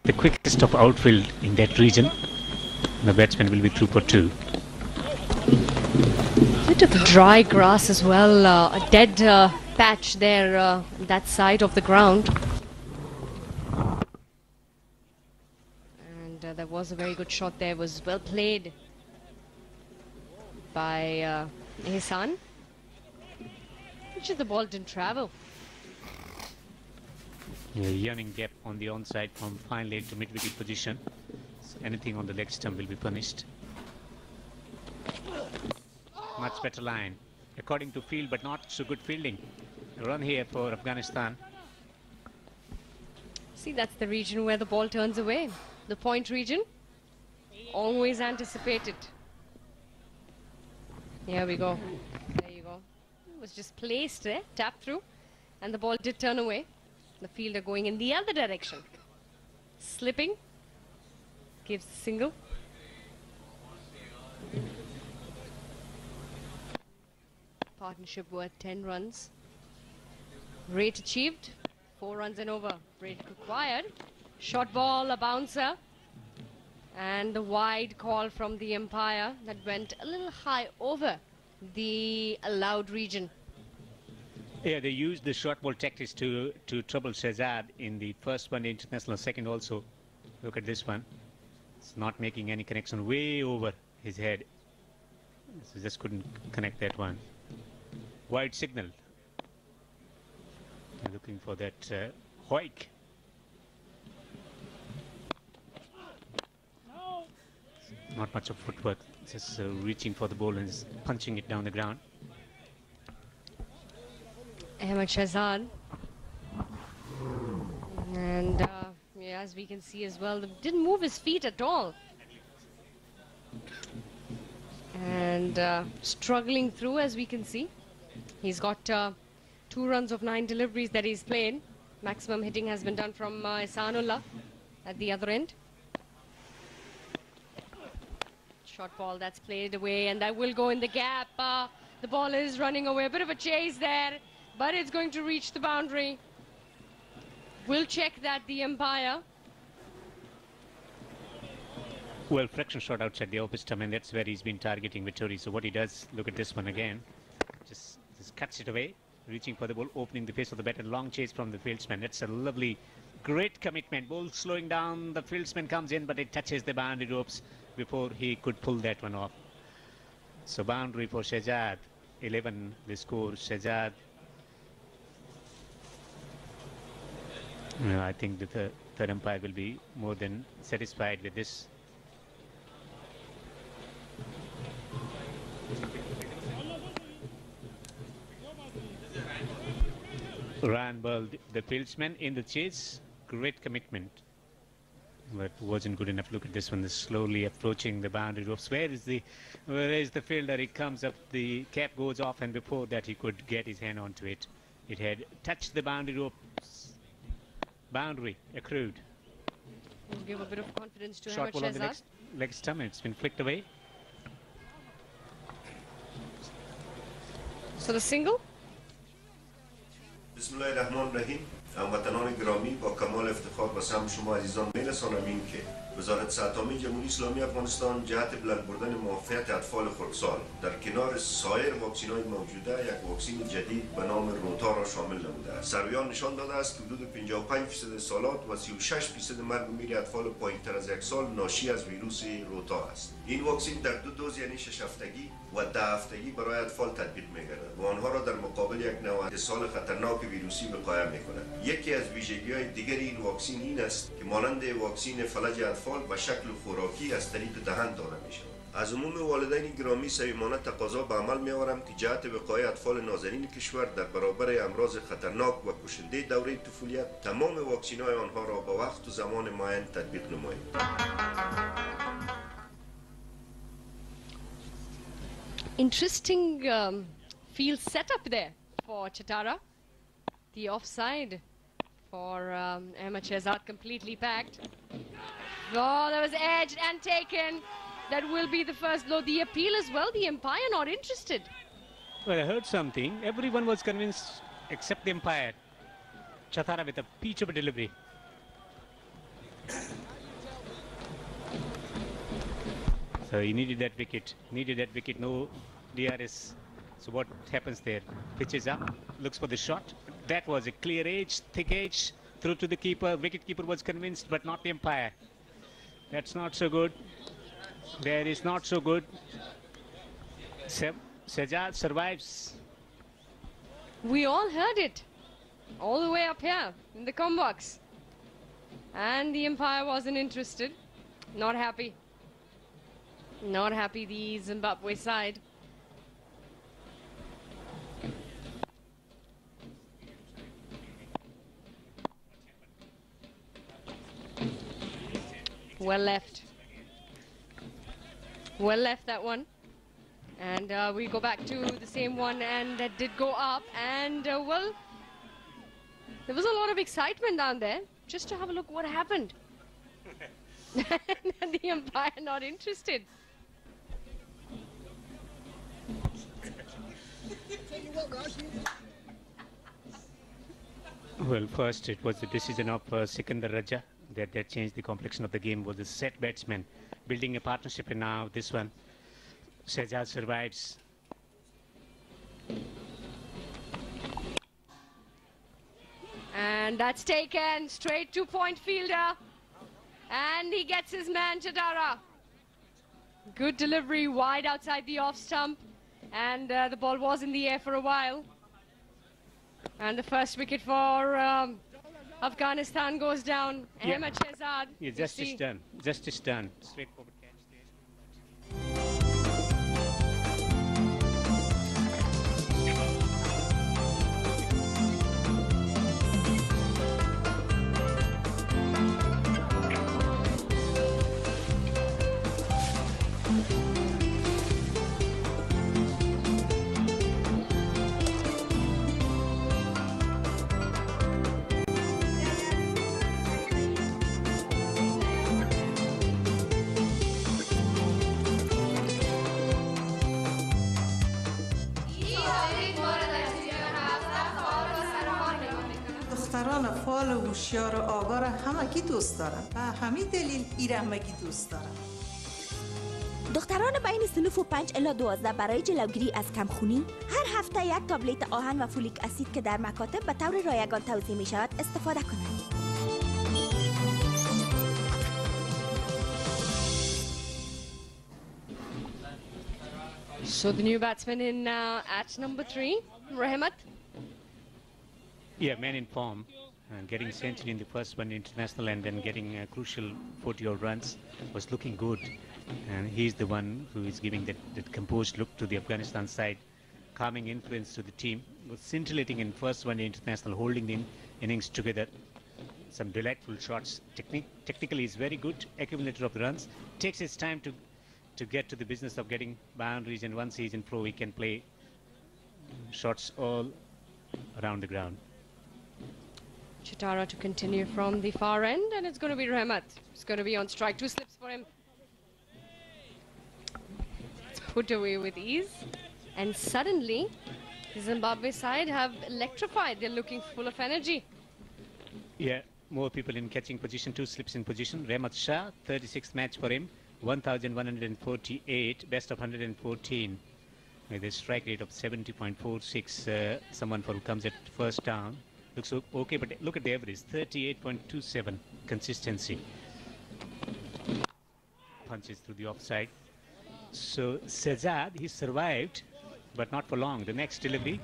the quickest of outfield in that region. The batsman will be through for 2. Bit of dry grass as well, a dead patch there, that side of the ground. And there was a very good shot there, was well played by Ehsan. Which the ball didn't travel. A yawning gap on the onside from fine leg to mid-wicket position. So anything on the leg stump will be punished. Much better line, according to field, but not so good fielding. A run here for Afghanistan. See, that's the region where the ball turns away. The point region, always anticipated. Here we go. There you go. It was just placed there, tapped through, and the ball did turn away. The fielder going in the other direction. Slipping. Gives the single. Partnership worth 10 runs. Rate achieved. 4 runs and over. Rate required. Short ball, a bouncer. And the wide call from the umpire that went a little high over the allowed region. Yeah, they used the short ball tactics to trouble Shehzad in the first one international, second also. Look at this one. It's not making any connection, way over his head. So just couldn't connect that one. Wide signal. Looking for that Hoik. Not much of footwork, just reaching for the ball and punching it down the ground. Ahmed Shehzad. And yeah, as we can see as well, didn't move his feet at all. And struggling through, as we can see. He's got 2 runs of 9 deliveries that he's played. Maximum hitting has been done from Ihsanullah at the other end. Short ball that's played away, and that will go in the gap. The ball is running away. A bit of a chase there, but it's going to reach the boundary. We'll check that, the umpire. Well, fraction shot outside the off stump, and that's where he's been targeting Feburary. So what he does, look at this one again. Just cuts it away, reaching for the ball, opening the face of the bat, and long chase from the fieldsman. That's a lovely, great commitment. Ball slowing down, the fieldsman comes in, but it touches the boundary ropes before he could pull that one off. So boundary for Shehzad, 11 the score. Shehzad, I think the third umpire will be more than satisfied with this. Ran well, the fieldsman in the chase, great commitment, but wasn't good enough. Look at this one, is slowly approaching the boundary ropes. Where is the fielder? He comes up, the cap goes off, and before that he could get his hand onto it. It had touched the boundary ropes. Boundary accrued. We'll give a bit of confidence to Short Ahmed ball on the Shehzad. leg stump, it's been flicked away. So the single. بسم الله الرحمن الرحیم. هموطنان گرامی، با کمال افتخار به سمت شما عزیزان میرسانم این که وزارت صحت جمهوری اسلامی افغانستان جهت بلند بردن موفقیت اطفال خردسال در کنار سایر واکسین‌های موجوده یک واکسین جدید به نام روتا را شامل نموده است. سرویان نشان داده است که حدود 55% سالات و 36% مرگ و میر اطفال پایین‌تر از 1 سال ناشی از ویروس روتا است. این واکسین در 2 دوز یعنی 6 هفتگی و 10 هفتگی برای اطفال تطبیق می‌گردد و آنها را در مقابل یک نوع اتصال خطرناک ویروسی وقایه می‌کند. یکی از ویژگی‌های دیگر این واکسین این است که مانند واکسین فلج اطفال به شکل خوراکی از طریق دهان داده می‌شود. از عموم والدین گرامی صمیمانه تقاضا به عمل می‌آورم که جهت وقایه اطفال نازنین کشور در برابر امراض خطرناک و کشنده دوره طفولیت تمام واکسین‌های آنها را به وقت و زمان معین تطبیق نمایید. Interesting field setup there for Chatara. The offside for Ahmed Shehzad, completely packed. Oh, that was edged and taken. That will be the first blow. The appeal as well, the umpire not interested. Well, I heard something. Everyone was convinced except the umpire. Chatara with a peach of a delivery. So he needed that wicket. No DRS. So what happens there? Pitches up, looks for the shot. That was a clear edge, thick edge, through to the keeper. Wicket keeper was convinced, but not the umpire. That's not so good. That is not so good. Sajjad survives. We all heard it. All the way up here in the comm box. And the umpire wasn't interested. Not happy. Not happy, the Zimbabwe side. Well left. Well left, that one. And we go back to the same one, and that did go up. And, well, there was a lot of excitement down there. Just to have a look what happened. And the umpire not interested. Well, first it was the decision of Sikandar Raja that changed the complexion of the game. Was the set batsman building a partnership, and now this one. Sajjad survives. And that's taken straight to point fielder. And he gets his man, Chatara. Good delivery wide outside the off stump. And the ball was in the air for a while. And the first wicket for Afghanistan goes down. Yeah. Ahmed Shehzad. Yeah, justice done. Justice done. Straightforward catch there. دختران فال و هوشیار و آگاه را همگی دوست دارم و همین دلیل ایرمگی دوست دارم. دختران بین صنف 5 الی 12 برای جلوگیری از کمخونی هر هفته یک تابلت آهن و فولیک اسید که در مکاتب به طور رایگان توزیع می شود استفاده کنند. So the new batsman in now at number 3, Rahmat. Yeah, man in form, and getting century in the first one international and then getting a crucial 40-odd runs was looking good. And he's the one who is giving that composed look to the Afghanistan side, calming influence to the team. Was scintillating in first one international, holding the innings together. Some delightful shots. Technically is very good, accumulator of the runs. Takes his time to get to the business of getting boundaries, and once he's in flow, he can play shots all around the ground. Chatara to continue from the far end, and it's going to be Rahmat. It's going to be on strike. 2 slips for him. It's put away with ease. And suddenly, the Zimbabwe side have electrified. They're looking full of energy. Yeah, more people in catching position. 2 slips in position. Rahmat Shah, 36th match for him. 1,148, best of 114. With a strike rate of 70.46. Someone who comes at first down. Looks okay, but look at the average, 38.27 consistency. Punches through the offside. So Sajjad, he survived, but not for long. The next delivery.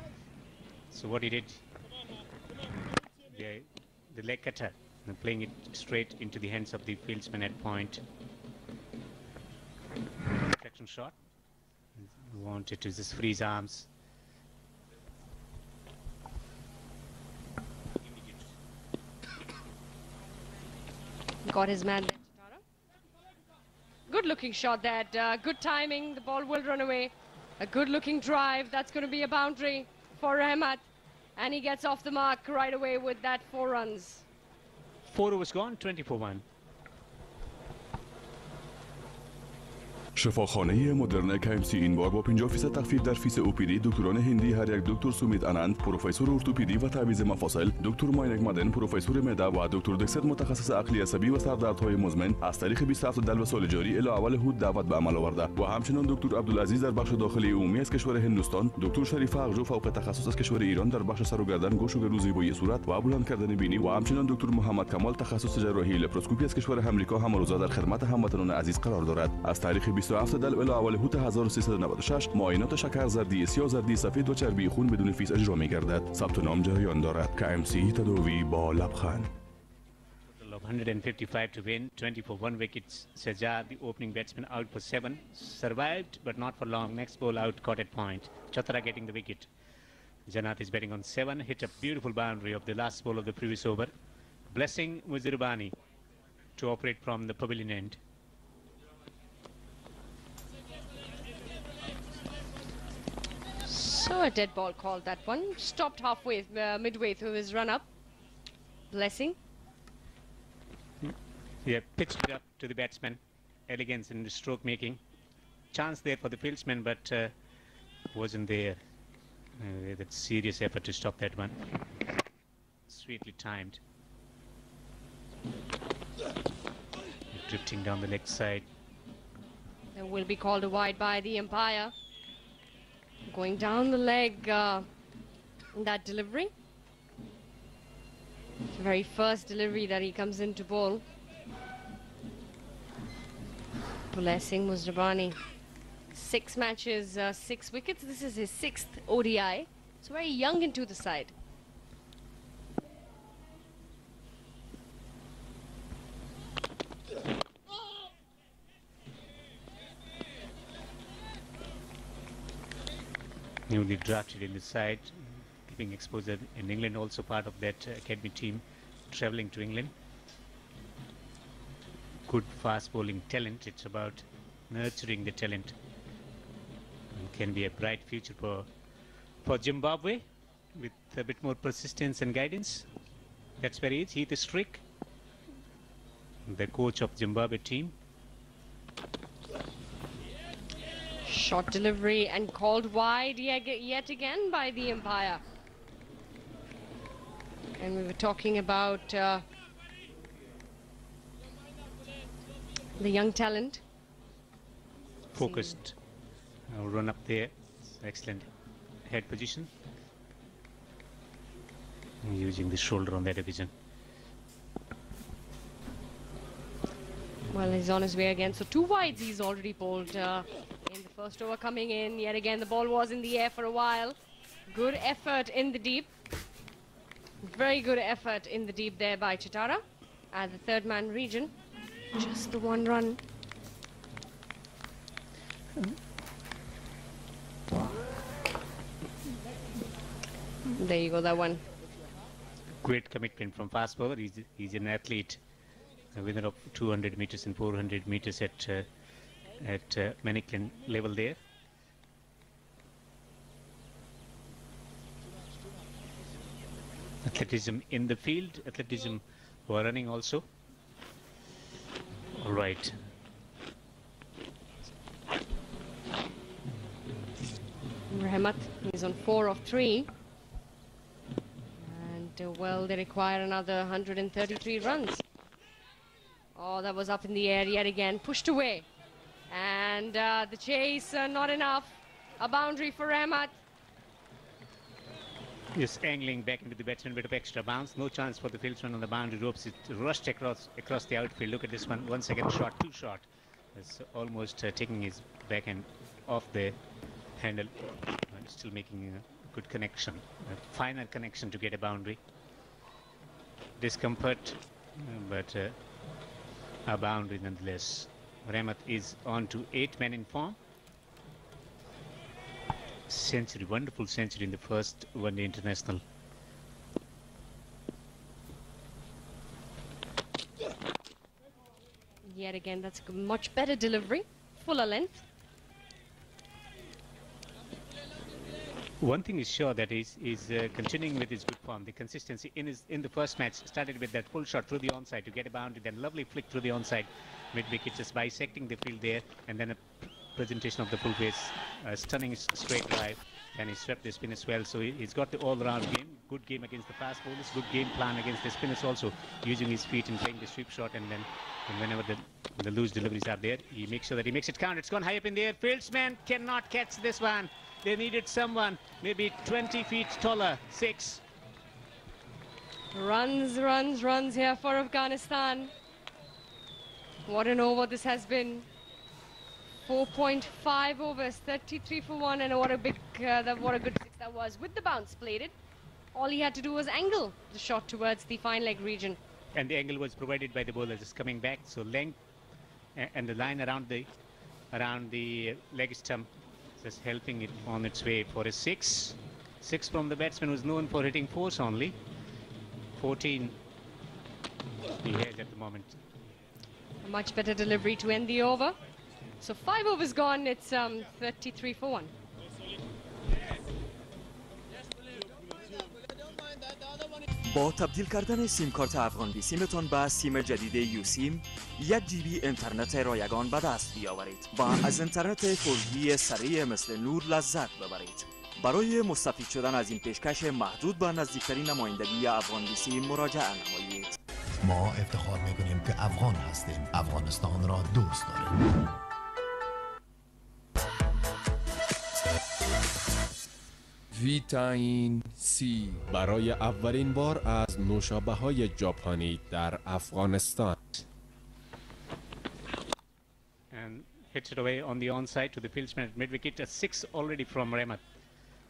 So what he did, the leg cutter, and playing it straight into the hands of the fieldsman at point. Deflection shot. Wanted to just freeze arms. Got his man there, Chatara. Good looking shot that. Good timing. The ball will run away. A good looking drive. That's going to be a boundary for Rahmat. And he gets off the mark right away with that 4 runs. 4 overs gone, 20 for 1. شفاخانه مدرن KMC این بار با 50% تخفیف در فیس اوپیدی دکتران هندی هر یک دکتر سومیت آنند، پروفسور ارتوپدی و تعویض مفاصل، دکتر ماینک مدن، پروفسور معده و دکتر دکست متخصص عقلی عصبی و سردردهای مزمن از تاریخ 27 دلو سال جاری الی اول هود دعوت به عمل آورده و همچنین دکتر عبدالعزیز در بخش داخلی عمومی از کشور هندوستان، دکتر شریف اغجو فوق تخصص از کشور ایران در بخش سر و گردن، گوش و گلو زیبایی صورت و بلند کردن بینی و همچنین دکتر محمد کمال تخصص جراحی لپاروسکوپی از کشور آمریکا هم روزه در خدمت هموطنان عزیز قرار دارد. از تاریخ 27 دلو الی اول هوت 1396 معاینات شکر زردی، سیاه زردی، سفید و چربی خون بدون فیس اجرا می‌گردد. ثبت نام جریان دارد. KMC تداوی با لبخند. 155 to win, 20 for 1 wickets. Sajjad, the opening batsman, out for 7. Survived, but not for long. Next ball out, caught at point. Chatra getting the wicket. Janath is betting on 7. Hit a beautiful boundary of the last ball of the previous over. Blessing Muzirbani to operate from the pavilion end. So a dead ball called that one. Stopped halfway, midway through his run-up. Blessing. Yeah, pitched it up to the batsman. Elegance in the stroke making. Chance there for the fieldsman, but wasn't there. That serious effort to stop that one. Sweetly timed. Drifting down the leg side. That will be called a wide by the umpire. Going down the leg in that delivery. It's the very first delivery that he comes into bowl. Blessing Muzirbani. 6 matches, 6 wickets. This is his 6th ODI. So very young into the side. Newly drafted in the side, keeping exposure in England, also part of that academy team travelling to England. Good fast bowling talent. It's about nurturing the talent. And can be a bright future for Zimbabwe with a bit more persistence and guidance. That's where he is. Heath Strick, the coach of Zimbabwe team. Short delivery and called wide yet again by the umpire. And we were talking about the young talent. Focused run up there. Excellent head position. Using the shoulder on that division. Well, he's on his way again. So 2 wides he's already bowled in the first over coming in. Yet again, the ball was in the air for a while. Good effort in the deep. Very good effort in the deep there by Chitara at the 3rd man region. Just the 1 run. There you go, that one. Great commitment from fast bowler. He's an athlete, a winner of 200 meters and 400 meters at Mannikin level there. Athleticism in the field, athleticism for running also. All right. Rahmat is on 4 of 3. And well, they require another 133 runs. Oh, that was up in the air yet again, pushed away. And the chase, not enough. A boundary for Rahmat. Just angling back into the batsman, bit of extra bounce. No chance for the fieldsman on the boundary ropes. It rushed across the outfield. Look at this one. Once again, shot, too short. It's almost taking his backhand off the handle. Still making a good connection, a final connection to get a boundary. Discomfort, but a boundary nonetheless. Rahmat is on to 8 men in form. Century, wonderful century in the first one-day international. Yet again, that's a much better delivery, fuller length. One thing is sure that he's continuing with his good form. The consistency in the first match started with that full shot through the onside to get a boundary, then lovely flick through the onside mid-wicket, just bisecting the field there, and then a presentation of the full base, stunning straight drive, and he swept the spinners well. So he's got the all-round game, good game against the fast bowlers, good game plan against the spinners also, using his feet and playing the sweep shot, and whenever the loose deliveries are there, he makes sure that he makes it count. It's gone high up in the air. Fieldsman cannot catch this one. They needed someone maybe 20 feet taller. 6. Runs here for Afghanistan. What an over this has been. 4.5 overs, 33 for 1, and what a good 6 that was. With the bounce played it, all he had to do was angle the shot towards the fine leg region. And the angle was provided by the bowler, just coming back. So length and the line around the leg stump, just helping it on its way for a 6. 6 from the batsman, who's known for hitting 4s only. 14 he has at the moment. A much better delivery to end the over. So 5 overs gone, it's 33 for 1. با تبدیل کردن سیم کارت افغان بی سیمتون به سیم جدید یو سیم 1 جی بی اینترنت رایگان به دست بیاورید و از اینترنت 4G سریع مثل نور لذت ببرید. برای مستفید شدن از این پیشکش محدود به نزدیکترین نمایندگی افغان بی سیم مراجعه نمایید. ما افتخار میکنیم که افغان هستیم. افغانستان را دوست داریم. ویتامین C برای اولین بار از نوشابه‌های ژاپنی در افغانستان. And hits it away on the onside to the fieldsman at mid-wicket. A 6 already from Rahmat.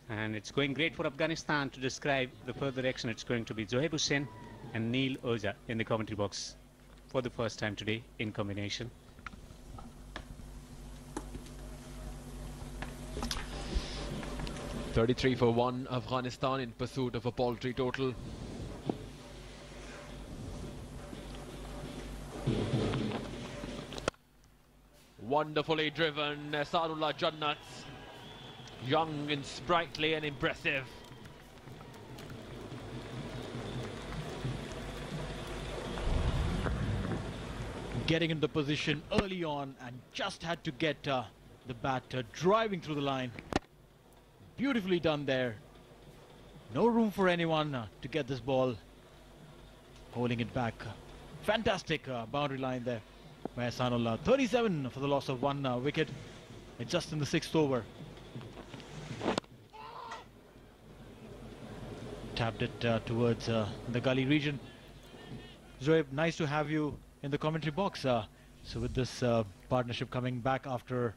And it's going great for Afghanistan. To describe the further action, it's going to be Zohaib Hussain and Neil Oza in the commentary box for the first time today in combination. .33 for 1, Afghanistan in pursuit of a paltry total. Wonderfully driven, Sadullah Jannat. Young and sprightly and impressive. Getting into position early on and just had to get the bat driving through the line. Beautifully done there. No room for anyone to get this ball. Holding it back. Fantastic boundary line there by Ahsanullah. 37 for the loss of 1 wicket. It's just in the 6th over. Tapped it towards the gully region. Zohaib, nice to have you in the commentary box. So with this partnership coming back after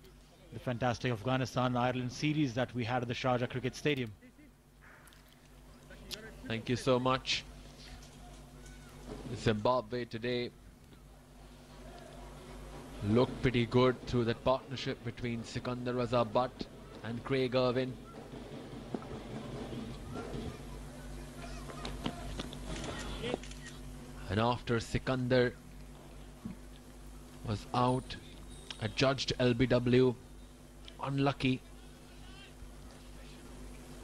the fantastic Afghanistan-Ireland series that we had at the Sharjah Cricket Stadium. Thank you so much. Zimbabwe today looked pretty good through that partnership between Sikandar Raza Butt and Craig Irwin. And after Sikandar was out, adjudged LBW unlucky,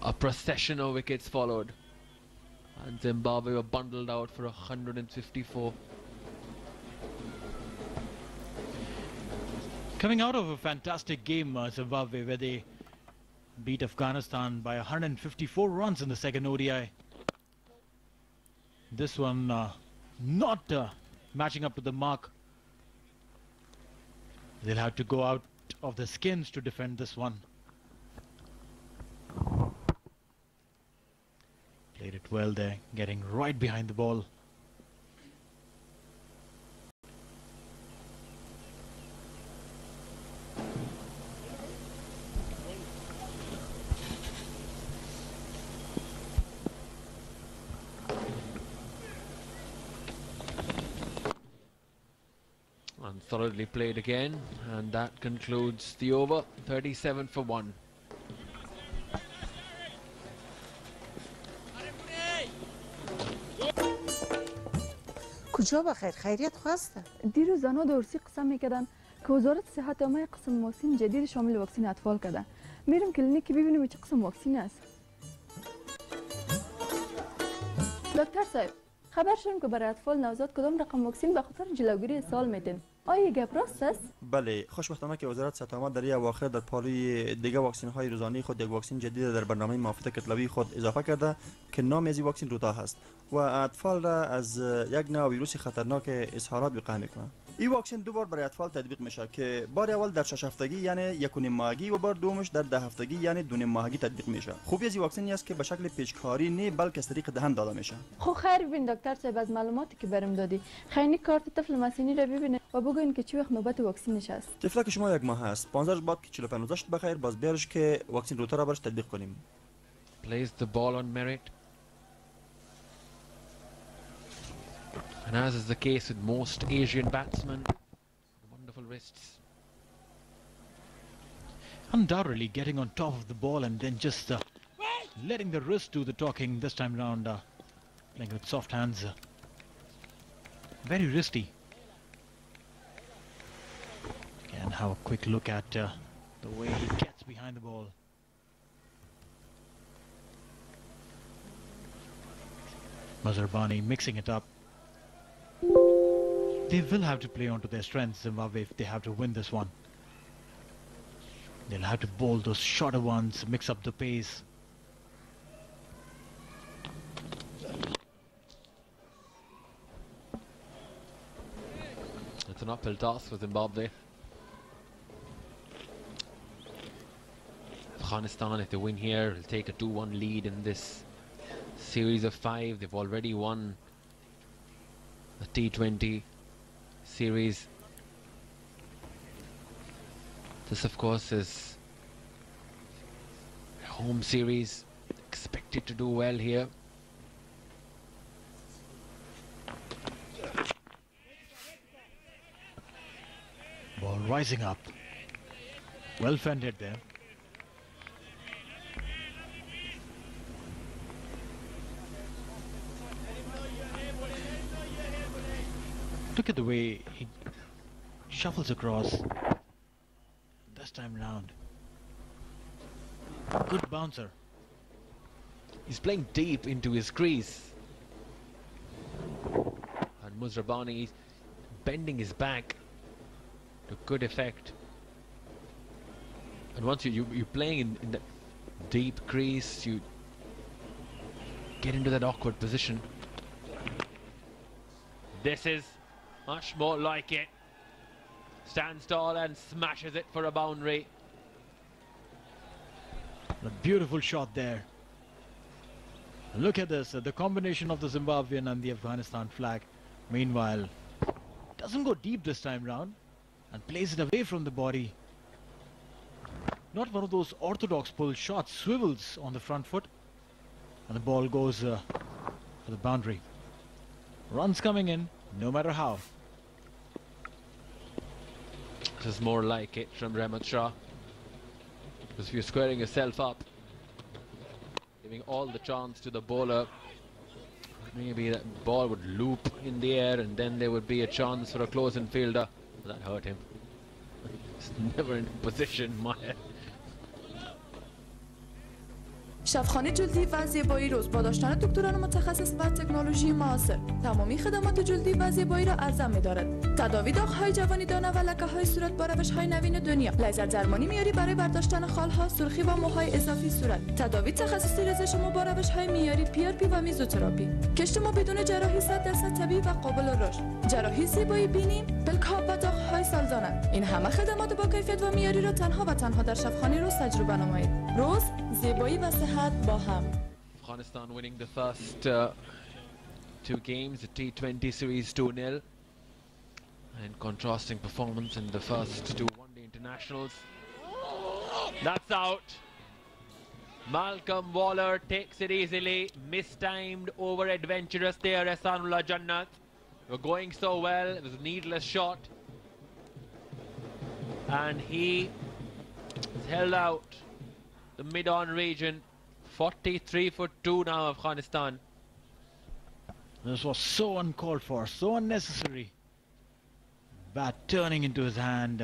a procession of wickets followed, and Zimbabwe were bundled out for 154. Coming out of a fantastic game, Zimbabwe, where they beat Afghanistan by 154 runs in the second ODI. This one not matching up to the mark. They'll have to go out of the skins to defend this one. Played it well there, getting right behind the ball. And thoroughly played again, and that concludes the over. 37 for 1. کجا بخیر خیریت خواسته؟ دیروز زنها دورسی قسم میکردن که وزارت صحت همه قسم واکسین جدید شامل واکسین اطفال کرده. میرم کلینیک ببینیم چه قسم واکسین است. دکتر صاحب خبر شدم که برای اطفال نوزاد کدام رقم واکسن به خاطر جلوگیری اسهال میدین. آیا گپ راست است؟ بله، خوشبختانه که وزارت صحت عامه در یک اواخر در پالوی دیگر واکسن های روزانه خود یک واکسن جدید در برنامه معافیت کتلوی خود اضافه کرده که نام از این واکسن روتا هست و اطفال را از یک نوع ویروس خطرناک اسهالات وقایه میکنه. این واکسن دو بار برای اطفال تطبیق میشه که بار اول در 6 هفتگی یعنی 1.5 ماهگی و بار دومش در 10 هفتگی یعنی 2.5 ماهگی تطبیق میشه. خوبی از این واکسن است که به شکل پیچکاری نه بلکه از طریق دهان داده میشه. خب خیر ببین دکتر صاحب از معلوماتی که برام دادی خیلی کارت طفل مسنی را ببینه و بگوین که چی وقت نوبت واکسنش است. طفلک شما یک ماه است. 15 روز بعد که 45 روزش بخیر باز بیارش که واکسن روتا را برش تطبیق کنیم. Plays the ball on merit. And as is the case with most Asian batsmen, wonderful wrists. Undoubtedly getting on top of the ball and then just letting the wrist do the talking this time round. Playing with soft hands. Very wristy. Again, have a quick look at the way he gets behind the ball. Mazarbani mixing it up. They will have to play onto their strengths, Zimbabwe, if they have to win this one. They'll have to bowl those shorter ones, mix up the pace. It's an uphill task for Zimbabwe. Afghanistan, if they win here, will take a 2-1 lead in this series of 5. They've already won the T20 series. This of course is a home series, expected to do well here. Ball rising up, well fended there. Look at the way he shuffles across this time round. Good bouncer. He's playing deep into his crease. And Muzrabani is bending his back to good effect. And once you're playing in that deep crease, you get into that awkward position. This is much more like it. Stands tall and smashes it for a boundary. A beautiful shot there. Look at this, the combination of the Zimbabwean and the Afghanistan flag. Meanwhile, doesn't go deep this time round and plays it away from the body. Not one of those orthodox pull shots, swivels on the front foot, and the ball goes for the boundary. Runs coming in, no matter how. This is more like it from Rahmat Shah. Because if you're squaring yourself up, giving all the chance to the bowler, maybe that ball would loop in the air and then there would be a chance for a close-in fielder. That hurt him. He's never in position, Maya. شفاخانه جلدی و زیبایی روز با داشتن دکتران متخصص و تکنولوژی معاصر تمامی خدمات جلدی و زیبایی را ارزان می‌دارد. تداوی داغ‌های جوانی دانه و لکه‌های صورت با روش‌های نوین دنیا، لیزر درمانی معیاری برای برداشتن خال‌ها، سرخی و موهای اضافی صورت، تداوی تخصصی ریزش مو با روش‌های معیاری PRP و میزوتراپی، کشت مو بدون جراحی 100% طبیعی و قابل رشد، جراحی زیبایی بینی، پلک‌ها و داغ‌های سالزانه. این همه خدمات با کیفیت و معیاری را تنها و تنها در شفاخانه روز تجربه نمایید. روز زیبایی و صحت با هم. Afghanistan winning the first two games, the T20 series 2-0, and contrasting performance in the first two one-day internationals. That's out. Malcolm Waller takes it easily, mistimed, over-adventurous there, Ehsanullah Jannat. We're going so well, it was a needless shot. And he is held out the mid-on region. 43 for 2 now, Afghanistan. This was so uncalled for, so unnecessary. Bat turning into his hand,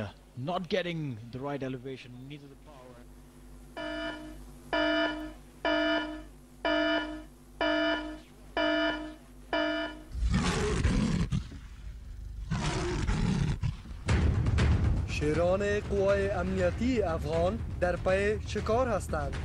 not getting the right elevation, neither the power. شیران قوای امنیتی افغان در پی شکار هستند.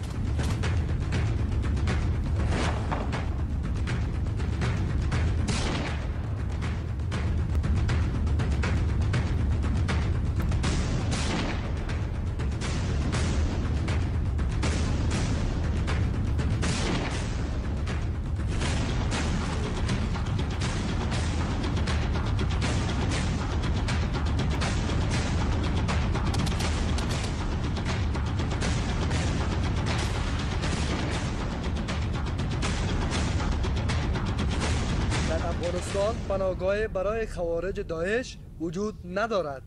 افغانستان پناهگاه برای خوارج داعش وجود ندارد.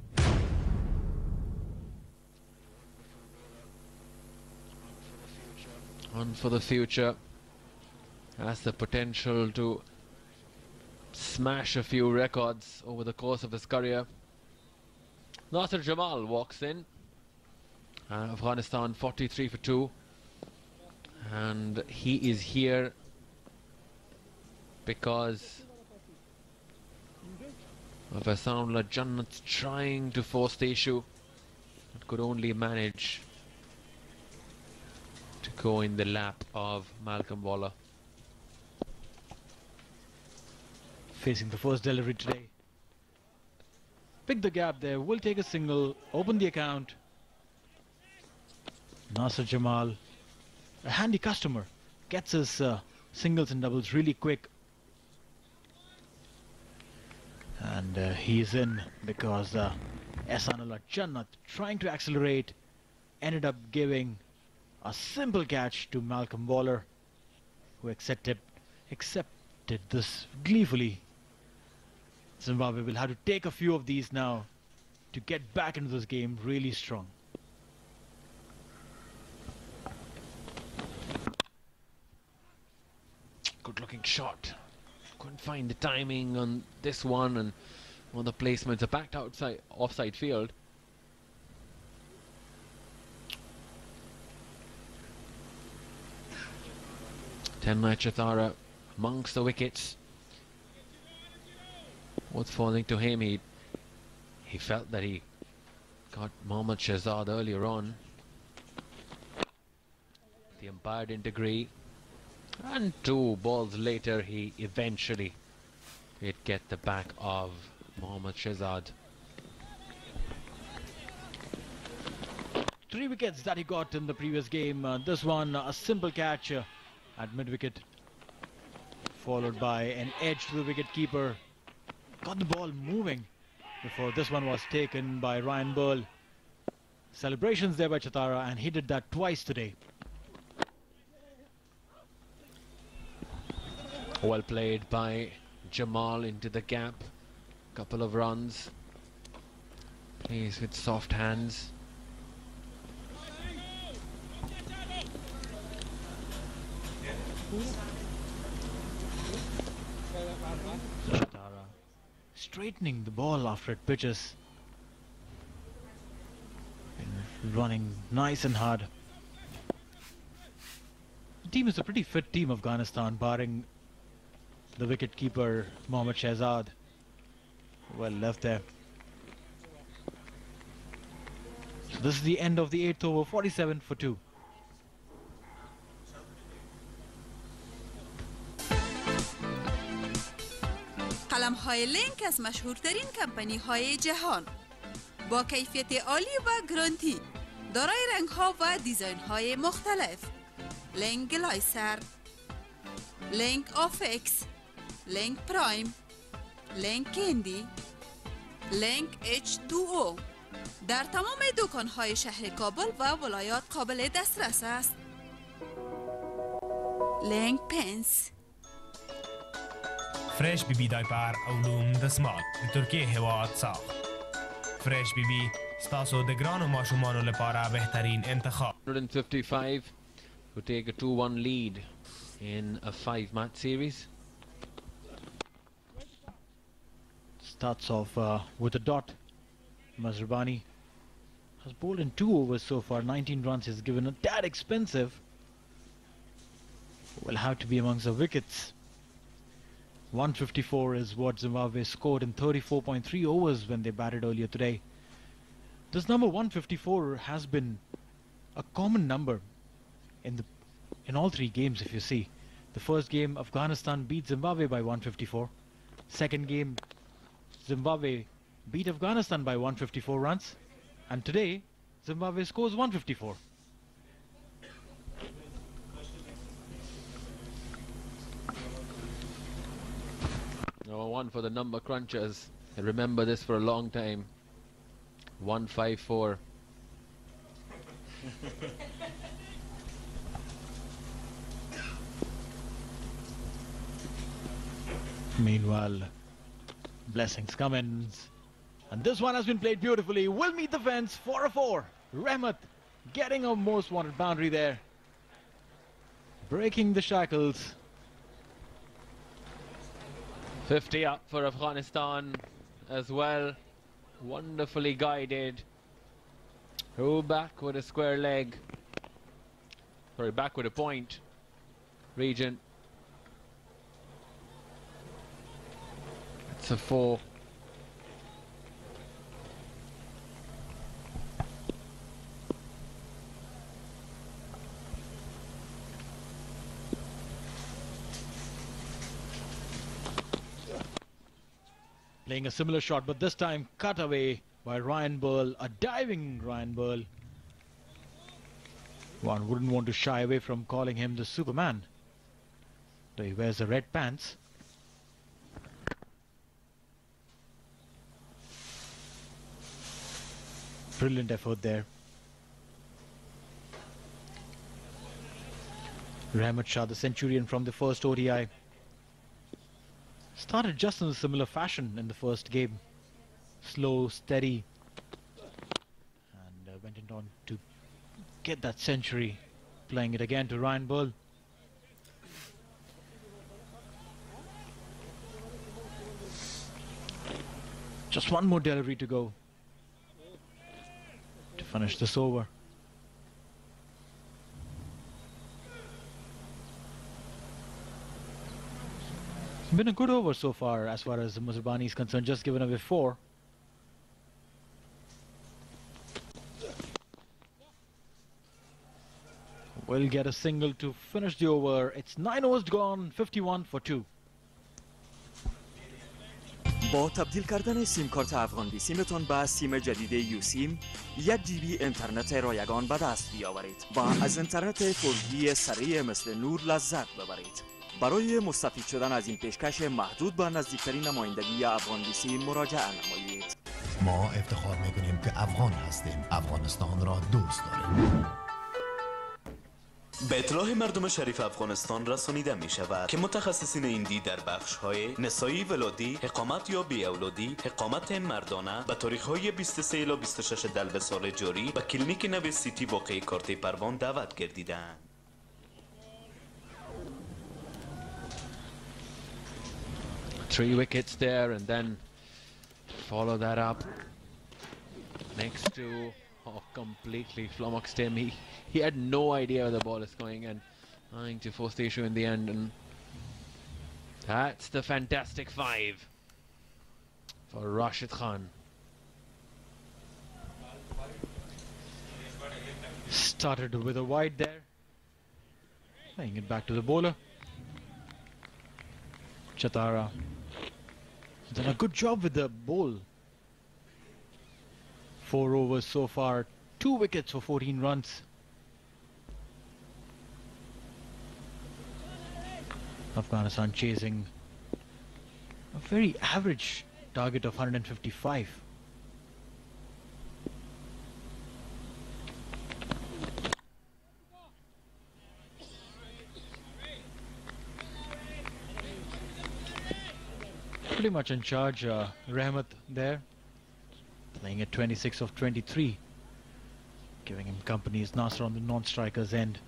On for the future, has the potential to smash a few records over the course of his career. Nasser Jamal walks in. Afghanistan 43 for 2, and he is here because of Asaullah Jannat trying to force the issue, but could only manage to go in the lap of Malcolm Waller. Facing the first delivery today. Pick the gap there, will take a single, open the account. Nasser Jamal, a handy customer, gets his singles and doubles really quick. And he's in because Asaullah Jannat, trying to accelerate, ended up giving a simple catch to Malcolm Waller, who accepted this gleefully. Zimbabwe will have to take a few of these now to get back into this game really strong. Good looking shot. Couldn't find the timing on this one, and one of the placements are backed outside offside field. Tenma Chatara amongst the wickets. What's falling to him? He felt that he got Mohammad Shahzad earlier on. The umpire didn't agree. And 2 balls later, he eventually did get the back of Mohammad Shahzad. 3 wickets that he got in the previous game. This one, a simple catch at mid-wicket, followed by an edge to the wicket keeper. Got the ball moving before this one was taken by Ryan Burl. Celebrations there by Chatara, and he did that twice today. Well played by Jamal into the gap. Couple of runs. Plays with soft hands. Chatara straightening the ball after it pitches. And running nice and hard. The team is a pretty fit team, Afghanistan, barring the wicket-keeper Mohammad Shahzad. Well left there. So this is the end of the 8th over, 47 for 2. قلم‌های لینک از مشهورترین کمپانی‌های جهان با کیفیت عالی و گارانتی، دارای رنگ‌ها و دیزاین‌های مختلف. لینک گلایسر، لینک آفکس، لینک پرایم، لینک کندی، لینک H2O در تمام دکان‌های شهر کابل و ولایات قابل دسترس است. لینک پنس، فريش بي بي دايبر علوم دسمال بتركيا هوات ساخ. فريش بي بي ستاسو دگران و ماشومانو لپاره بهترین انتخاب. 155 to take a 2-1 lead in a 5-match series. Starts off with a dot. Mazrabani has bowled in 2 overs so far. 19 runs. He's given a tad expensive. Will have to be amongst the wickets. 154 is what Zimbabwe scored in 34.3 overs when they batted earlier today. This number 154 has been a common number in all three games. If you see, the first game Afghanistan beat Zimbabwe by 154. Second game Zimbabwe beat Afghanistan by 154 runs, and today Zimbabwe scores 154. Number one for the number crunchers. I remember this for a long time. 154. Meanwhile, blessings come in, and this one has been played beautifully. Will meet the fence for a 4. Rahmat getting a most wanted boundary there, breaking the shackles. 50 up for Afghanistan as well. Wonderfully guided. Throw back with a square leg. Sorry, back with a point. Regent. It's a 4. Playing a similar shot, but this time cut away by Ryan Burl, a diving Ryan Burl. One wouldn't want to shy away from calling him the Superman, though he wears the red pants. Brilliant effort there. Rahmat Shah, the Centurion from the first ODI, started just in a similar fashion in the first game. Slow, steady, and went on to get that century. Playing it again to Ryan Burl. Just one more delivery to go to finish this over. Been a good over so far as Muzerbani is concerned, just given away 4. Will get a single to finish the over. It's 9 overs gone, 51 for 2. با تبدیل کردن سیم کارت افغان بی سیمتون به سیم جدید یو سیم 1 جی بی اینترنت رایگان به دست بیاورید و از اینترنت 4G سریع مثل نور لذت ببرید. برای مستفید شدن از این پیشکش محدود به نزدیکترین نمایندگی افغان بی سیم مراجعه نمایید. ما افتخار میکنیم که افغان هستیم. افغانستان را دوست داریم. به اطلاع مردم شریف افغانستان رسانیده می شود که متخصصین ایندی در بخش های نسایی ولادی، اقامت یا بی اولادی، اقامت مردانه به تاریخ های 23 الی 26 دلو سال جاری به کلینیک نو سیتی واقع کارت پروان دعوت گردیدند. 3 wickets there, and then follow that up next to completely flummoxed him. He had no idea where the ball is going and trying to force the issue in the end, and that's the fantastic 5 for Rashid Khan. Started with a wide there, playing it back to the bowler. Chatara done a good job with the ball. 4 overs so far, 2 wickets for 14 runs. Afghanistan chasing a very average target of 155. Pretty much in charge, Rahmat there, playing at 26 of 23, giving him company is Nasser on the non-striker's end.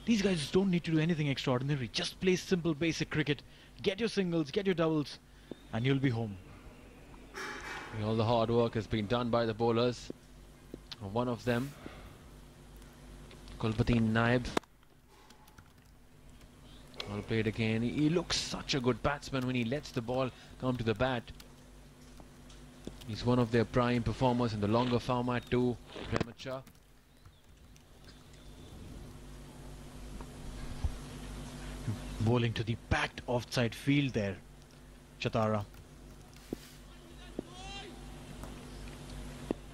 These guys don't need to do anything extraordinary, just play simple basic cricket, get your singles, get your doubles, and you'll be home. All the hard work has been done by the bowlers. One of them, Kulbatin Naib, I'll play it again. He looks such a good batsman when he lets the ball come to the bat. He's one of their prime performers in the longer format too, Remacha. Bowling to the packed offside field there, Chatara.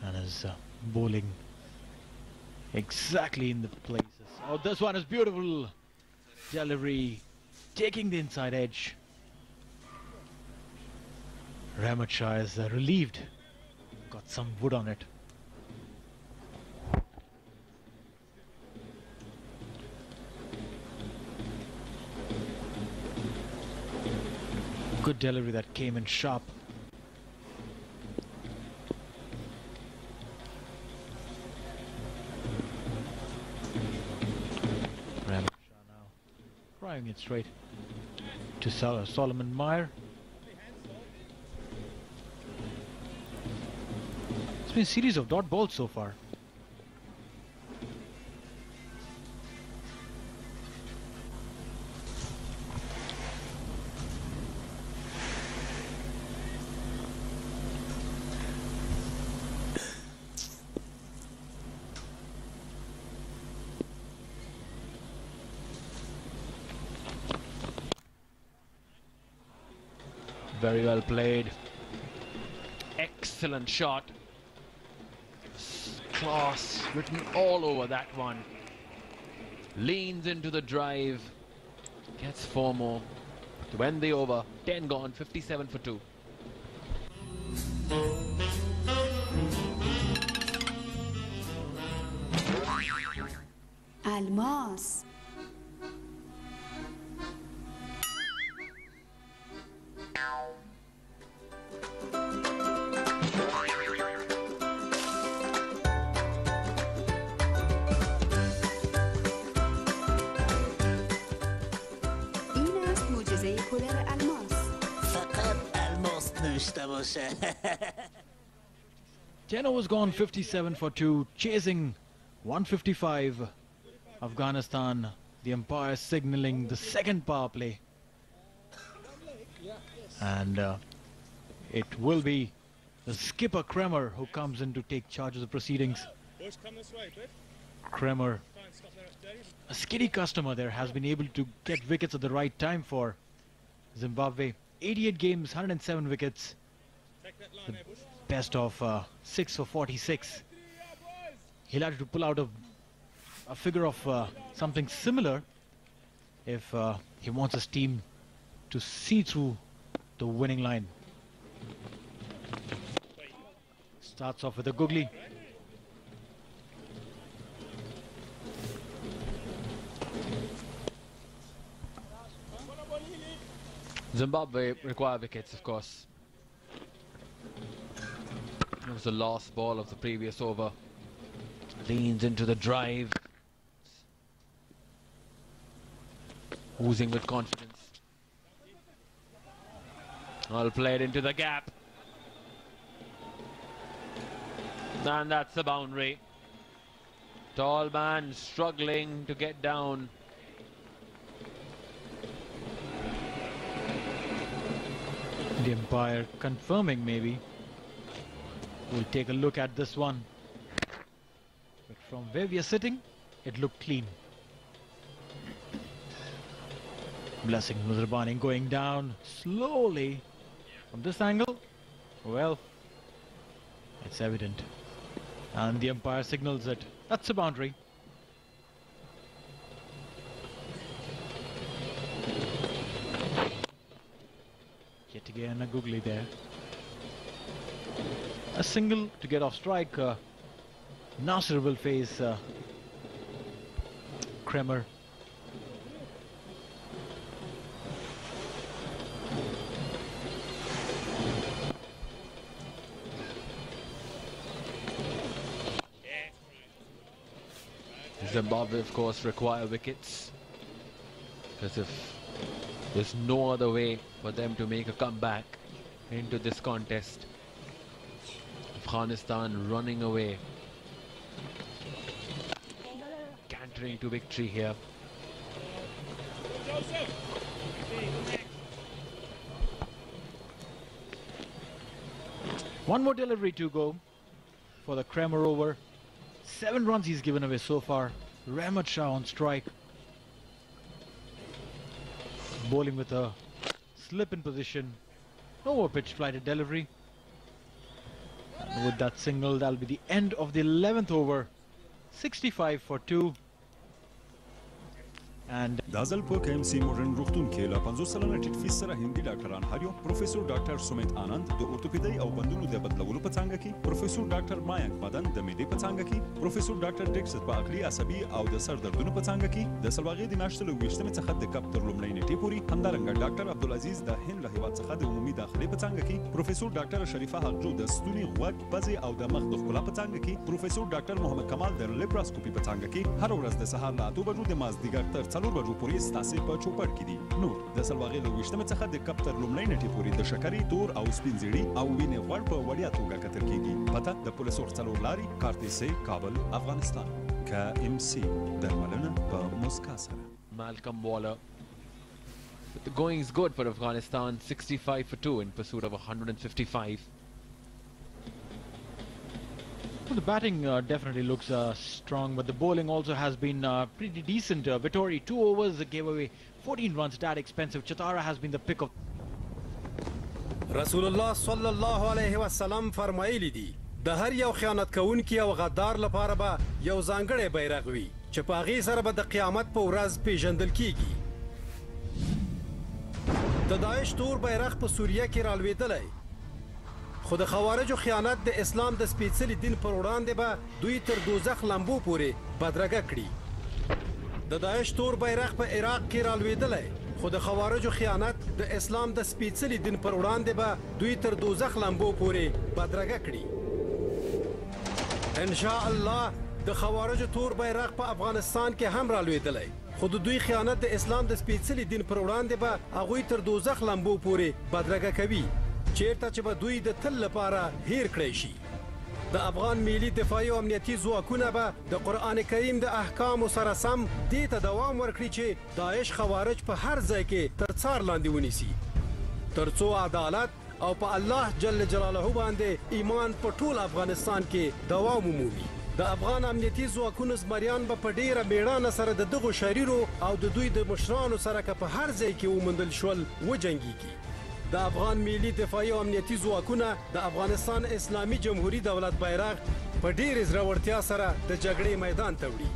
And is bowling exactly in the places. Oh, this one is beautiful. Delivery, taking the inside edge. Ramacha is relieved. Got some wood on it. Good delivery that came in sharp. Ramacha now driving it straight to Solomon Meyer. It's been a series of dot balls so far. Very well played. Excellent shot. Class written all over that one. Leans into the drive. Gets 4 more to end the over. 10 gone, 57 for 2. Almas. Ten overs gone, 57 for 2, chasing 155. Afghanistan, the umpire signaling the second power play. And it will be the skipper Kremer who comes in to take charge of the proceedings. Kremer, a steady customer there, has been able to get wickets at the right time for Zimbabwe. 88 games, 107 wickets. The best of 6 for 46. He'll have to pull out a figure of something similar if he wants his team to see through the winning line. Starts off with a googly. Zimbabwe require wickets, of course. It was the last ball of the previous over. Leans into the drive. Oozing with confidence. All played into the gap. And that's the boundary. Tall man struggling to get down. The umpire confirming maybe. We'll take a look at this one. But from where we are sitting, it looked clean. Blessing Muzrabani going down slowly. From this angle, well, it's evident. And the umpire signals it. That's a boundary. Yet again a googly there. A single to get off strike. Nasser will face Kremer. Zimbabwe, of course, require wickets, because if there's no other way for them to make a comeback into this contest. Afghanistan running away, cantering to victory here. One more delivery to go for the Kramer over. 7 runs he's given away so far. Rahmat Shah on strike. Bowling with a slip in position. No more pitch flighted delivery. And with that single, that'll be the end of the 11th over. 65 for 2. And دازل په KMC مورن روغتون کې له 50 سلنه ټیټ فیس سره هندي ډاکټران هریو پروفیسور ډاکټر سومیت آنند د اورتوپیدي او بندونو د بدلولو په څانګه کې پروفیسور ډاکټر ماینک مدن د معدې په څانګه کې پروفیسور ډاکټر ډیکسټ په عقلي عصبي او د سر دردونو په څانګه کې د سلواغې د میاشتې له 20 څخه د کپ تر لومړۍ نیټې پورې همدارنګه ډاکټر عبدالعزیز د هند له هیواد څخه د عمومي داخلي په څانګه کې پروفیسور ډاکټر شریفه حقجو د ستوني غوږ پزې او د مخ د ښکلا په څانګه کې پروفیسور ډاکټر محمد کمال د لیپراسکوپي په څانګه کې هر ورځ د سهار له 8 بجو د مازدیګر تر 4 بجو پورې تاسو په چوپړ کې دي نور د سلواغې له 20 څخه د کپ تر لومړۍ نیټې پورې د شکرې تور او سپین زیړي او وینې غوړ په وړیا توګه کتل کیږي پته د پولیسو څلور لاري کارتیسي کابل افغانستان KMC درملنه په مسکا سره Malcolm Waller. But the going is good for Afghanistan. 65 for 2 in pursuit of 155. Well, the batting definitely looks strong, but the bowling also has been pretty decent. Feburary 2 overs gave away 14 runs. That expensive. Chatara has been the pick of. Rasulullah sallallahu alaihi wasallam فرمایلی دي د هر یو خیانت کوونکی او غدار لپاره به یو ځانګړی بیرغ وي چې په هغې سره به د قیامت په ورځ پیژندل کیږي. د داعش تور بیرغ په سوریه کې رالوېدلی خو د خوارجو خیانت د اسلام د سپېڅلي دین پر وړاندې به دوی تر دوزخ لمبو پورې بدرګه کړي. د داعش تور بیرغ په عراق کې رالوېدلی خو د خوارجو خیانت د اسلام د سپېڅلي دین پر وړاندې به دوی تر دوزخ لمبو پورې بدرګه کړي. ان شاء الله د خوارجو تور بیرغ په افغانستان کې هم رالوېدلی خو د دوی خیانت د اسلام د سپېڅلي دین پر وړاندې به هغوی تر دوزخ لمبو پورې بدرګه کوي چیرته چې به دوی د تل لپاره هیر کړی شي. د افغان ملي دفاعي او امنیتي ځواکونه به د قرآن کریم د احکامو سره سم دې ته دوام ورکړي چې داعش خوارج په هر ځای کې تر څار لاندې ونیسي تر څو عدالت او په الله جل جلاله باندې ایمان په ټول افغانستان کې دوام ومومي. د افغان امنیتي ځواکونو زمریان به په ډیره میړانه سره د دغو شریرو او د دوی د مشرانو سره که په هر ځای کې وموندل شول وجنګیږي. د افغان ملي دفاعي او امنیتي ځواکونه د افغانستان اسلامي جمهوریت دولت بیرغ په ډیرې زړورتیا سره د جګړې میدان ته وړي.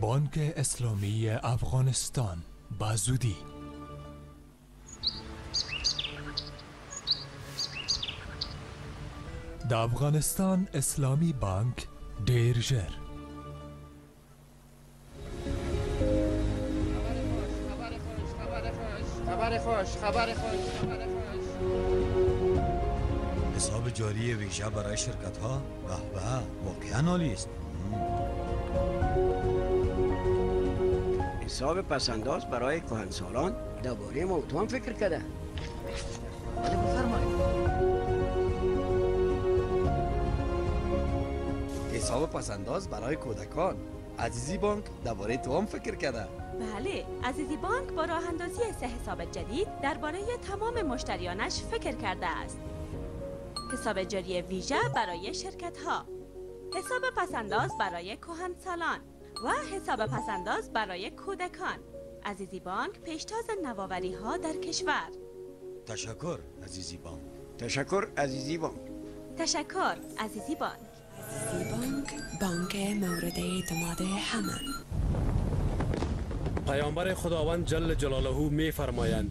بانک اسلامی افغانستان بازودی د افغانستان اسلامی بانک ډیر ژر خبر خوش حساب جاری ویژه برای شرکت ها به واقعا عالی است. حساب پسنداز برای کهنسالان درباره موضوع هم فکر کرده. ولی بفرمایید. حساب پسنداز برای کودکان عزیزی بانک درباره تو هم فکر کرده. بله، عزیزی بانک با راه اندازی 3 حساب جدید درباره تمام مشتریانش فکر کرده است. حساب جاری ویژه برای شرکت ها، حساب پسنداز برای کهنسالان و حساب پسنداز برای کودکان. عزیزی بانک پیشتاز نوآوری ها در کشور. تشکر عزیزی بانک. تشکر عزیزی بانک. تشکر عزیزی بانک. عزیزی بانک، بانک مورد اعتماد همه. پیامبر خداوند جل جلاله می فرمایند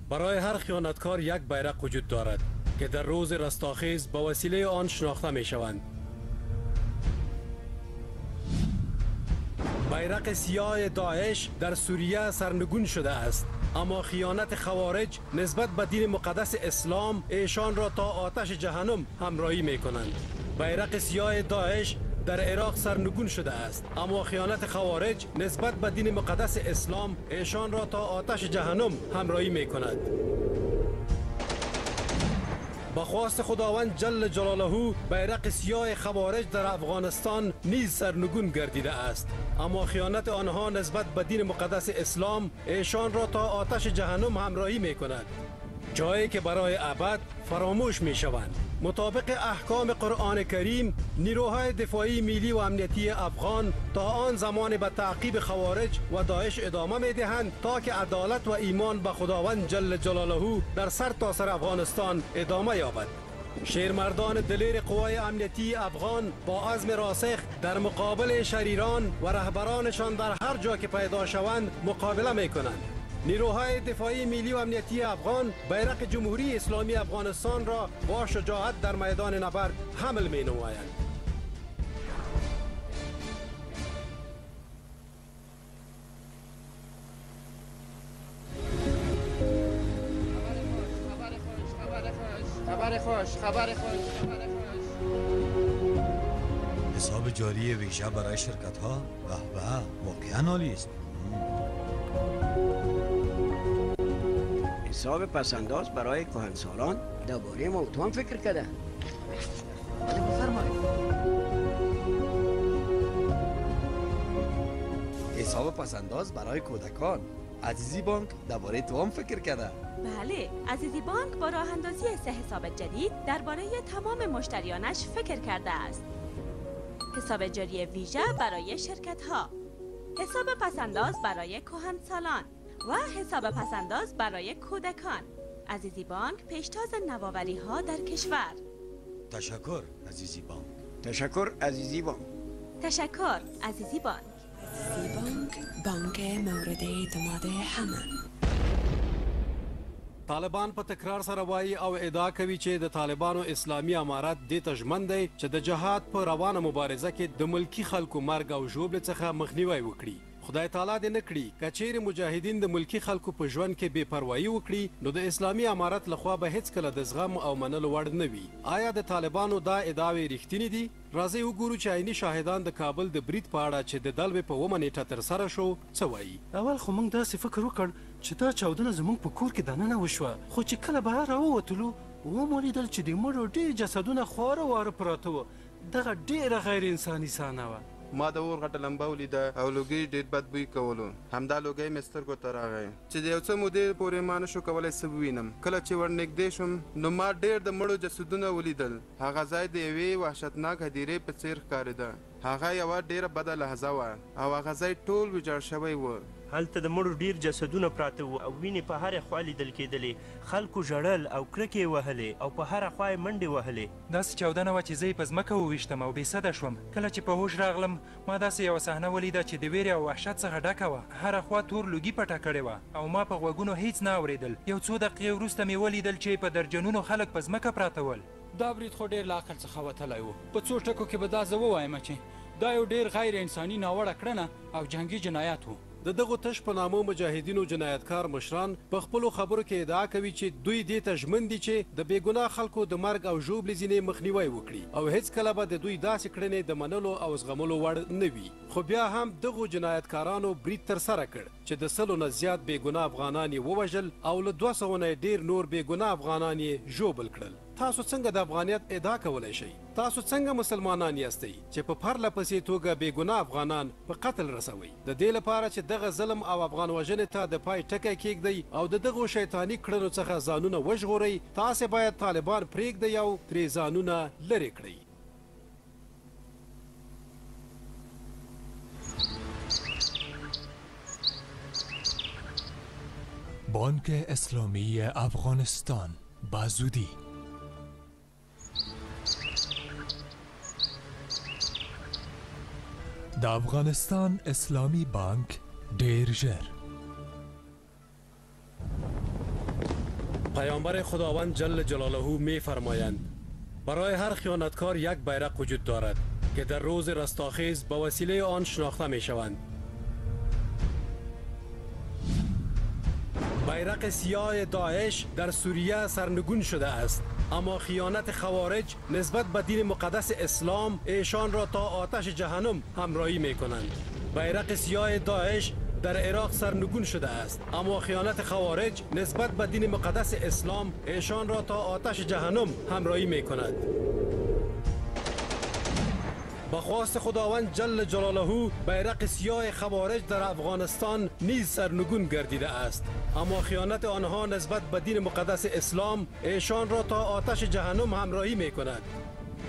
برای هر خیانتکار یک بیرق وجود دارد که در روز رستاخیز با وسیله آن شناخته می شوند. بیرق سیاه داعش در سوریه سرنگون شده است، اما خیانت خوارج نسبت به دین مقدس اسلام ایشان را تا آتش جهنم همراهی می کنند. بیرق سیاه داعش در عراق سرنگون شده است، اما خیانت خوارج نسبت به دین مقدس اسلام ایشان را تا آتش جهنم همراهی می کند. با خواست خداوند جل جلاله بیرق سیاه خوارج در افغانستان نیز سرنگون گردیده است، اما خیانت آنها نسبت به دین مقدس اسلام ایشان را تا آتش جهنم همراهی می کند، جایی که برای ابد فراموش می شوند. مطابق احکام قرآن کریم، نیروهای دفاعی ملی و امنیتی افغان تا آن زمان به تعقیب خوارج و داعش ادامه می دهند تا که عدالت و ایمان به خداوند جل جلاله در سر تا سر افغانستان ادامه یابد. شیرمردان دلیر قوای امنیتی افغان با عزم راسخ در مقابل شریران و رهبرانشان در هر جا که پیدا شوند مقابله می کنند. نیروهای دفاعی ملی و امنیتی افغان بیرق جمهوری اسلامی افغانستان را با شجاعت در میدان نبرد حمل می نمایند. خبر خوش. حساب جاری ویژه برای شرکت ها و واقعا عالی است. حساب پسنداز برای کهنسالان درباره موضوع فکر کرده. بفرمایید. حساب پسنداز برای کودکان. عزیزی بانک درباره تو هم فکر کرده. بله، عزیزی بانک با راه اندازی 3 حساب جدید درباره تمام مشتریانش فکر کرده است. حساب جاری ویژه برای شرکت ها، حساب پسنداز برای کهنسالان و حساب پسنداز برای کودکان. عزیزی بانک پیشتاز نوآوری ها در کشور. تشکر عزیزی بانک. تشکر عزیزی بانک. تشکر عزیزی بانک. عزیزی بانک، بانک مورد اعتماد همه. طالبان په تکرار سره وایي او ادعا کوي چې د طالبانو اسلامي امارت دې ته ژمن دی چې د جهاد په روانه مبارزه کې د ملکی خلکو مرګ او ژوبل څخه مخنیوي وکړي. خدای تعالی دې نه کړي که چیرې مجاهدین د ملکی خلکو په ژوند کې بې پروايي وکړي نو د اسلامي امارت لخوا به هیڅ کله د زغم او منلو وړ نه وي. آیا د طالبانو دا ادعاوې رښتینې دي؟ راځئ وګورو چې عیني شاهدان د کابل د برید په اړه چې د دلوې په 9 نیټه ترسره شو څه وایي. اول خو موږ داسې فکر وکړ چې دا چاودنه زموږ په کور کې دننه وشوه، خو چې کله بهر راووتلو ومو لیدل چې د مړو ډېر جسدونه خواره واره پراته وو. دغه ډېره غیر انساني صحنه وه. ما د اور غټه لمبه ولیده او لوګي ډېر بد بوی کولو. همدا لوګی مې سترګو ته راغی چې د یو څه مودې پورې ما نشو کولی څه ووینم. کله چې ور نږدې شوم نو ما ډېر د مړو جسدونه ولیدل. هغه ځای د یوې وحشتناک هدیرې په څېر ښکارېده. هغه یوه ډېره بده لحظه وه او هغه ځای ټول ویجاړ شوی و. هلته د مړو ډیر جسدونه پراته وو او وینې په هره خوا لیدل کېدلې. خلکو ژړل او کرکې وهلې او په هره خوا یې منډې وهلې. داسې چاودنه وه چې زه یې په ځمکه وویشتم او بېسده شوم. کله چې په هوش راغلم ما داسې یوه صحنه ولیده چې د ویرې او وحشت څخه ډکه وه. هره خوا تور لوګي پټه کړې وه او ما په غوږونو هیڅ نه اورېدل. یو څو دقیقې وروسته مې ولیدل چې په درجنونو خلک په ځمکه پراته ول. دا برید خو ډېر له عقل څخه وتلی و. په څو ټکو کې به دا زه ووایم چې دا یو ډېر غیر انساني ناوړه کړنه او جنگي جنایت و. د دغو تش په نامو مجاهدینو جنایتکار مشران په خپلو خبرو کې ادعا کوي چې دوی دې ته ژمن دي چې د بېګناه خلکو د مرګ او ژوبلې ځینې مخنیوی وکړي او هیڅ کله به د دوی داسې کړنې د منلو او زغملو وړ نه وي. خو بیا هم دغو جنایتکارانو برید ترسره کړ چې د 100 نه زیات بېګناه افغانان یې ووژل او له 200 نه ډېر نور بېګناه افغانان یې ژوبل کړل. تاسو څنګه د افغانیت ادعا کولی شئ؟ تاسو څنګه مسلمانان یاستئ چې په پرله پسې توګه بېګناه افغانان په قتل رسوئ؟ د دې لپاره چې دغه ظلم او افغان وژنې ته د پای ټکی کېږدئ او د دغو شیطاني کړنو څخه ځانونه وژغورئ، تاسې باید طالبان پرېږدئ او ترې ځانونه لرې کړئ. بانک اسلامی افغانستان بازودی. د افغانستان اسلامی بانک ډیر ژر. پیامبر خداوند جل جلاله می فرمایند برای هر خیانتکار یک بیرق وجود دارد که در روز رستاخیز با وسیله آن شناخته می شوند. بیرق سیاه داعش در سوریه سرنگون شده است، اما خیانت خوارج نسبت به دین مقدس اسلام ایشان را تا آتش جهنم همراهی می کنند. بیرق سیاه داعش در عراق سرنگون شده است، اما خیانت خوارج نسبت به دین مقدس اسلام ایشان را تا آتش جهنم همراهی می کند. با خواست خداوند جل جلاله بیرق سیاه خوارج در افغانستان نیز سرنگون گردیده است، اما خیانت آنها نسبت به دین مقدس اسلام ایشان را تا آتش جهنم همراهی می کند،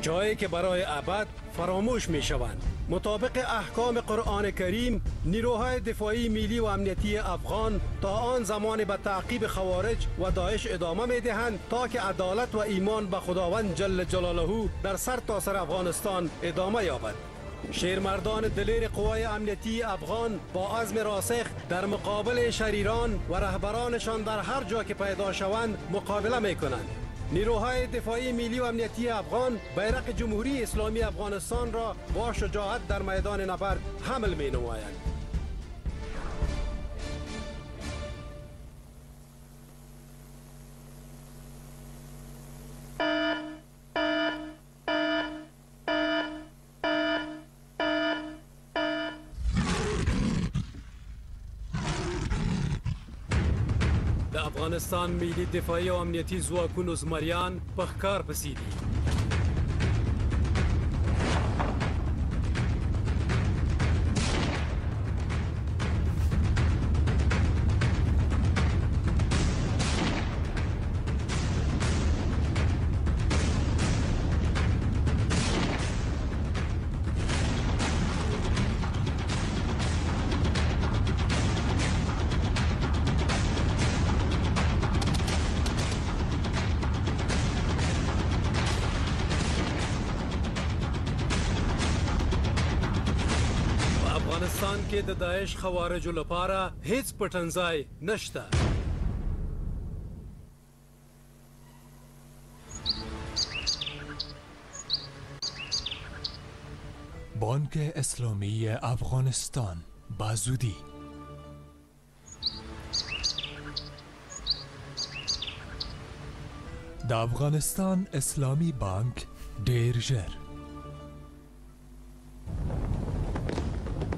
جایی که برای ابد فراموش می شوند. مطابق احکام قرآن کریم، نیروهای دفاعی ملی و امنیتی افغان تا آن زمان به تعقیب خوارج و داعش ادامه می دهند تا که عدالت و ایمان به خداوند جل جلاله در سرتاسر افغانستان ادامه یابد. شیرمردان دلیر قوای امنیتی افغان با عزم راسخ در مقابل شریران و رهبرانشان در هر جا که پیدا شوند مقابله می کنند. نیروهای دفاعی ملی و امنیتی افغان بیرق جمهوری اسلامی افغانستان را با شجاعت در میدان نبرد حمل می نمایند. افغانستان ملی دفاعی و امنیتی ځواکونو زمریان په ښکار پسې دي. افغانستان کې د داعش خوارجو لپاره هیڅ پټنځای نشته. بانک اسلامی افغانستان به زودی. د افغانستان اسلامی بانک ډیر ژر.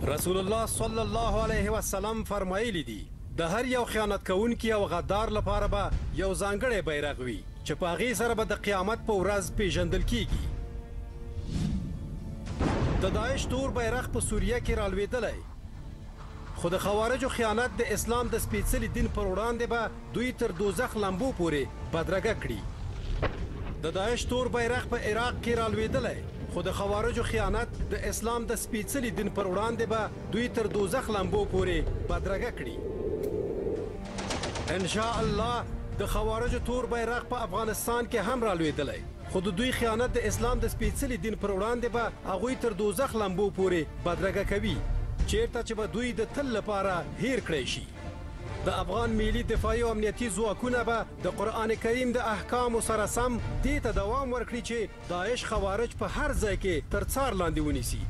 رسول الله صلی الله علیه و سلم فرمایلی دي د هر یو خیانت کوونکی او غدار لپاره به یو ځانګړی بیرغ وي چې په هغې سره به د قیامت په ورځ پیژندل کیږي. د داعش تور بیرغ په سوریه کې رالوېدلی، خو د خوارجو خیانت د اسلام د سپېڅلي دین پر وړاندې به دوی تر دوزخ لمبو پورې بدرګه کړي. د داعش تور بیرغ په عراق کې رالوېدلی، خو د خوارجو خیانت د اسلام د سپېڅلي دین پر وړاندې به دوی تر دوزخ لمبو پورې بدرګه کړي. ان شاء الله د خوارجو تور بیرغ په افغانستان کې هم رالوېدلی، خو د دوی خیانت د اسلام د سپېڅلي دین پر وړاندې به هغوی تر دوزخ لمبو پورې بدرګه کوي، چیرته چې به دوی د تل لپاره هیر کړی شي. د افغان ملی دفاعي او امنیتي ځواکونه به د قرآن کریم د احکامو سره سم دې ته دوام ورکړي چې داعش خوارج په هر ځای کې تر څار لاندې ونیسي،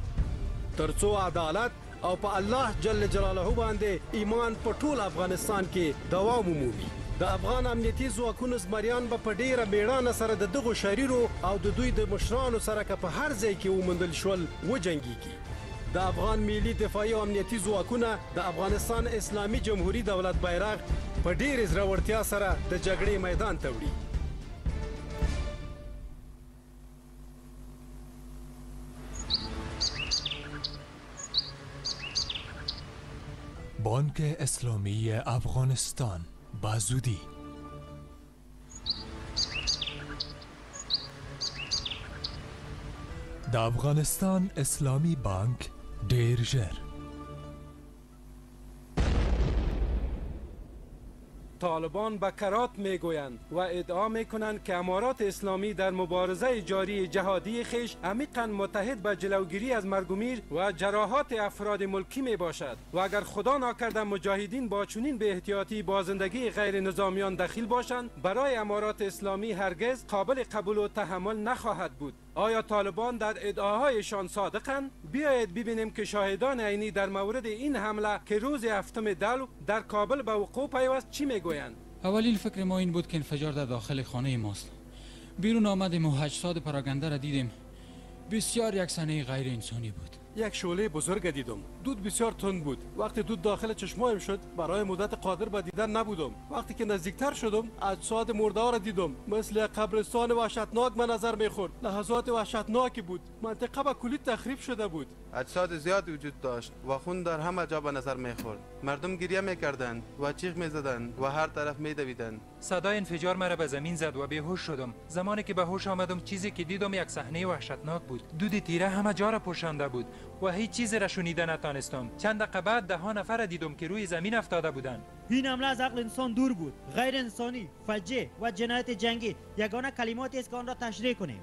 تر څو عدالت او په الله جل جلاله باندې ایمان په ټول افغانستان کې دوام ومومي. د افغان امنیتي ځواکونو زمریان به په ډیره میړانه سره د دغو شریرو او د دوی د مشرانو سره که په هر ځای کې وموندل شول وجنګیږي. د افغان ملی دفاعي او امنیتي ځواکونه د افغانستان اسلامي جمهوریت دولت بیرغ په ډېرې زړورتیا سره د جګړې میدان ته وړي. بانک اسلامی افغانستان به زودی. د افغانستان اسلامی بانک ډیر ژر. طالبان به کرات میگویند و ادعا میکنند که امارات اسلامی در مبارزه جاری جهادی خیش عمیقا متحد به جلوگیری از مرگ و میر و جراحات افراد ملکی می باشد و اگر خدا ناکرده مجاهدین با چنین به احتیاطی با زندگی غیر نظامیان دخیل باشند، برای امارات اسلامی هرگز قابل قبول و تحمل نخواهد بود. آیا طالبان در ادعاهایشان صادقند؟ بیایید ببینیم که شاهدان عینی در مورد این حمله که روز 7 دلو در کابل به وقوع پیوست چی میگویند؟ اولین فکر ما این بود که انفجار در داخل خانه ماست. بیرون آمدیم و اجساد پراکنده را دیدیم. بسیار یک صحنه غیر انسانی بود. یک شعله بزرگ دیدم. دود بسیار تند بود. وقتی دود داخل چشمایم شد برای مدت قادر به دیدن نبودم. وقتی که نزدیکتر شدم اجساد مرده ها را دیدم. مثل قبرستان وحشتناک به نظر میخورد. لحظات وحشتناکی بود. منطقه به کلی تخریب شده بود. اجساد زیاد وجود داشت و خون در همه جا به نظر میخورد. مردم گریه میکردند و چیخ میزدند و هر طرف میدویدند. صدای انفجار مرا به زمین زد و بیهوش شدم. زمانی که به هوش آمدم چیزی که دیدم یک صحنه وحشتناک بود. دود تیره همه جا را پوشانده بود و هیچ چیزی را شنیده نتانستم. چند دقیقه بعد 10 نفر دیدم که روی زمین افتاده بودند. این حمله از عقل انسان دور بود. غیر انسانی، فجیع و جنایت جنگی یگانه کلماتی است که آن را تشریح کنیم.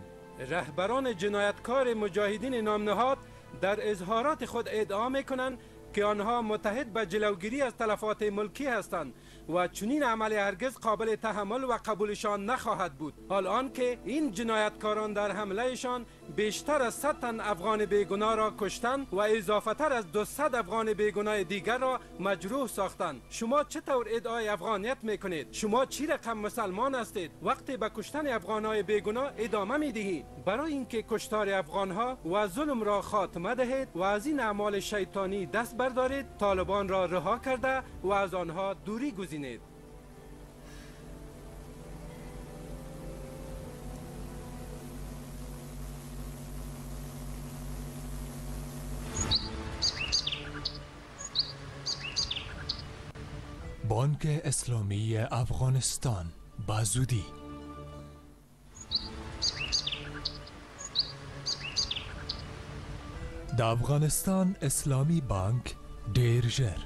رهبران جنایتکار مجاهدین نامنهاد در اظهارات خود ادعا میکنند که آنها متحد به جلوگیری از تلفات ملکی هستند و چنین عمل هرگز قابل تحمل و قبولشان نخواهد بود. حال آنکه این جنایتکاران در حملهشان بیشتر از 100 تن افغان بیگناه را کشتند و اضافه تر از 200 افغان بیگناه دیگر را مجروح ساختند. شما چطور ادعای افغانیت میکنید؟ شما چی رقم مسلمان هستید وقتی به کشتن افغانهای بیگناه ادامه میدهید؟ برای اینکه کشتار افغانها و ظلم را خاتمه دهید و از این اعمال شیطانی دست بردارید، طالبان را رها کرده و از آنها دوری گزینید. بانک اسلامی افغانستان به زودی. د افغانستان اسلامی بانک ډیر ژر.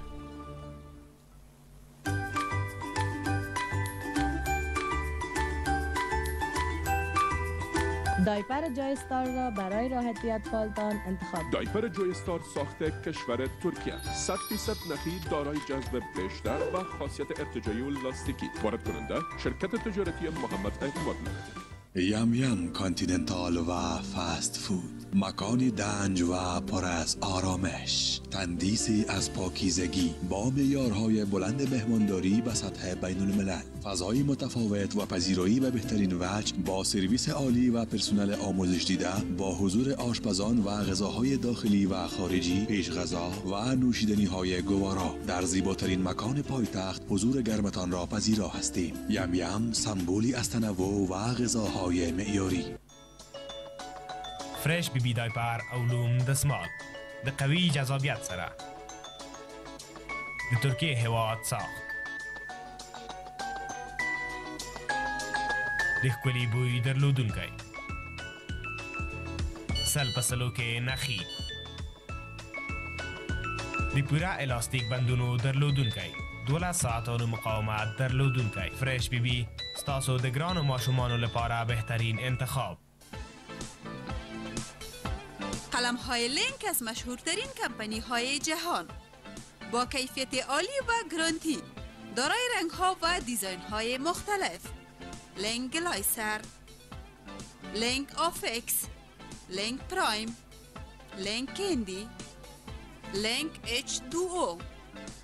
دایپر جای استار را برای راحتی اطفالتان انتخاب کنید. دایپر جای استار ساخت کشور ترکیه 100% نخی دارای جذب بیشتر و خاصیت ارتجاعی و لاستیکی. وارد کننده شرکت تجارتی محمد اعتماد لمیتد. یم یم کانتیننتال و فست فود، مکانی دنج و پر از آرامش، تندیسی از پاکیزگی با معیارهای بلند مهمانداری به سطح بین الملل، فضای متفاوت و پذیرایی به بهترین وجه با سرویس عالی و پرسنل آموزش دیده، با حضور آشپزان و غذاهای داخلی و خارجی، پیش غذا و نوشیدنی های گوارا. در زیباترین مکان پایتخت حضور گرمتان را پذیرا هستیم. یم یم سمبولی از تنوع و غذاهای معیاری. فريش بيبي دايبر علوم دسمال د قوي جذابیت سره د ترکیه هواد ساخت د ښکلي بوی درلودونکی سل په سلو کې نخي د پوره الاستیک بندونو درلودونکی 12 ساعتونو مقاومت درلودونکی. فريش بيبي ستاسو د ګرانو ماشومانو لپاره بهترین انتخاب. قلم های لینک از مشهورترین کمپانی های جهان با کیفیت عالی و گرانتی، دارای رنگ ها و دیزاین های مختلف. لینک گلایسر، لینک آفکس، لینک پرایم، لینک کندی، لینک H2O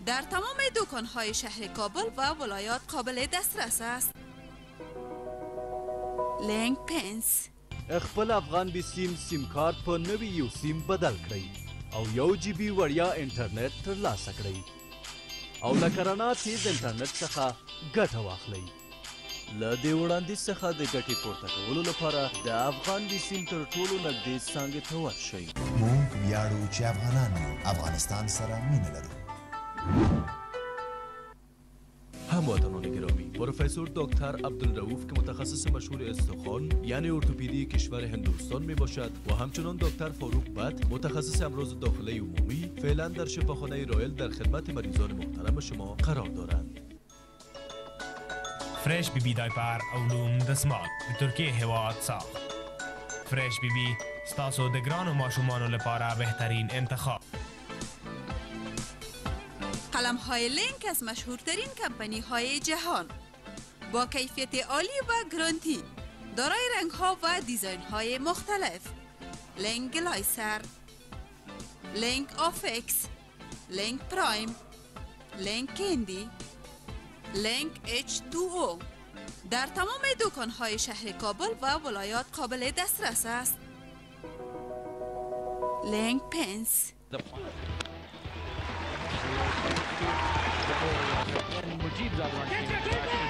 در تمام دکان های شهر کابل و ولایات قابل دسترس است. لینک پنس، خپل افغان بي سیم کارت په نوي یو سیم بدل کړئ او 1 GB وړیا انټرنیټ ترلاسه کړئ او له کرانا تیز انټرنیټ څخه ګټه واخلئ. له دې وړاندیز څخه د ګټې پورته کولو لپاره د افغان بي سیم تر ټولو نږدې څانګې ته ورشئ. موږ ویاړو چې افغانان یو، افغانستان سره مینه لرو. هموطنان گرامی، پروفسور دکتر عبدالرؤوف که متخصص مشهور استخوان یعنی ارتوپدی کشور هندوستان می باشد و همچنان دکتر فاروق بت متخصص امراض داخله عمومی فعلا در شفاخانه رایل در خدمت مریضان محترم شما قرار دارند. فريش بيبي دايبر علوم دسمال د ترکیه هواد ساخت. فريش بيبي ستاسو د ګرانو ماشومانو لپاره بهترین انتخاب. قلم های لینک از مشهورترین کمپانی های جهان با کیفیت عالی و گرانتی، دارای رنگ ها و دیزاین های مختلف. لینک گلایسر، لینک آفکس، لینک پرایم، لینک کندی، لینک H2O در تمام دکان های شهر کابل و ولایات قابل دسترس است. لینک پنس، Mujib Zadran came into action.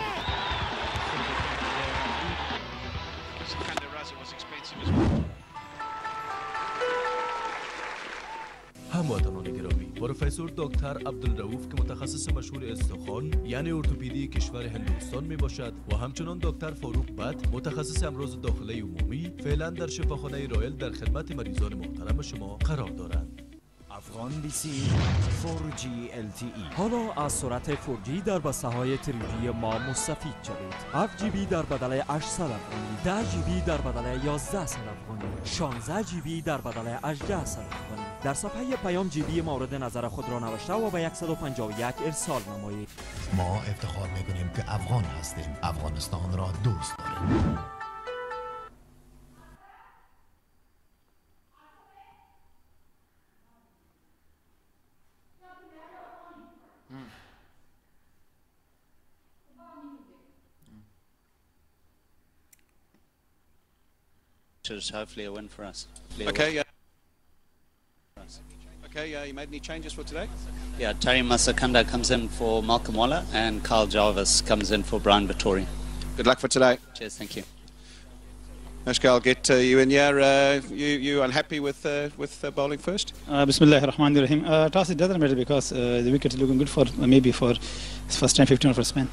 هموطنان گرامی، پروفسور دکتر عبدالرؤوف که متخصص مشهور استخوان یعنی ارتوپدی کشور هندوستان می باشد و همچنان دکتر فاروق بت متخصص امراض داخله عمومی فعلا در شفاخانه رایل در خدمت مریضان محترم شما قرار دارند. افغان بیسی 4G LTE حالا از سرعت 4G در بسته های 3G ما مستفید شوید. 7GB در بدل 800 افغانی، 10GB در بدل 1100 افغانی، 16GB در بدل 1800 افغانی. در صفحه پیام GB مورد نظر خود را نوشته و به 151 ارسال نمایید. ما افتخار میکنیم که افغان هستیم. افغانستان را دوست داریم. Hopefully a win for us. Okay, yeah. Okay, you made any changes for today? Yeah, Terry Masakanda comes in for Malcolm Waller and Carl Jarvis comes in for Brian Vittori. Good luck for today. Cheers, thank you. Ashka, I'll get you in here. You unhappy with bowling first? Bismillah ar-Rahman ar-Rahim. Toss it doesn't matter because the wicket is looking good for maybe for first 10-15 for spin.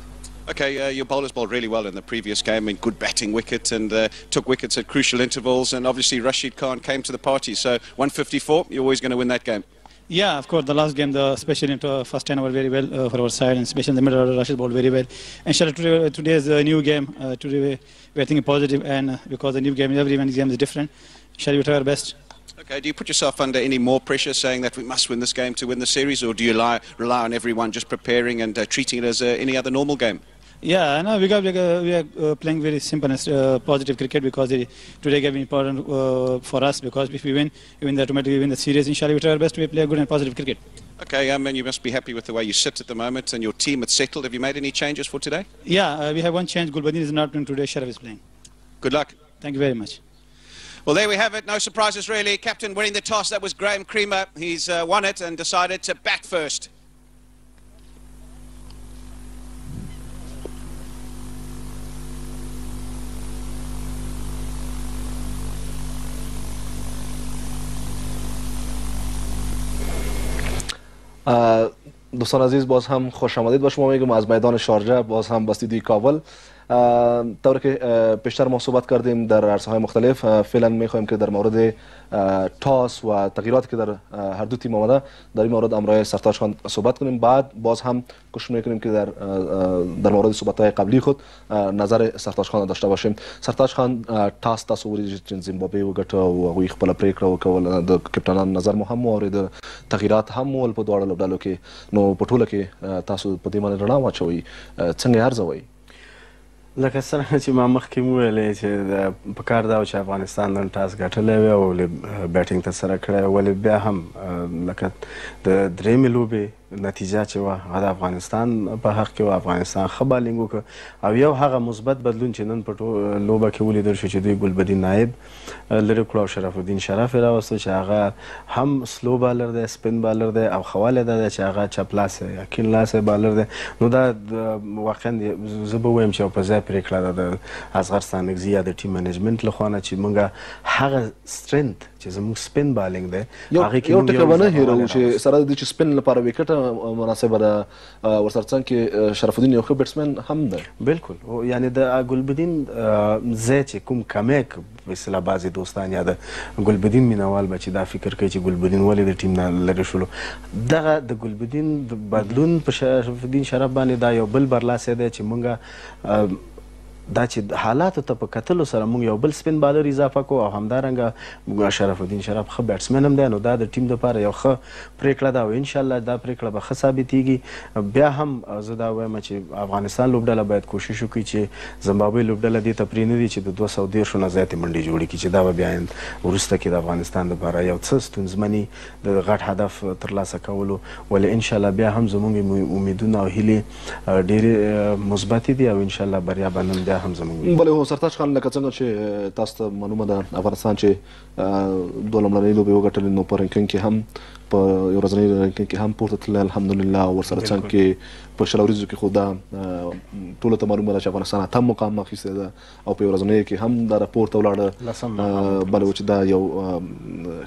Okay, your bowlers bowled really well in the previous game. I mean, good batting wicket and took wickets at crucial intervals. And obviously Rashid Khan came to the party. So 154, you're always going to win that game. Yeah, of course. The last game, especially into first 10 over very well for our side, and especially in the middle, Rashid bowled very well. Inshallah, today is a new game. Today we are thinking positive, and because the new game, everyone's game is different. Inshallah, we try our best. Okay, do you put yourself under any more pressure saying that we must win this game to win the series, or do you rely on everyone just preparing and treating it as any other normal game? Yeah, no, we are playing very simple and positive cricket because today game is important for us because if we win the automatically we win the series. Inshallah, we try our best to play good and positive cricket. Okay, and you must be happy with the way you sit at the moment and your team is settled. Have you made any changes for today? Yeah, we have one change. Gulbadin is not playing today. Sharaf is playing. Good luck. Thank you very much. Well, there we have it. No surprises really. Captain winning the toss. That was Graham Creamer. He's won it and decided to bat first. دوستان عزیز باز هم خوش آمدید به شما میگم از میدان شارجه باز هم به استودیوی کابل. طوری که پیشتر ما صحبت کردیم در عرصه‌های مختلف فعلا میخوایم که در مورد تاس و تغییراتی که در هر دو تیم آمده در این مورد امرای سرتاج خان صحبت کنیم. بعد باز هم کوشش میکنیم که در مورد صحبت‌های قبلی خود نظر سرتاج خان داشته باشیم. سرتاج خان تاس تصوری زیمبابوی وګټه او هغوی خپله پریکړه وکول د کپټانانو نظر مو هم واورېده تغییرات هم ول په دواړو لوبډلو کې نو په ټوله کې تاسو په دې باندې رڼا واچوئ څنګه یې ارزوئ؟ لکه څرنګه چې ما مخکې وویلې چې په کار دا و چې افغانستان نن ټاس ګټلی وی او بیټینګ ترسره کړی ولې بیا هم لکه د درېیمې لوبې نتیجه چې وه هغه د افغانستان په حق کې وه. افغانستان ښه بالینګ وکړه او یو هغه مثبت بدلون چې نن په لوبه کې ولیدل شو چې دوی ګلبدین نایب لرې کړو او شرف الدین شرف یې راوسته چې هغه هم سلو بالر دی سپین بالر دی او خواله دا دی چې هغه چپ لاسی یا کین لاسی بالر دی. نو دا واقعا زه به ووایم چې یو په ځای پرېکړه ده د اصغر ستانکزي یا د ټیم منیجمنټ لخوا نه چې موږ هغه سټرنت چې زموږ سپین بالینګ دی هغې کې یو ټکی به نه هېروو چې سره د دې چې سپین لپاره ویکټه مناسبه ده ورسره څنګ کې شرف الدین یو ښه بیټسمین هم دی. بالکل یعنی د ګلبدین ځای چې کوم کمیک په اصطلاح بعضې دوستان یا د ګلبدین مینوال به چې دا فکر کوي چې ګلبدین ولې د ټیم نه لرې شولو دغه د ګلبدین بدلون په شرف الدین شرف باندې دا یو بل برلاسی دی چې موږ دا چې حالاتو ته په کتلو سره موږ یو بل سپین بالر اضافه کوو او همدارنګه شرف الدین شرف ښه بیټسمین هم دی نو دا د ټیم دپاره یو ښه پرېکړه ده او انشاءالله دا پرېکړه به ښه ثابتېږي. بیا هم زه دا وایم چې افغانستان لوبډله باید کوشش وکړي چې زمبابوې لوبډله دې ته پرېنږدي چې د 230 نه زیاتې منډې جوړې کړي چې دا به بیا وروسته کې د افغانستان دپاره یو څه ستونزمنې د غټ هدف ترلاسه کولو ولې انشاءالله بیا هم زموږ امیدونه او هیلې ډېرې مثبتې دي او انشاءالله بریا به نن بیا هم زموږ بله هو سرتاج خان لکه څنګه چې تاسو ته معلومه ده افغانستان چې دوه لومړنۍ لوبې وګټلې نو په رینکینګ کې هم په یو ورځنۍ رنکینګ کې هم پورته تللی الحمدلله او ورسره څنګ کې په شل ورځو کې خو دا ټولو ته معلومه ده چې افغانستان اتم مقام اخیستی ده او په یو ورځنۍ کې هم دا راپورته ولاړه بله چې دا یو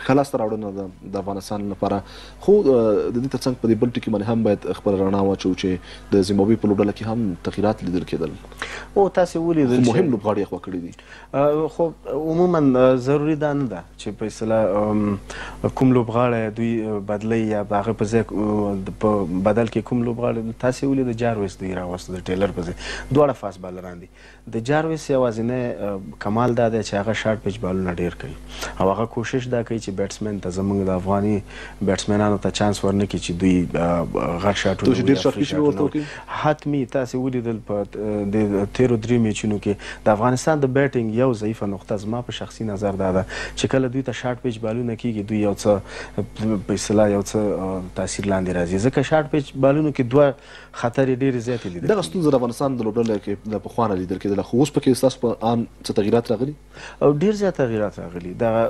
ښه لاسته راوړنه ده د افغانستان لپاره خو د دې تر څنګ په دې بل ټکي باندې هم باید خپله رڼا واچوو چې د زیمبابوې په لوبډله کې هم تغیرات لیدل کېدل او تاسې ولیدل مهم لوبغاړي یې خوا کړي دي خو عموما ضروري دا نه ده چې په اصطلاح کوم لوبغاړی دوی بدلوي یا د هغه په ځای په بدل کې کوم لوبغاړی تاسې ولید جارویس دوی راوسته د ټیلر په ځای دواړه فاست بالران دي د جارویس یوازینی کمال دا دی چې هغه شارټ پیچ بالونه ډېر کوي او هغه کوشش دا کوي چې بیټسمین ته زموږ د افغاني بیټسمینانو ته چانس ورنکړي چې دوی غټ شاټونه حتمي تاسې ولیدل په د تیرو درې میچونو کې د افغانستان د بیټینګ یو ضعیفه نقطه زما په شخصي نظر دا ده چې کله دوی ته شارټ پیچ بالونه کېږي دوی یو څه په اصطلاح یو څه تاثیر لاندې راځي ځکه شارټ پیچ بالونو کې دوه خطر یې ډېرې زیاتې لیدل دغه ستونزه د افغانستان د لوبډلې کې له پخوا نه لیدل کېدله خو اوس پکې ستاسو په آن څه تغیرات راغلي او ډېر زیات تغیرات راغلي دغه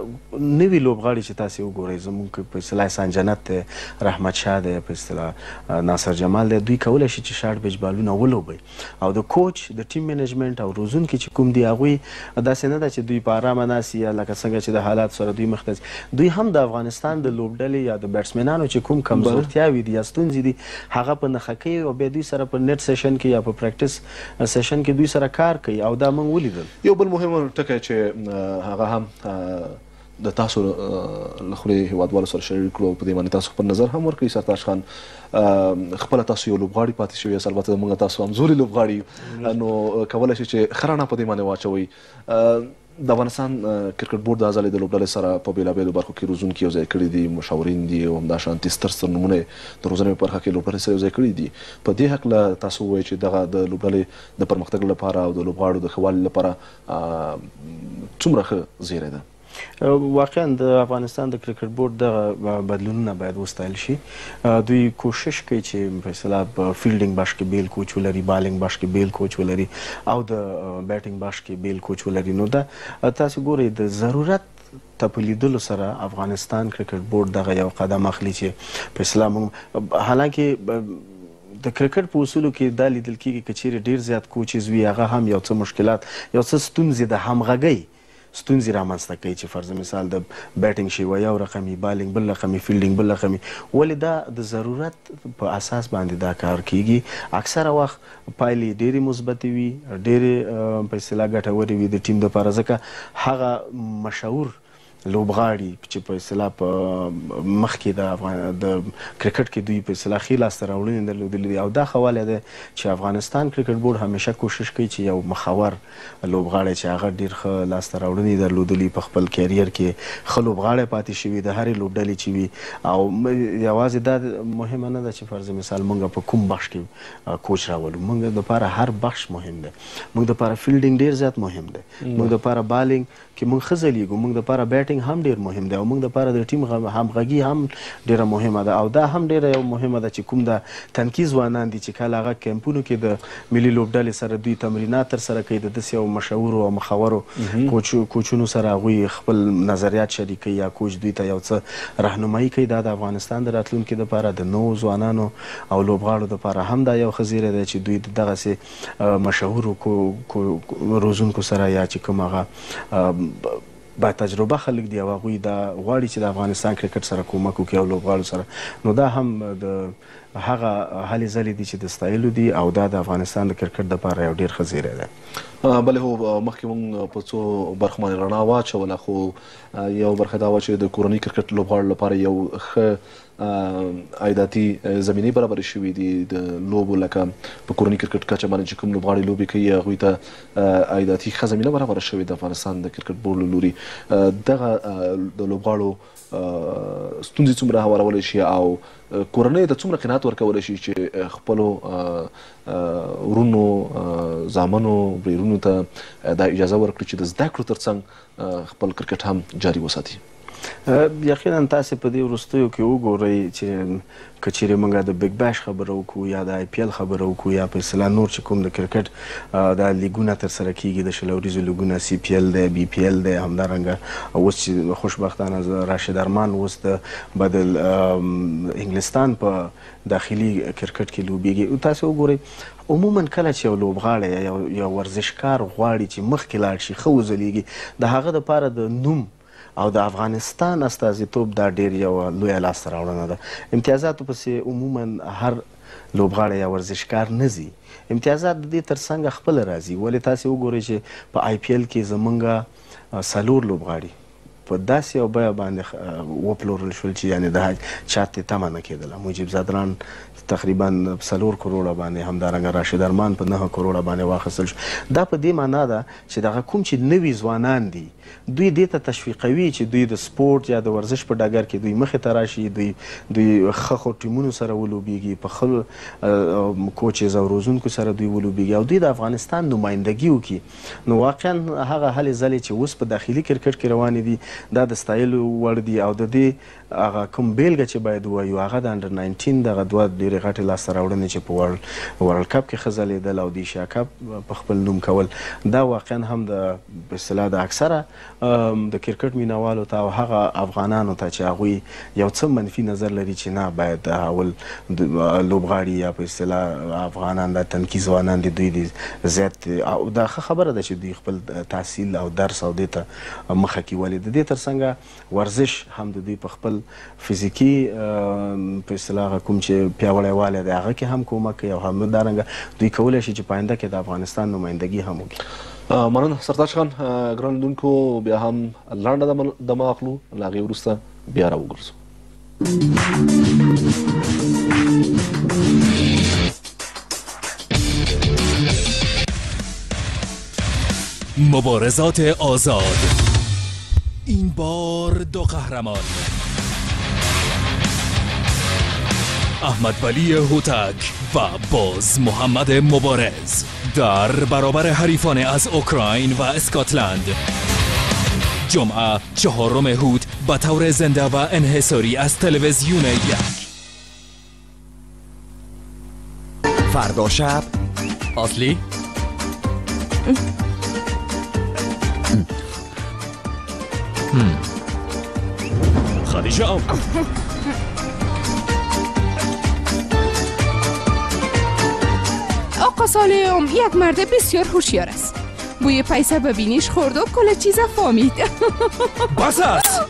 نوي لوبغاړي چې تاسې وګورئ زموږ په اصطلاح احسان جنت دی رحمت شاه دی په اصطلاح ناصر جمال دی دوی کولی شي چې شارټ پیچ بالونه ولوبوي او د کوچ د ټیم مینجمنټ او روزونکي چې کوم دي هغوی داسې نه ده چې دوی په ارامه ناست یا لکه څنګه چې د حالات سره دوی مخ ته دوی هم د افغانستان د لوبډلې یا د بیټسمینانو چې کوم کمزورتیاوې دي یا ستونزې دي هغه په نښه کوي او بیا دوی سره په نیټ سیشن کې یا په پریکټس سیشن کې دوی سره کار کوي او دا موږ ولیدل یو بل مهم ټکی چې هغه هم د تاسو له خولې هیوادوالو سره شریک کړو په دې باندې تاسو خپل نظر هم ورکوي سرتاج خان خپله تاسو یو لوبغاړي پاتې شوي یاست البته موږ تاسو همزوري لوبغاړي نو کولی شي چې ښه رڼا په دې باندې واچوئ د افغانستان کرکټ بورډ د ازلې د لوبډلې سره په بېلابېلو برخو کې روزونکي یو ځای کړي دي مشاورین دي او همداشانتې ستر نومونه د روزنې په برخه کې لوبډلې سره یو ځای کړي دي په دې هکله تاسو ووایئ چې دغه د لوبډلې د پرمختګ لپاره او د لوبغاړو د ښه والي لپاره څومره ښه زیری ده واقعا د افغانستان د کرکټ بورډ دغه بدلونونه باید وستایل شي دوی کوشش کوي چې په اصطلاح فیلډینګ بخش کې بیل کوچ ولري بالینګ بخش کې بیل کوچ ولري او د بیټینګ بخش کې بیل کوچ ولري نو دا تاسو ګورئ د ضرورت ته په لیدلو سره افغانستان کرکټ بورډ دغه یو قدم اخلي چې په اصطلاح حالانکه د کرکټ په اصولو کې دا لیدل کېږي که چیرې ډېر زیات کوچز وي هغه هم یو څه مشکلات یو څه ستونزې د همغږۍ ستونزې رامنځته کوي چې فرض مثال د بیټینګ شی یو رقمي بالینګ بل رقمي فیلډینګ بل رقمي ولې دا د ضرورت په اساس باندې دا کار کیږي اکثره وخت پایلې ډېرې مثبتې وي ډېرې په اصطلاح ګټورې وي د ټیم دپاره ځکه هغه مشهور لوبغاړي چې په اصطلاح په مخکې د کرکټ کې دوی په اصطلاح ښې لاسته راوړنې درلودلې دي او دا ښه والی دی چې افغانستان کرکټ بورډ همیشه کوشش کوي چې یو مخور لوبغاړی چې هغه ډېر ښه لاسته راوړنې درلودلي په خپل کیریر کې ښه لوبغاړی پاتې شوي د هرې لوبډلې چې وي او یوازې دا مهمه نه ده چې فرض مثال موږ په کوم بخش کې کوچ راولو موږ دپاره هر بخش مهم دی موږ دپاره فیلډینګ ډېر زیات مهم دی موږ دپاره بالینګ کې موږ ښه ځلیږو موږ دپاره بیټینګ هم ډېر مهم دی او موږ دپاره د ټیم همغږي هم ډېره مهمه ده او دا هم ډېره یو مهمه ده چې کوم د تنکي ځوانان دي چې کله هغه کیمپونو کې د ملي لوبډلې سره دوی تمرینات ترسره کوي د داسې یو مشهورو او مخورو کوچونو سره هغوی خپل نظریات شریکوي یا کوچ دوی ته یو څه رهنمایي کوي دا د افغانستان د راتلونکي دپاره د نوو ځوانانو او لوبغاړو دپاره هم دا یو ښه زیری دی چې دوی د دغسې مشهورو روزونکو سره یا چې کوم هغه با تجربه خلک دي او هغوی دا غواړي چې د افغانستان کرکټ سره کومک وکړي او لوبغاړو سره نو دا هم د هغه هلې ځلې دي چې د ستایلو دي او دا د افغانستان د کرکټ دپاره یو ډېر ښه زیری دی بلې هو مخکې مونږ په څو برخو باندې رڼا واچوله خو یو برخه دا وه چې د کورني کرکټ لوبغاړو لپاره یو ښه عایداتي زمینې برابرې شوي دي د لوبو لکه په کورني کرکټ کچه باندې چې کوم لوبغاړي لوبې کوي هغوی ته عایداتي ښه زمینه برابره شوې د افغانستان د کرکټ بورډ له لوري دغه د لوبغاړو ستونزې څومره هوارولی شي او کورنۍ ته څومره قناعت ورکولی شي چې خپلو ورونو زامنو بریرونو ته دا اجازه ورکړي چې د زده کړو تر څنګ خپل کرکټ هم جاري وساتي یقینا تاسې په دې وروستیو کې وګورئ چې که چیرې موږ د بیګ بیش خبره وکړو یا د آی پی ایل خبره وکړو یا په اصطلاح نور چې کوم د کرکټ دا لیګونه ترسره کیږي د شل اوریزو لیګونه سی پی ایل دی بی پی ایل دی همدارنګه اوس چې خوشبختانه راشد ارمان اوس د بدل انګلستان په داخلي کرکټ کې لوبیږي تاسې وګورئ عموما کله چې یو لوبغاړی یا ورزشکار غواړي چې مخکې لاړ شي ښه وځلیږي د هغه دپاره د نوم او د افغانستان استازیتوب دا ډېر یوه لویه لاسته راوړنه ده امتیازاتو پسې عموما هر لوبغاړی یا ورزشکار نه ځي امتیازات د دې تر څنګه خپله راځي ولې تاسې وګورئ چې په آی پی ایل کې زموږ 4 لوبغاړي په داسې یو بیه باندې وپلورل شول چې یعنې د چاته تمه نه کېدله مجیب زادران تقریبا 4 کروڑه باندې همدارنګه راشد ارمان په 9 کروڑه باندې واخیستل شو دا په دې معنا ده چې دغه کوم چې نوي ځوانان دي دوی دې ته تشویقوي چې دوی د سپورت یا د ورزش په ډګر کې دوی مخې ته راشي دوی ښه ټیمونو سره ولوبیږي په ښه کوچز او روزونکو سره دوی ولوبیږي او دوی د افغانستان نمایندګي وکړي نو واقعا هغه هلې ځلې چې اوس په داخلي کرکټ کې روانې دي دا د ستایلو وړ دي او د دې هغه کوم بیلګه چې باید ووایو هغه د انډر 19 دغه 2 ډېرې غټې لاسته راوړنې چې په ورلډ کپ کې ښه ځلېدل او د ایشیا کپ په خپل نوم کول دا واقعا هم د اصطلاح د اکثره د کرکټ مینوالو ته او هغه افغانانو ته چې هغوی یو څه منفي نظر لري چې نه باید د اول لوبغاړي یا په اصطلاح افغانان د تنکي ځوانان دي دوی زیات او دا ښه خبره ده چې دوی خپل تحصیل او درس او دې ته مخه کې ولې د دې تر څنګه ورزش هم د دوی په خپل فزیکي په اصطلاح کوم چې پیاوړی والی دی هغه کې هم کومک کوي او همدارنګه دوی کولی شي چې په آینده کې د افغانستان نمایندګي هم وکړي مننه سرتاج خان ګران لیدونکو بیا هم لنډه دمه اخلو له هغې وروسته بیا راوګرځو مبارزات آزاد این بار 2 قهرمان احمد ولی هوتک و باز محمد مبارز در برابر حریفان از اوکراین و اسکاتلند جمعه 4 هوت به طور زنده و انحصاری از تلویزیون 1 فردا شب اصلی خدیجه آقا سالم یک مرد بسیار هوشیار است بوی پیسه ببینیش خورد و کل چیز فهمید بس است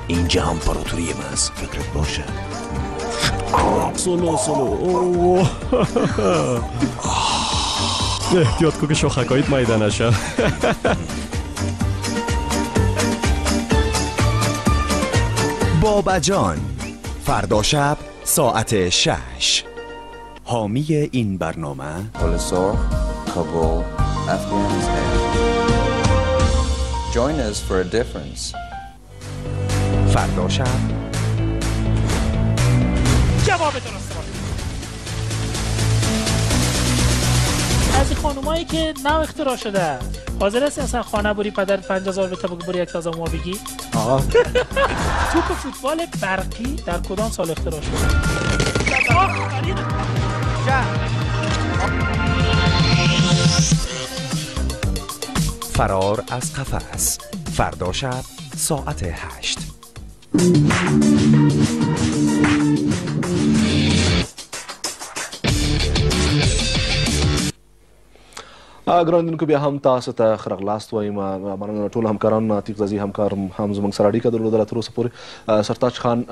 اینجا امپراتوری ماست فکرت باشه سولو احتیاط کو که شاخکاییت میده نشه بابا جان فردا شب ساعت 6 حامی این برنامه Polisor, Kabul, Afghanistan. Join us for a difference. فردا شب جواب درست از این خانومایی که نو اختراع شده حاضر هستی اصلا خانه بری پدرت 50,000 بده بری یک تازه ما بگی؟ آقا توپ فوتبال برقی در کدام سال اختراع شده؟ فرار از قفس فردا شب ساعت 8 ګران لیدونکو بیا هم تاسو ته ښه راغلاست وایم مننه ټولو همکارانو عتیق غازي همکار هم زموږ سره اړیکه درلودله تر اوسه پورې سرتاج خان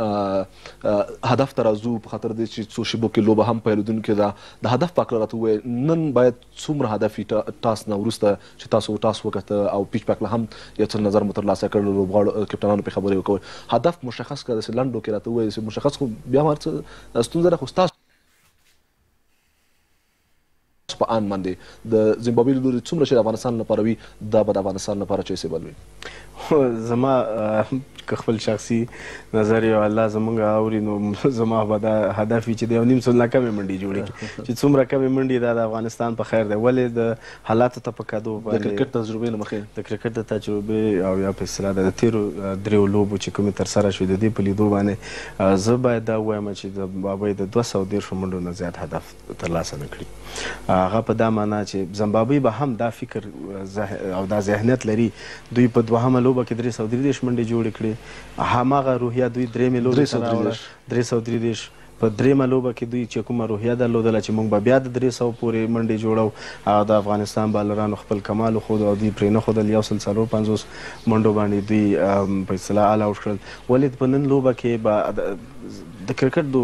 هدف ته راځو په خاطر دې چې څو شیبو کې لوبه هم پیلېدونکې ده د هدف په هکله راته ووایه نن باید څومره هدف وي ټاس نه وروسته چې تاسو ټاس وکته او پیچ په هکله هم یو څه نظر مو ترلاسه کړل لوبغاړو کپټانانو پرې خبرې وکول هدف مشخص کړه داسې لنډو کې راته ووایه چې مشخص خو بیا هم هر څه ستونزه ده خو ستاسو په ان باندې د زیمبابوې له لوري څومره چې د افغانستان لپاره وي دا به د افغانستان لپاره چویسیبل وي زما که خپل شخصي نظر یو الله زمونږ اوري نو زما به دا هدف وي چې د یو نیم سلنه کمې منډې جوړې کړي چې څومره کمې منډې دا د افغانستان په خیر دی ولې د حالاتو ته په کدو د کرکټ تجربې له مخې د کرکټ د تجربې او یا په اصطلاح د تیرو دریو لوبو چې کومې ترسره شوې د دې په لیدو باندې زه باید دا ووایم چې د بابۍ د 230 منډو نه زیات هدف ترلاسه نه کړي هغه په دا معنا چې زمبابوې به هم دا فکر او دا ذهنیت لري دوی په دوهمه لوبه کې 333 منډې جوړې کړې هماغه روحیه دوی درېیمې لوبې ته راوړه 333 په درېیمه لوبه کې دوی چې کومه روحیه درلودله چې موږ به بیا د 300 پورې منډې جوړو او د افغانستان بالرانو خپل کمال وښود او دوی پرې نه ښودل 150 منډو باندې دوی په اصطلاح آل آوټ کړل ولې په نن لوبه کې به د کرکټ د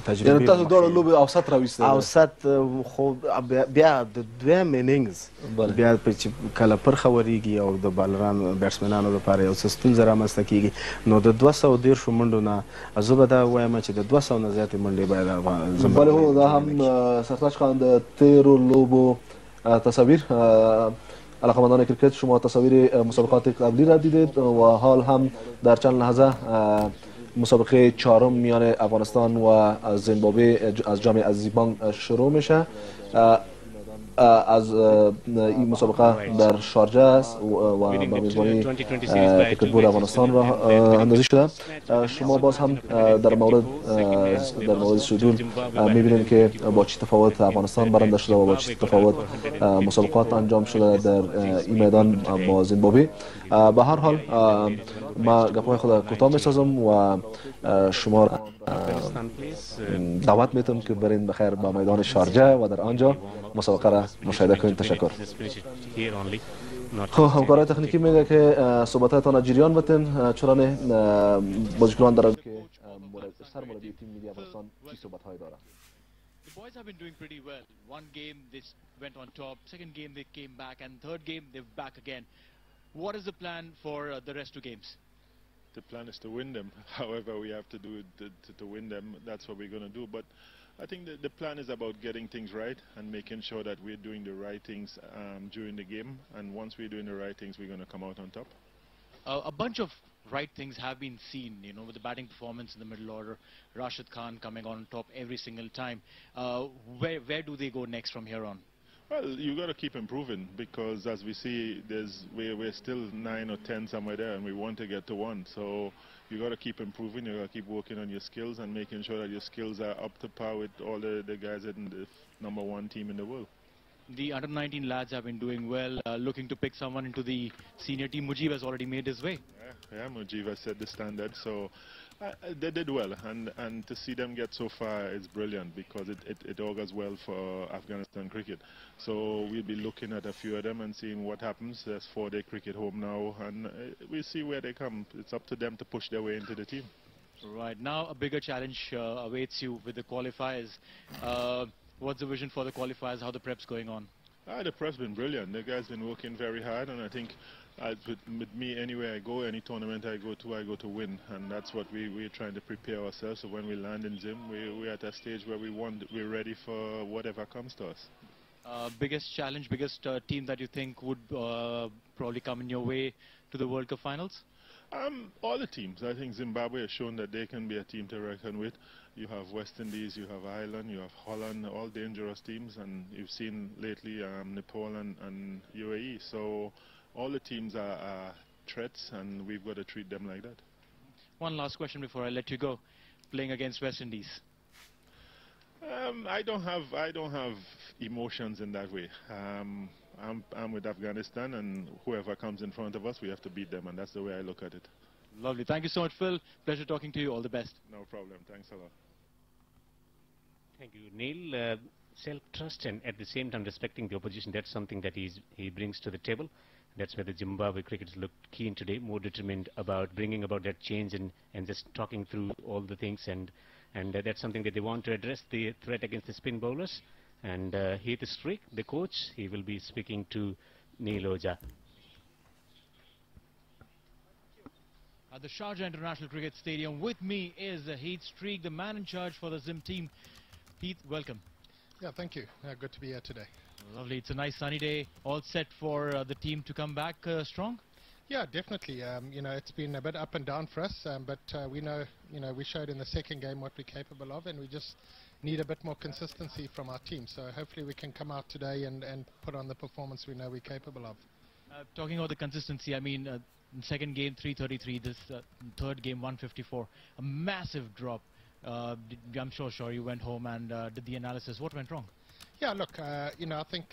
تجربې یعنې تاسو دواړه لوبې اوسط راویستی اوسط خو بیا د دویم انینګز بیا چې کله پرخه ورېږي او د بالرانو بیټسمنانو لپاره یو څه ستونزه رامنځته کېږي نو د 230 منډو نه زه به دا وایم چې د 200 نه زیاتې منډې باید بله هو دا هم سرتاج خان د تیرو لوبو تصاویر علاقه‌مندان کرکت شما تصاویر مسابقات قبلی را دیدید و حال هم در چند لحظه مسابقه چهارم میان افغانستان و زیمبابوه از جام زیبان شروع میشه از این مسابقه در شارجه است و با میزبانی کرکت بورد افغانستان را اندازی شده شما باز هم در مورد شدول میبینید که با چه تفاوت افغانستان برنده شده و با چه تفاوت مسابقات انجام شده در این میدان با زیمبابوه به هر حال ما گپ‌های خود کوتاه میسازم و شما دعوت میتم که برین بخیر به میدان شارجه و در آنجا مسابقه را مشاهده کنید. تشکر. خب همکارای تکنیکی میگه که صحبتاتان جریان بتین چرانه بازیکنان دارن که سرمربی تیم ملی افغانستان چی صحبت‌هایی داره. The boys have been doing pretty well. One game they went on top, second game they came back, and third game they're back again. What is the plan for the rest two games? The plan is to win them. However, we have to do it to win them. That's what we're going to do. But I think the plan is about getting things right and making sure that we're doing the right things during the game. And once we're doing the right things, we're going to come out on top. A bunch of right things have been seen, you know, with the batting performance in the middle order. Rashid Khan coming on top every single time. Where do they go next from here on? Well, you got to keep improving because, as we see, we're still 9 or 10 somewhere there, and we want to get to 1. So you got to keep improving. You got to keep working on your skills and making sure that your skills are up to par with all the guys in the #1 team in the world. The under-19 lads have been doing well, looking to pick someone into the senior team. Mujib has already made his way. Yeah, Mujib has set the standard, so they did well, and to see them get so far is brilliant because it augurs well for Afghanistan cricket. So we'll be looking at a few of them and seeing what happens. There's 4-day cricket home now, and we'll see where they come. It's up to them to push their way into the team. Right, now a bigger challenge awaits you with the qualifiers. What's the vision for the qualifiers? How the prep's going on? The prep's been brilliant. The guys been working very hard, and I think with me, anywhere I go, any tournament I go to win, and that's what we're trying to prepare ourselves. So when we land in ZIM, we're at a stage where we're ready for whatever comes to us. Biggest challenge, biggest team that you think would probably come in your way to the World Cup finals? All the teams. I think Zimbabwe has shown that they can be a team to reckon with. You have West Indies, you have Ireland, you have Holland, all dangerous teams, and you've seen lately Nepal and UAE. So all the teams are threats, and we've got to treat them like that. One last question before I let you go. Playing against West Indies. I don't have emotions in that way. I'm with Afghanistan, and whoever comes in front of us, we have to beat them, and that's the way I look at it. Lovely. Thank you so much, Phil. Pleasure talking to you. All the best. No problem. Thanks a lot. Thank you, Neil. Self-trust and at the same time respecting the opposition, that's something that he brings to the table. That's where the Zimbabwe cricketers looked keen today, more determined about bringing about that change and just talking through all the things. And that's something that they want to address, the threat against the spin bowlers. And Heath Strick, the coach, he will be speaking to Neil Oja. At the Sharjah International Cricket Stadium, with me is Heath Strick, the man in charge for the ZIM team. Heath, welcome. Yeah, thank you. Good to be here today. Lovely. It's a nice sunny day. All set for the team to come back strong? Yeah, definitely. It's been a bit up and down for us, but we know, we showed in the second game what we're capable of, and we just need a bit more consistency from our team. So hopefully we can come out today and put on the performance we know we're capable of. Talking about the consistency, I mean, second game 333, this third game 154, a massive drop. I'm sure you went home and did the analysis. What went wrong? Yeah, look, I think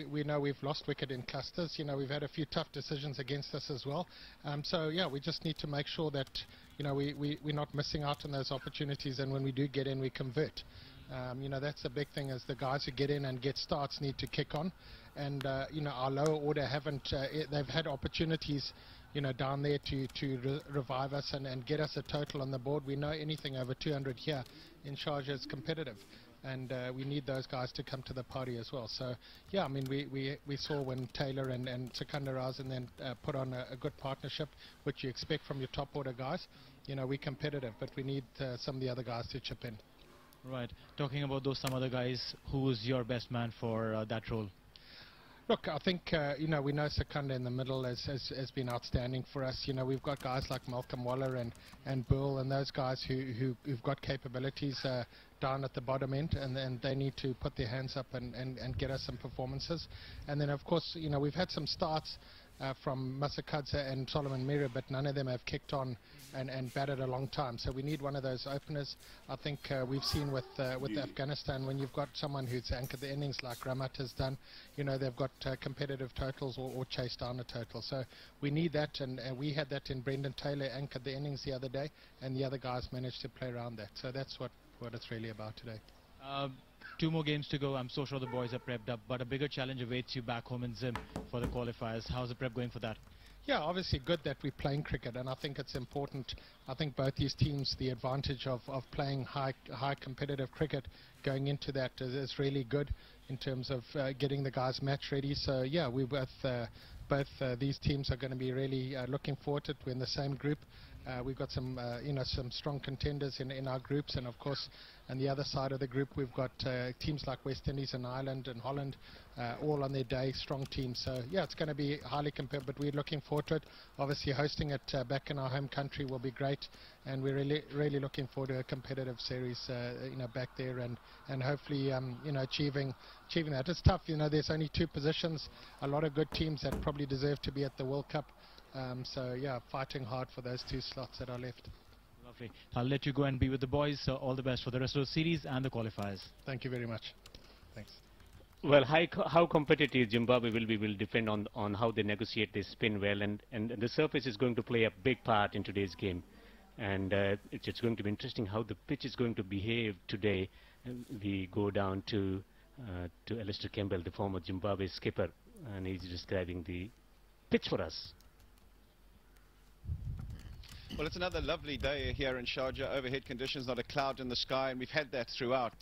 we know we've lost wicket in clusters. We've had a few tough decisions against us as well. So, yeah, we just need to make sure that, we're not missing out on those opportunities, and when we do get in, we convert. That's the big thing, is the guys who get in and get starts need to kick on. And, our lower order haven't, they've had opportunities, down there to revive us and get us a total on the board. We know anything over 200 here in Sharjah is competitive. And we need those guys to come to the party as well. So, yeah, I mean, we saw when Taylor and Secunda Raza then put on a good partnership, which you expect from your top order guys. We're competitive, but we need some of the other guys to chip in. Right. Talking about some other guys, who's your best man for that role? Look, I think, we know Secunda in the middle has been outstanding for us. We've got guys like Malcolm Waller and Burl and those guys who've got capabilities down at the bottom end, and they need to put their hands up and get us some performances. And then, of course, we've had some starts from Masakadze and Solomon Mira, but none of them have kicked on and batted a long time. So we need one of those openers. I think we've seen with Afghanistan, when you've got someone who's anchored the innings like Ramat has done, they've got competitive totals or chased down a total. So we need that, and we had that in Brendan Taylor, anchored the innings the other day, and the other guys managed to play around that. So that's what it's really about today. 2 more games to go. I'm so sure the boys are prepped up, but a bigger challenge awaits you back home in ZIM for the qualifiers. How's the prep going for that? Yeah, obviously good that we're playing cricket, and I think it's important. I think both these teams, the advantage of playing high competitive cricket going into that is really good in terms of getting the guys match ready. So yeah, we both these teams are going to be really looking forward to it. We're in the same group. We've got some some strong contenders in our groups, and of course on the other side of the group we've got teams like West Indies and Ireland and Holland, all on their day, strong teams. So yeah, it's going to be highly competitive, but we're looking forward to it. Obviously hosting it back in our home country will be great, and we're really looking forward to a competitive series back there, and hopefully achieving that. It's tough, there's only 2 positions, a lot of good teams that probably deserve to be at the World Cup. So yeah, fighting hard for those 2 slots that are left. Lovely. I'll let you go and be with the boys. So all the best for the rest of the series and the qualifiers. Thank you very much. Thanks. Well, how competitive Zimbabwe will depend on how they negotiate this spin well, and the surface is going to play a big part in today's game. And it's going to be interesting how the pitch is going to behave today. We go down to Alistair Campbell, the former Zimbabwe skipper, and he's describing the pitch for us. Well, it's another lovely day here in Sharjah. Overhead conditions, not a cloud in the sky, and we've had that throughout.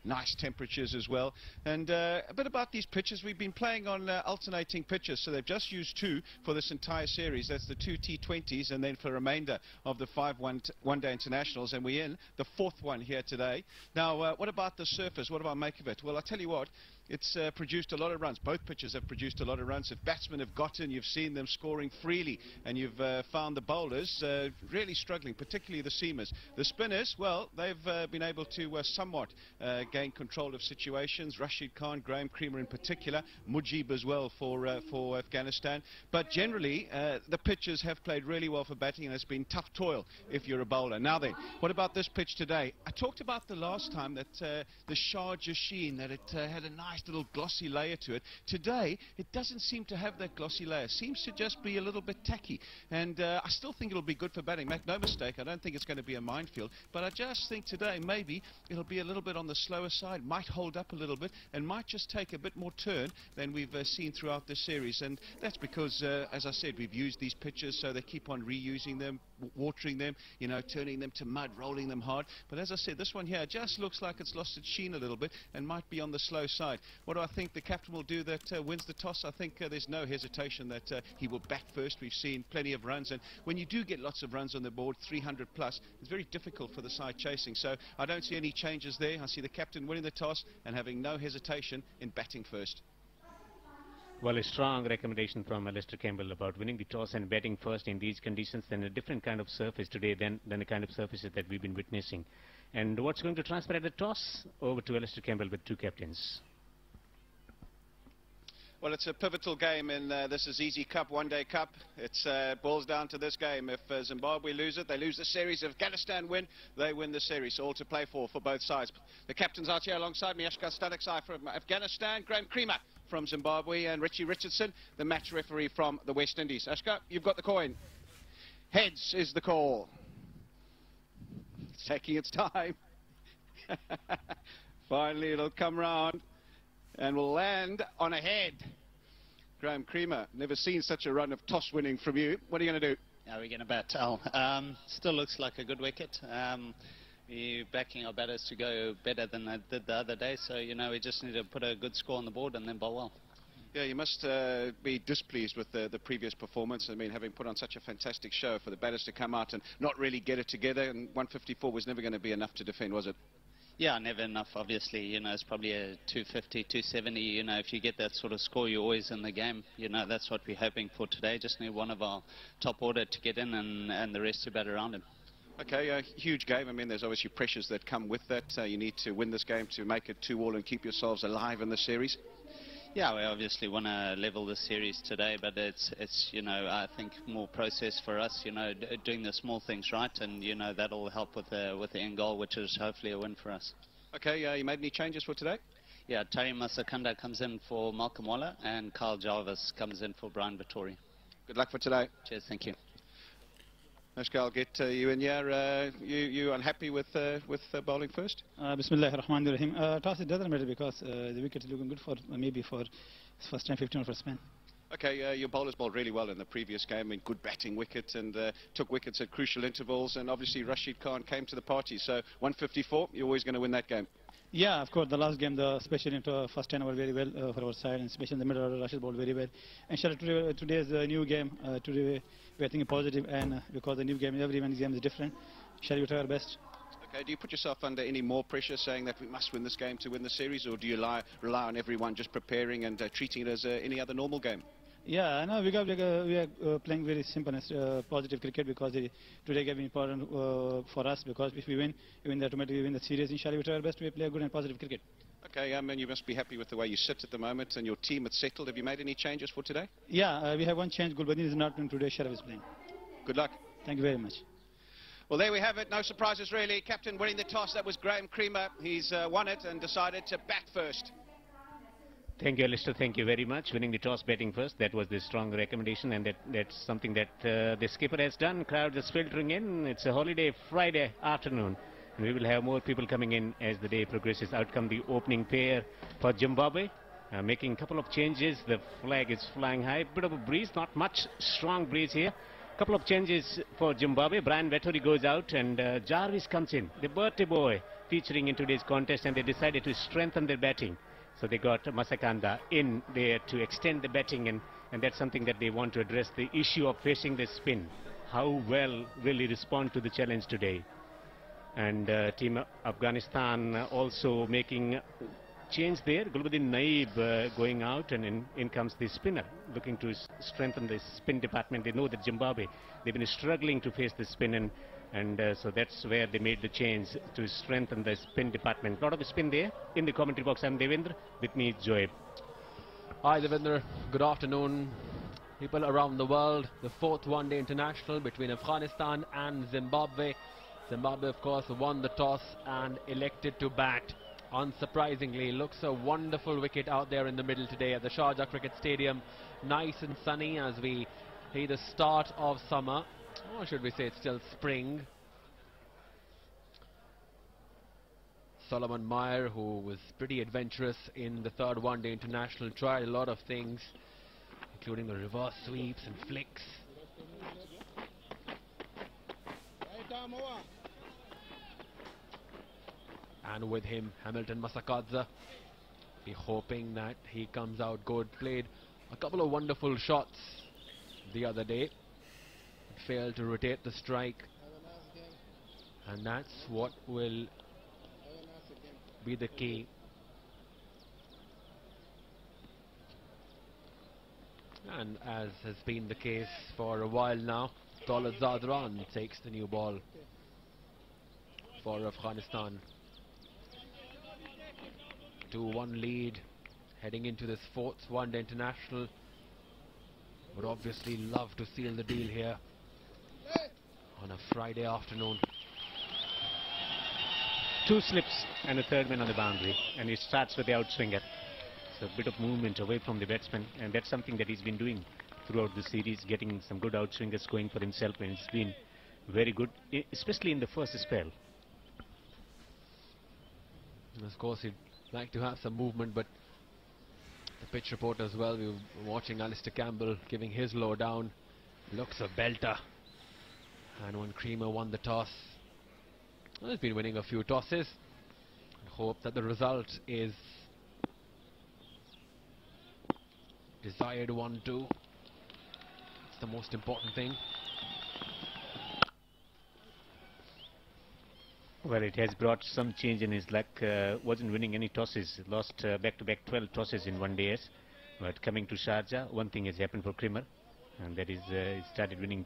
Nice temperatures as well. And a bit about these pitches. We've been playing on alternating pitches, so they've just used 2 for this entire series. That's the 2 T20s, and then for the remainder of the 5 one-day internationals, and we're in the 4th one here today. Now, what about the surface? What do I make of it? Well, I'll tell you what. It's produced a lot of runs. Both pitches have produced a lot of runs. If batsmen have gotten, you've seen them scoring freely, and you've found the bowlers really struggling, particularly the seamers. The spinners, well, they've been able to somewhat gain control of situations. Rashid Khan, Graham Creamer in particular, Mujib as well for Afghanistan. But generally, the pitches have played really well for batting, and it's been tough toil if you're a bowler. Now then, what about this pitch today? I talked about the last time that the Sharjah sheen, that it had a nice little glossy layer to it. Today, it doesn't seem to have that glossy layer. Seems to just be a little bit tacky. And I still think it'll be good for batting. Make no mistake, I don't think it's going to be a minefield. But I just think today, maybe it'll be a little bit on the slower side, might hold up a little bit, and might just take a bit more turn than we've seen throughout this series. And that's because, as I said, we've used these pitches, so they keep on reusing them, watering them, turning them to mud, rolling them hard. But as I said, this one here just looks like it's lost its sheen a little bit and might be on the slow side. What do I think the captain will do that wins the toss? I think there's no hesitation that he will bat first. We've seen plenty of runs, and when you do get lots of runs on the board, 300 plus, it's very difficult for the side chasing. So I don't see any changes there. I see the captain winning the toss and having no hesitation in batting first. Well, a strong recommendation from Alistair Campbell about winning the toss and batting first in these conditions, and a different kind of surface today than the kind of surfaces that we've been witnessing. And what's going to transpire at the toss? Over to Alistair Campbell with two captains. Well, it's a pivotal game in this Azizi Cup, one-day cup. It boils down to this game. If Zimbabwe lose it, they lose the series. If Afghanistan win, they win the series. So all to play for both sides. The captains out here alongside me, Ashkar Stanaksai from Afghanistan, Graham Creamer from Zimbabwe, and Richie Richardson, the match referee from the West Indies. Ashkar, you've got the coin. Heads is the call. It's taking its time. Finally, it'll come round and will land on a head. Graham Creamer, never seen such a run of toss winning from you. What are you going to do? How are we going to bat? Still looks like a good wicket. We're backing our batters to go better than they did the other day, so you know we just need to put a good score on the board and then bowl well. Yeah, you must be displeased with the previous performance. I mean, having put on such a fantastic show, for the batters to come out and not really get it together, and 154 was never going to be enough to defend, was it? Yeah, never enough, obviously. You know, it's probably a 250, 270. You know, if you get that sort of score, you're always in the game. You know, that's what we're hoping for today. Just need one of our top order to get in and the rest to bat around him. Okay, huge game. I mean, there's obviously pressures that come with that. You need to win this game to make it 2-2 and keep yourselves alive in the series. Yeah, we obviously want to level the series today, but it's you know, I think more process for us, you know, doing the small things right, and you know that'll help with the end goal, which is hopefully a win for us. Okay, you made any changes for today? Yeah, Tari Masakanda comes in for Malcolm Waller, and Kyle Jarvis comes in for Brian Vittori. Good luck for today. Cheers, thank you. Ashkar, I'll get you in here. You unhappy with bowling first? Bismillah ar-Rahman ar-Rahim. Toss, it doesn't matter because the wicket is looking good for maybe for first time 15 or first man. Okay, your bowlers bowled really well in the previous game. I mean, good batting wicket and took wickets at crucial intervals. And obviously Rashid Khan came to the party. So 154, you're always going to win that game. Yeah, of course. The last game, the special into first 10 over very well for our side, and especially in the middle order, Rashid bowled very well. Inshallah, today is a new game. Today we are thinking positive, and because the new game, everyone's game is different. Shall we try our best? Okay, do you put yourself under any more pressure saying that we must win this game to win the series, or do you rely on everyone just preparing and treating it as any other normal game? Yeah, no, we are playing very simple and positive cricket because today game is important for us, because if we win the automatically we win the series. Inshallah, we try our best to play good and positive cricket. Okay, and you must be happy with the way you sit at the moment and your team is settled. Have you made any changes for today? Yeah, we have one change. Gulbadin is not playing today. Sharaf is playing. Good luck. Thank you very much. Well, there we have it. No surprises really. Captain winning the toss. That was Graham Creamer. He's won it and decided to bat first. Thank you, Alistair. Thank you very much. Winning the toss, batting first. That was the strong recommendation, and that's something that the skipper has done. Crowd is filtering in. It's a holiday Friday afternoon, and we will have more people coming in as the day progresses. Out come the opening pair for Zimbabwe, making a couple of changes. The flag is flying high. Bit of a breeze, not much strong breeze here. Couple of changes for Zimbabwe. Brian Vettori goes out, and Jarvis comes in. The birthday boy featuring in today's contest, and they decided to strengthen their batting. So they got Masakanda in there to extend the batting, and that's something that they want to address, the issue of facing the spin. How well will he respond to the challenge today? And Team Afghanistan also making change there. Gulbuddin Naib going out, and in comes the spinner, looking to strengthen the spin department. They know that Zimbabwe, they've been struggling to face the spin, and so that's where they made the change to strengthen the spin department. A lot of spin there. In the commentary box, I'm Devendra. With me, Joeb. Hi, Devendra. Good afternoon. People around the world. The fourth one-day international between Afghanistan and Zimbabwe. Zimbabwe, of course, won the toss and elected to bat. Unsurprisingly, looks a wonderful wicket out there in the middle today at the Sharjah Cricket Stadium. Nice and sunny as we see the start of summer. Or should we say it's still spring. Solomon Meyer, who was pretty adventurous in the third one-day international, tried a lot of things, including the reverse sweeps and flicks. And with him, Hamilton Masakadza, be hoping that he comes out good. Played a couple of wonderful shots the other day. Failed to rotate the strike, and that's what will be the key. And as has been the case for a while now, Daulat Zadran takes the new ball for Afghanistan. 2-1 lead heading into this fourth one-day international. Would obviously love to seal the deal here on a Friday afternoon. 2 slips and a third man on the boundary, and it starts with the outswinger. So a bit of movement away from the batsman, and that's something that he's been doing throughout the series, getting some good outswingers going for himself, and it's been very good, especially in the first spell. And of course he'd like to have some movement, but the pitch report as well, we were watching Alistair Campbell giving his lowdown. Looks a belter. And when Creamer won the toss, well, he's been winning a few tosses. I hope that the result is desired 1-2. It's the most important thing. Well, it has brought some change in his luck. Wasn't winning any tosses. Lost back-to-back 12 tosses in 1 day. But coming to Sharjah, one thing has happened for Creamer, and that is he started winning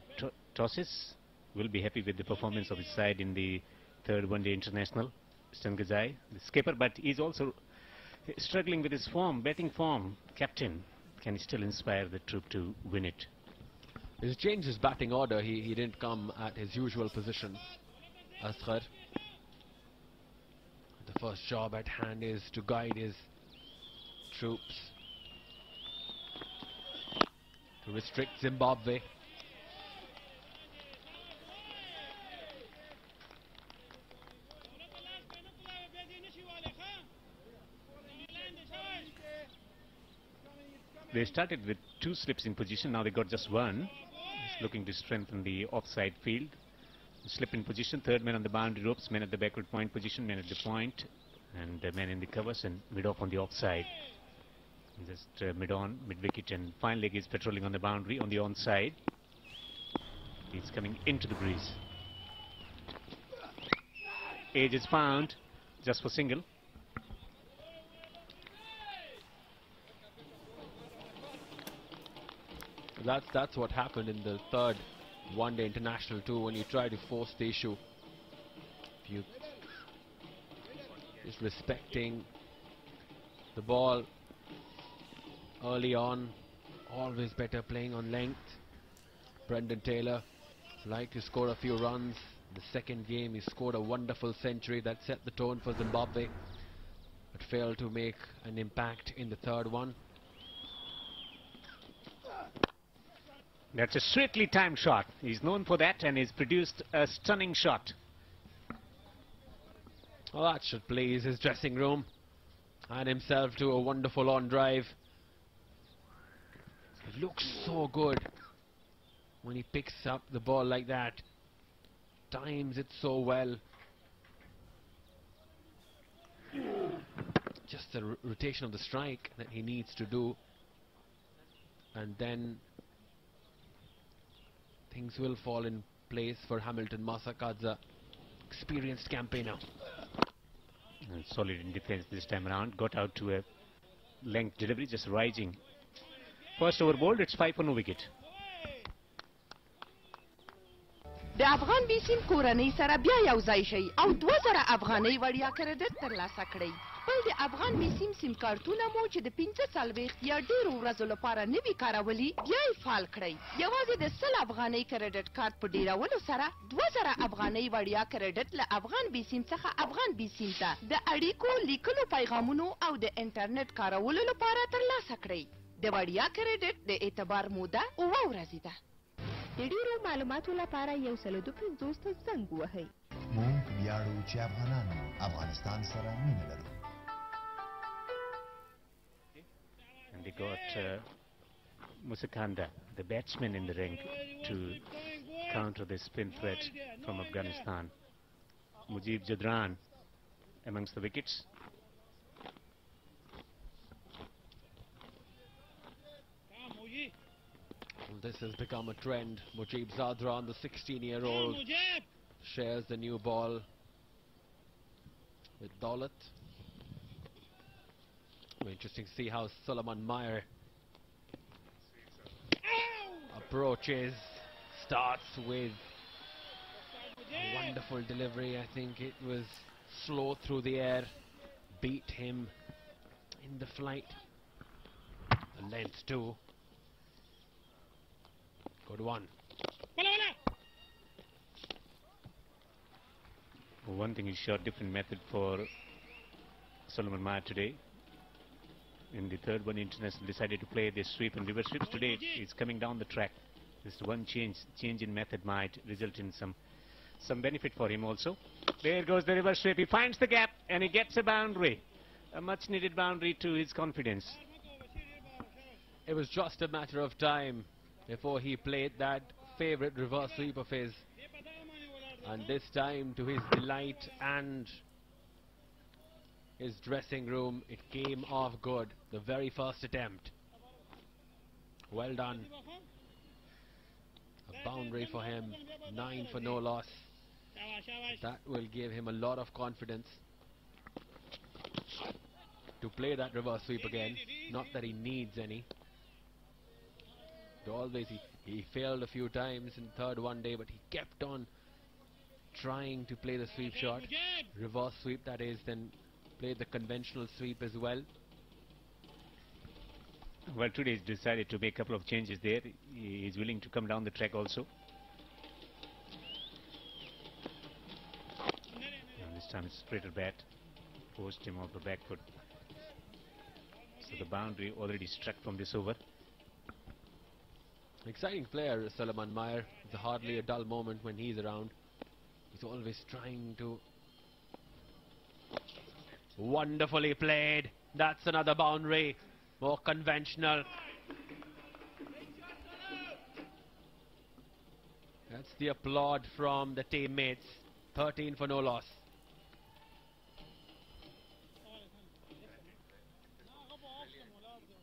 tosses. Will be happy with the performance of his side in the third one-day international. Stangazai, the skipper, but he's also struggling with his form, batting form. Captain, can he still inspire the troop to win it? He's changed his batting order. He didn't come at his usual position. Asghar. The first job at hand is to guide his troops to restrict Zimbabwe. They started with 2 slips in position, now they got just 1. He's looking to strengthen the offside field. Slip in position, third man on the boundary ropes, man at the backward point position, man at the point, and man in the covers, and mid-off on the offside. Just mid-on, mid-wicket, and fine leg is patrolling on the boundary on the onside. He's coming into the breeze. Edge is found, just for single. That's what happened in the third one-day international too, when you try to force the issue. If you just respecting the ball early on, always better playing on length. Brendan Taylor like to score a few runs. The second game he scored a wonderful century that set the tone for Zimbabwe, but failed to make an impact in the third one. That's a sweetly timed shot. He's known for that, and he's produced a stunning shot. Well, that should please his dressing room and himself to a wonderful on drive. It looks so good when he picks up the ball like that. Times it so well. Just the rotation of the strike that he needs to do, and then things will fall in place for Hamilton Masakadza, experienced campaigner. And solid in defense this time around. Got out to a length delivery, just rising. First over bowled, it's 5 for no wicket. د افغان بیسیم کورنۍ سره بیا یو ځای شي او 2000 افغانۍ وړیا کریډټ ترلاسه کړئ. خپل د افغان بیسیم سیم کارتونه مو چې د 45 یا ډیرو ورځو لپاره نوي کارولي بیا یې فعال کړئ. یوازې د 100 افغانۍ کریډټ کارت په ډیرولو سره 2000 افغانۍ وړیا کریډټ له افغان بیسیم څخه افغان بیسیم ته د اړیکو لیکلو پیغامونو او د انټرنیټ کارولو لپاره ترلاسه کړئ. د وړیا کریډټ د اعتبار موده 9 ورځې ده. د ډیرو معلوماتو لپاره 125 ته زنګ وهئ. موږ ویاړو چې افغانان افغانستان سره مینه لرو. And they got Musakanda, the batsman in the ring, to counter the spin threat from Afghanistan. Mujib Jadran amongst the wickets. This has become a trend. Mujib Zadran, the 16-year-old, shares the new ball with Daulat. Interesting to see how Solomon Meyer approaches, starts with a wonderful delivery. I think it was slow through the air, beat him in the flight. The length too. Good one. One thing is sure, different method for Solomon Meyer today. In the third one, International decided to play this sweep and reverse sweeps. Today it's coming down the track. This one change in method might result in some benefit for him also. There goes the reverse sweep. He finds the gap and he gets a boundary. A much needed boundary to his confidence. It was just a matter of time before he played that favorite reverse sweep of his. And this time, to his delight and his dressing room, it came off good. The very first attempt. Well done. A boundary for him. 9 for no loss. That will give him a lot of confidence to play that reverse sweep again. Not that he needs any. Always he failed a few times in the third one day, but he kept on trying to play the sweep shot. Reverse sweep, that is, then played the conventional sweep as well. Well, today he's decided to make a couple of changes there. He is willing to come down the track also. And this time it's straighter bat. Forced him off the back foot. So the boundary already struck from this over. Exciting player, Solomon Meyer. It's hardly a dull moment when he's around. He's always trying to... Wonderfully played. That's another boundary. More conventional. That's the applaud from the teammates. 13 for no loss.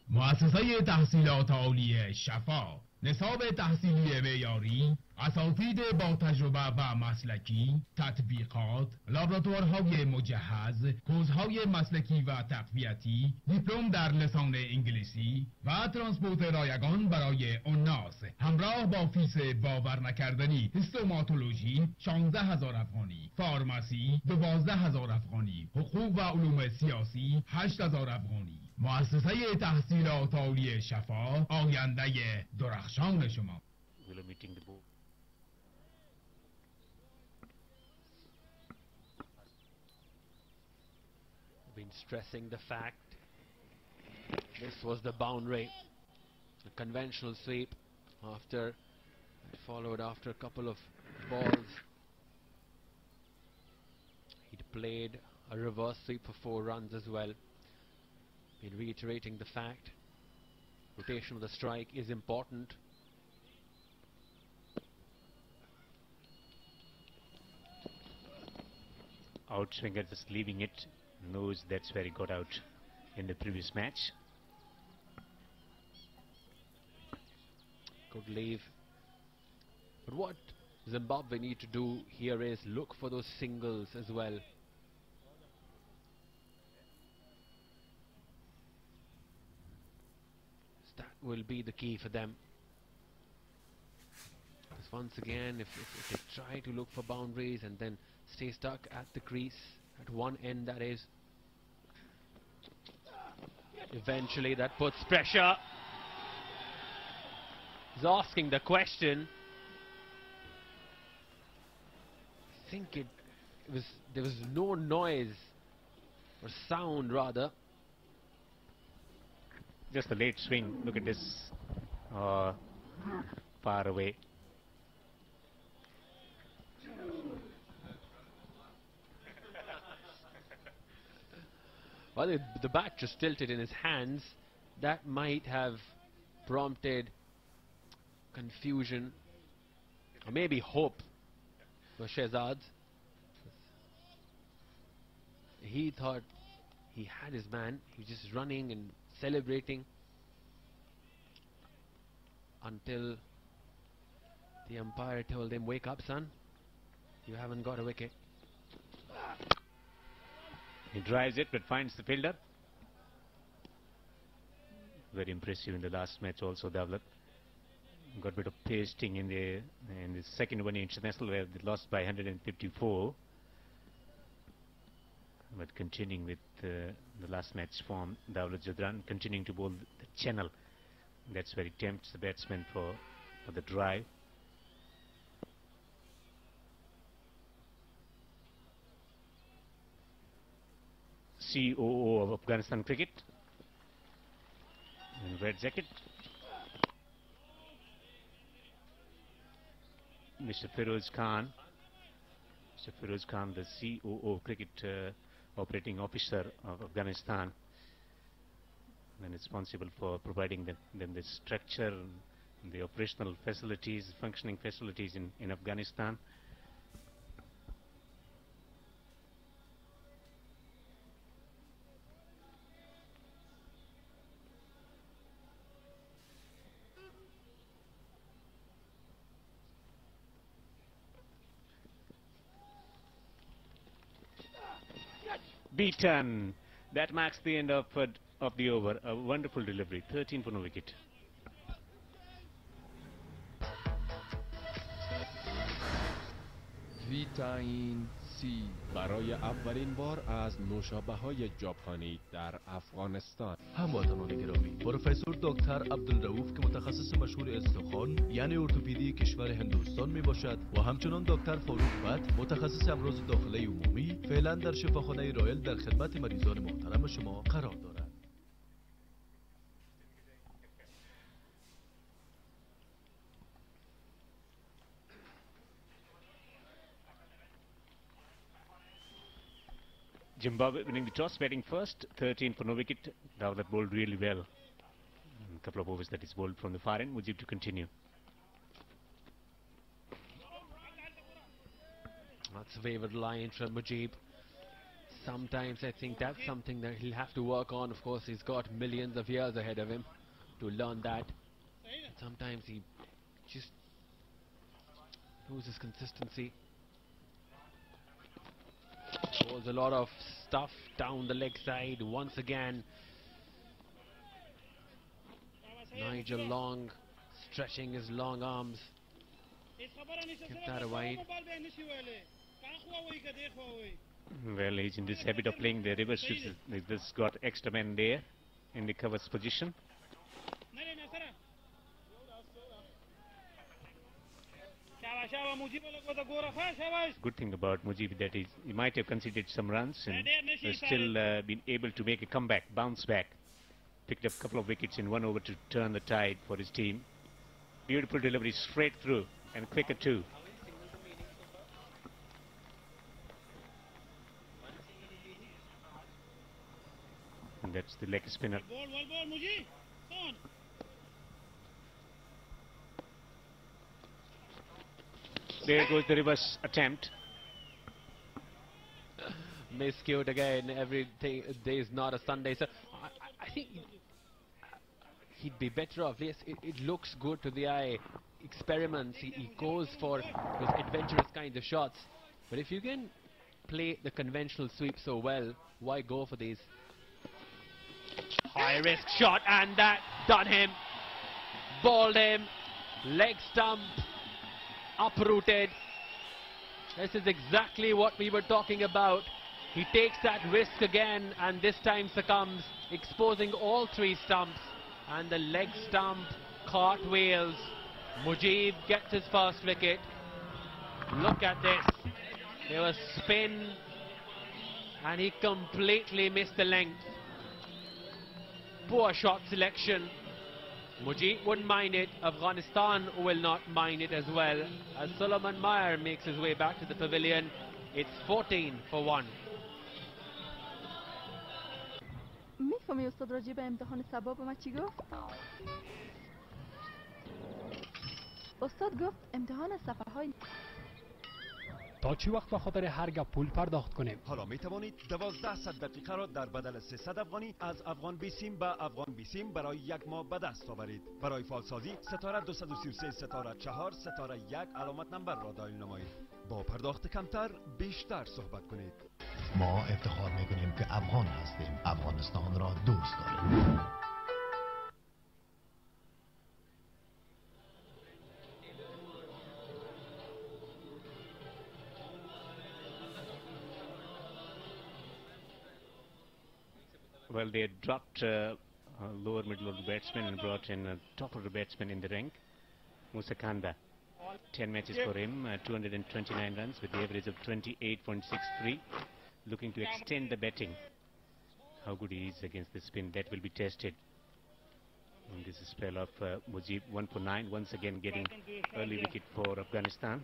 مؤسسه تحصیلات عالی شفا نصاب تحصیلی معیاری، اساتید با تجربه و مسلکی، تطبیقات، لابراتوارهای مجهز، کوزهای مسلکی و تقویتی، دیپلم در لسان انگلیسی و ترانسپورت رایگان برای الناس، همراه با فیس باور نکردنی. هیستوماتولوژی 16000 افغانی، فارماسی 12000 افغانی، حقوق و علوم سیاسی 8000 افغانی. مؤسسه تحصیلات عالی شفا، آینده درخشان شما. Been stressing the fact this was the boundary, a conventional sweep. After followed after a couple of balls, he'd played a reverse sweep for 4 runs as well. Been reiterating the fact rotation of the strike is important. Outswinger just leaving it, knows that's where he got out in the previous match. Good leave. But what Zimbabwe need to do here is look for those singles as well. That will be the key for them. Because once again, if they try to look for boundaries and then stay stuck at the crease, at one end that is, eventually that puts pressure. He's asking the question. I think there was no noise or sound rather. Just a late swing. Look at this. Far away. Well, the bat just tilted in his hands. That might have prompted confusion or maybe hope for Shehzad. He thought he had his man. He was just running and celebrating until the umpire told him, "Wake up, son. You haven't got a wicket." He drives it but finds the fielder. Very impressive in the last match also, Davlat. got a bit of pasting in the second one international where they lost by 154. But continuing with the last match form, Dawlat Jadran continuing to bowl the channel. That's where it tempts the batsman for the drive. COO of Afghanistan cricket in red jacket, Mr. Feroz Khan. Mr. Feroz Khan, the COO cricket operating officer of Afghanistan, and responsible for providing them the structure, the operational facilities, functioning facilities in Afghanistan. Beaten. That marks the end of the over. A wonderful delivery. 13 for no wicket. ویتامین C برای اولین بار از نوشابه‌های جاپانی در افغانستان. هموطنان گرامی، پروفسور دکتر عبدالرؤوف که متخصص مشهور استخوان یعنی ارتوپدی کشور هندوستان می باشد و همچنان دکتر فاروق بت متخصص امراض داخله عمومی فعلا در شفاخانه رایل در خدمت مریضان محترم شما قرار دارد. Zimbabwe winning the toss, batting first, 13 for no wicket. Dawlat bowled really well. A couple of overs that is bowled from the far end. Mujib to continue. That's a favourite line from Mujib. Sometimes I think that's something that he'll have to work on. Of course, he's got millions of years ahead of him to learn that. Sometimes he just loses consistency. Throws a lot of stuff down the leg side once again. Nigel Long stretching his long arms. Kept that wide. Well, he's in this habit of playing the reverse sweeps. This got extra men there in the covers position. Good thing about Mujib that he might have conceded some runs and has still been able to make a comeback, bounce back. Picked up a couple of wickets in one over to turn the tide for his team. Beautiful delivery straight through and quicker too. And that's the leg spinner. There goes the reverse attempt. Miscued again. Everything day is not a Sunday. So I think he'd be better off. Yes, it looks good to the eye. Experiments. He goes for those adventurous kind of shots. But if you can play the conventional sweep so well, why go for these? High risk shot, and that done him. Balled him. Leg stump. Uprooted. This is exactly what we were talking about. He takes that risk again and this time succumbs, exposing all three stumps, and the leg stump cartwheels. Mujib gets his first wicket. Look at this. There was spin and he completely missed the length. Poor shot selection. Mujib wouldn't mind it. Afghanistan will not mind it as well. As Solomon Meyer makes his way back to the pavilion, it's 14 for 1. میفهمی استاد راجع به امتحان سبا به ما چی گفت؟ استاد گفت امتحان صفحه‌های تا چی وقت به خاطر هر گپ پول پرداخت کنیم؟ حالا می توانید 12 دقیقه را در بدل 300 افغانی از افغان بیسیم به افغان بیسیم برای یک ماه به دست آورید. برای فالسازی ستاره 233 ستاره 4 ستاره 1 علامت نمبر را دایل نمایید. با پرداخت کمتر بیشتر صحبت کنید. ما افتخار میکنیم که افغان هستیم. افغانستان را دوست داریم. Well, they dropped lower middle order batsman and brought in a top order batsman in the rank, Musa Kanda. 10 matches for him, 229 runs with the average of 28.63. Looking to extend the batting. How good he is against the spin, that will be tested. And this is spell of Mujib, 1 for 9, once again getting early wicket for Afghanistan.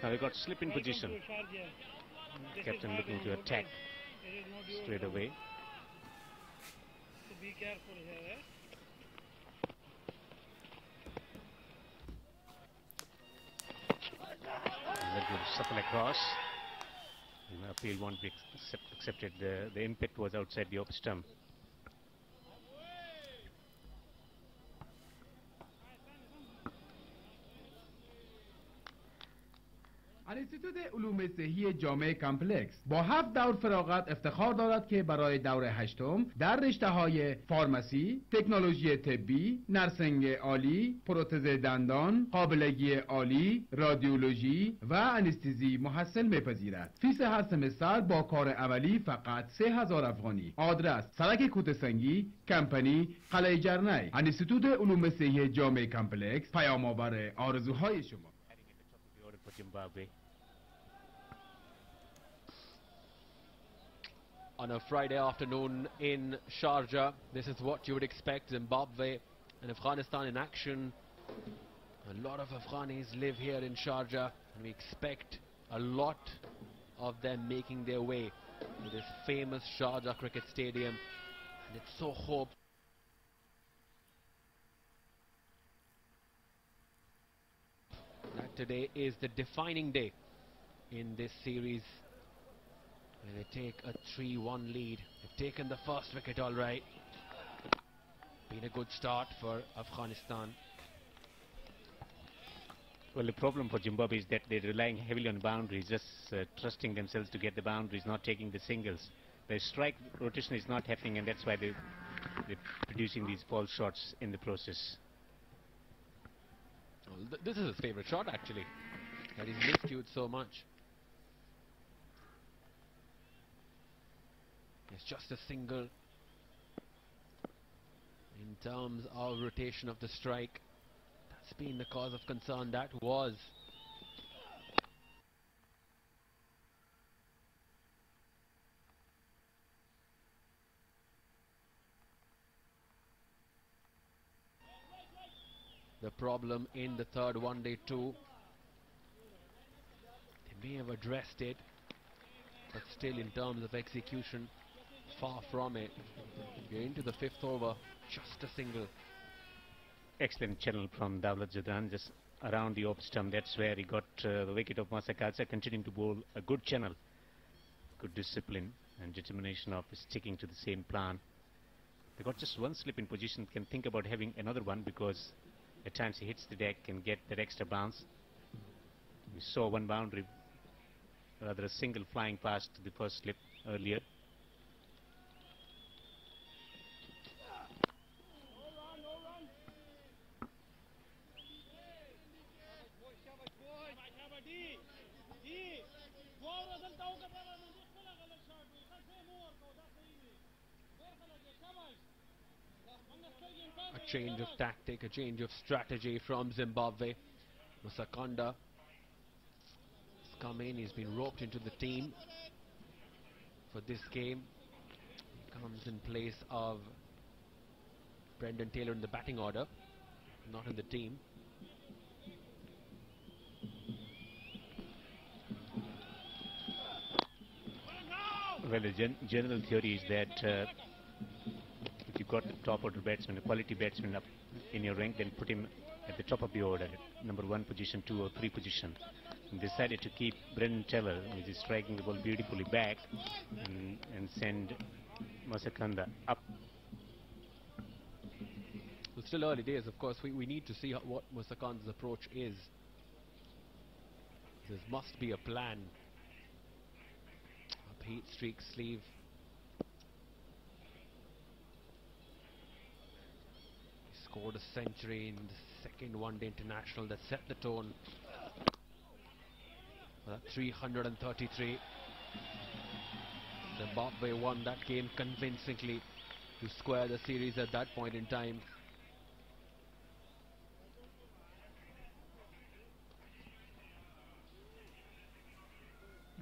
Now we got slip in position. Captain looking to attack straight away. Be careful here. That will shuffle across. Appeal won't be accepted. The impact was outside the off stump. انستیتوت علوم صحی جامعه کامپلکس با 7 دور فراغت افتخار دارد که برای دور هشتم در رشته‌های فارماسی، تکنولوژی طبی، نرسنگ عالی، پروتز دندان، قابلگی عالی، رادیولوژی و انستزی محصل می‌پذیرد. فیس هر سمستر با کار عملی فقط 3000 افغانی. آدرس: سرک کوته‌سنگی، کمپانی، قلعه جرنی. انستیتوت علوم صحی جامعه کامپلکس پیام‌آور آرزوهای شما. Zimbabwe. On a Friday afternoon in Sharjah, this is what you would expect. Zimbabwe and Afghanistan in action. A lot of Afghanis live here in Sharjah, and we expect a lot of them making their way to this famous Sharjah cricket stadium, and it's so hoped that today is the defining day in this series, where they take a 3-1 lead. They've taken the first wicket all right. Been a good start for Afghanistan. Well, the problem for Zimbabwe is that they're relying heavily on boundaries, just trusting themselves to get the boundaries, not taking the singles. The strike rotation is not happening, and that's why they're producing these false shots in the process. Well, this is his favourite shot, actually, that he's miscued so much. It's just a single. In terms of rotation of the strike, that's been the cause of concern. That was. The problem in the third one-day too. They may have addressed it, but still in terms of execution, far from it. We're into the fifth over, just a single. Excellent channel from Dawlat Jadran, just around the off stump. That's where he got the wicket of Masakadza, continuing to bowl a good channel. Good discipline and determination of sticking to the same plan. They got just one slip in position, can think about having another one, because at times he hits the deck and get that extra bounce. We saw one boundary, rather a single flying past the first slip earlier. A change of tactic, a change of strategy from Zimbabwe. Musakanda has come in, he's been roped into the team for this game. He comes in place of Brendan Taylor in the batting order, not in the team. Well, the general theory is that if you've got the top order batsman, a quality batsman up in your rank, then put him at the top of the order, number 1 position, 2 or 3 position. And decided to keep Brendan Taylor, which is striking the ball beautifully back, and send Masakanda up. It's still early days, of course. We need to see what Musakanda's approach is. There must be a plan. Up heat streak sleeve. He scored a century in the second one-day international that set the tone for that 333. Zimbabwe won that game convincingly to square the series at that point in time.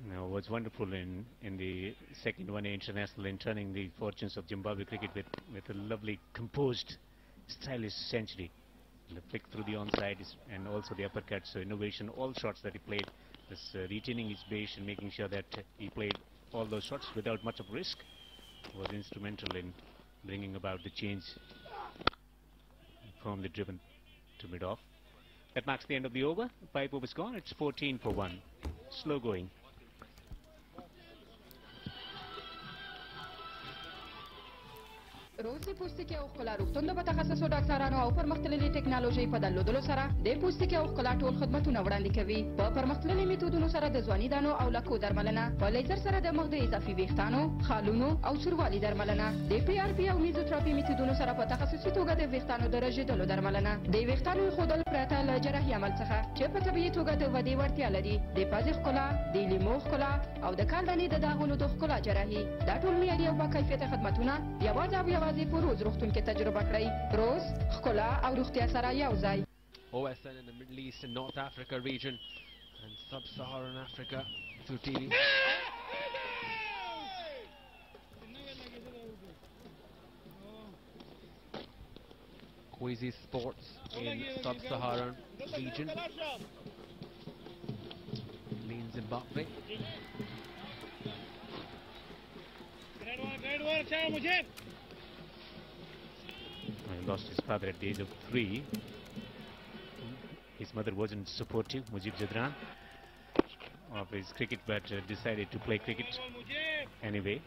Now, what's wonderful in the second one-day international in turning the fortunes of Zimbabwe cricket with a lovely, composed, stylish century. The flick through the onside and also the uppercut, so innovation, all shots that he played, this retaining his base and making sure that he played all those shots without much of risk was instrumental in bringing about the change from the driven to mid-off. That marks the end of the over. 5 overs gone. It's 14 for 1. Slow going. روسي پوستکی او ښکلا روغتون د متخصصو ډاکټرانو او پرمختللې ټکنالوژۍ په درلودلو سره د پوستکي او ښکلا ټول خدمتونه وړاندې کوي. په پرمختللي میتودونو سره د ځواني دانو او لکو درملنه، په لیزر سره د مخ د اضافي ویښتانو، خالونو او سوروالي درملنه، د پی آر پی او میزوتراپي میتودونو سره په تخصصي توګه د ویښتانو د رژیدلو درملنه، د ویښتانو ایښودل پرته له جراحي عمل څخه چې په طبیعي توګه د ودې وړتیا لري، د پزې ښکلا، د لیمو ښکلا او د کالدانې د داغونو د ښکلا جراحي. دا ټول معیاري او باکیفیته خدمتونه یوازې او یوازې په روز روغتون کې تجربه کړئ. روز ښکلا او روغتیا سره یو ځای. OSN in the Middle East and North Africa region and Sub-Saharan Africa through TV. Quasi Sports in Sub-Saharan region. In Zimbabwe. He lost his father at the age of 3. His mother wasn't supportive, Mujib Jadran, of his cricket, but decided to play cricket anyway,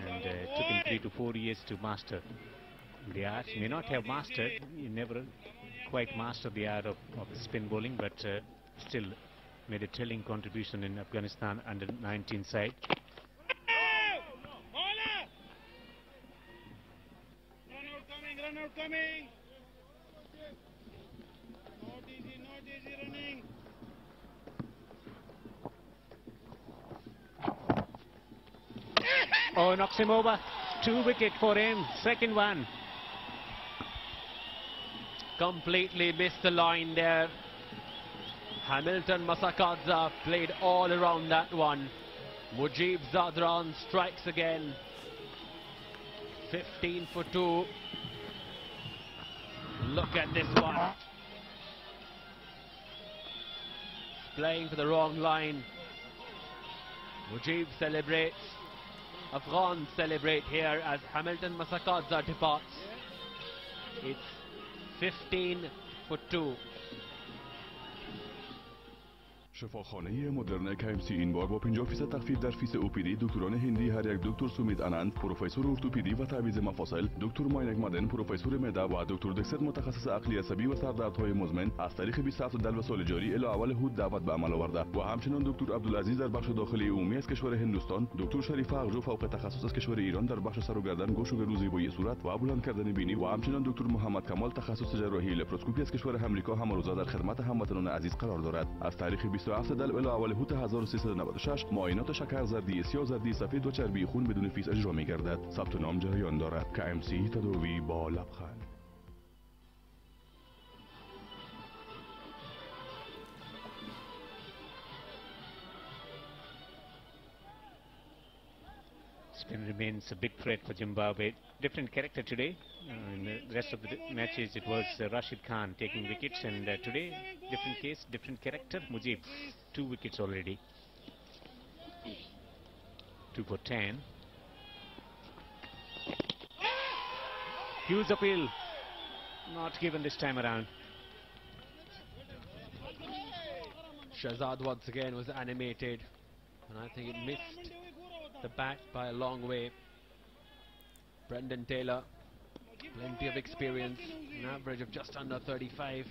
and took him 3 to 4 years to master the art. He may not have mastered, he never quite mastered the art of spin bowling, but still made a telling contribution in Afghanistan under 19 side. Run out coming. Not easy running. Oh, knocks him over. 2 wicket for him. Second one. Completely missed the line there. Hamilton Masakadza played all around that one. Mujib Zadran strikes again. 15 for 2. Look at this one. Playing for the wrong line. Mujib celebrates. Afghans celebrate here as Hamilton Masakadza departs. It's 15 for 2. شفاخانه مدرن KMC این بار با 50% تخفیف در فیس اوپیدی دکتران هندی هر یک دکتر سومید آنند، پروفسور ارتوپدی و تعویض مفاصل، دکتر ماینک مدن، پروفسور معده و دکتر دکست متخصص عقلی عصبی و سردردهای مزمن از تاریخ 27 دلو سال جاری الی اول هود دعوت به عمل آورده و همچنین دکتر عبدالعزیز در بخش داخلی عمومی از کشور هندوستان، دکتر شریف اغجو فوق تخصص از کشور ایران در بخش سر و گردن، گوش و روزیبایی صورت و بلند کردن بینی و همچنین دکتر محمد کمال تخصص جراحی لپاروسکوپی از کشور آمریکا هم روزه در خدمت هموطنان عزیز قرار دارد. از تاریخ 27 دلو الی اول هوت 1396 معاینات شکر زردی، سیاه زردی، سفید و چربی خون بدون فیس اجرا می‌گردد. ثبت نام جریان دارد. KMC تداوی با لبخند. Spin remains a big threat for Zimbabwe. Different character today. In the rest of the matches it was Rashid Khan taking wickets, and today different case, different character. Mujib 2 wickets already. 2 for 10. Huge appeal. Not given this time around. Shahzad once again was animated, and I think it missed the bat by a long way. Brendan Taylor, plenty of experience, an average of just under 35,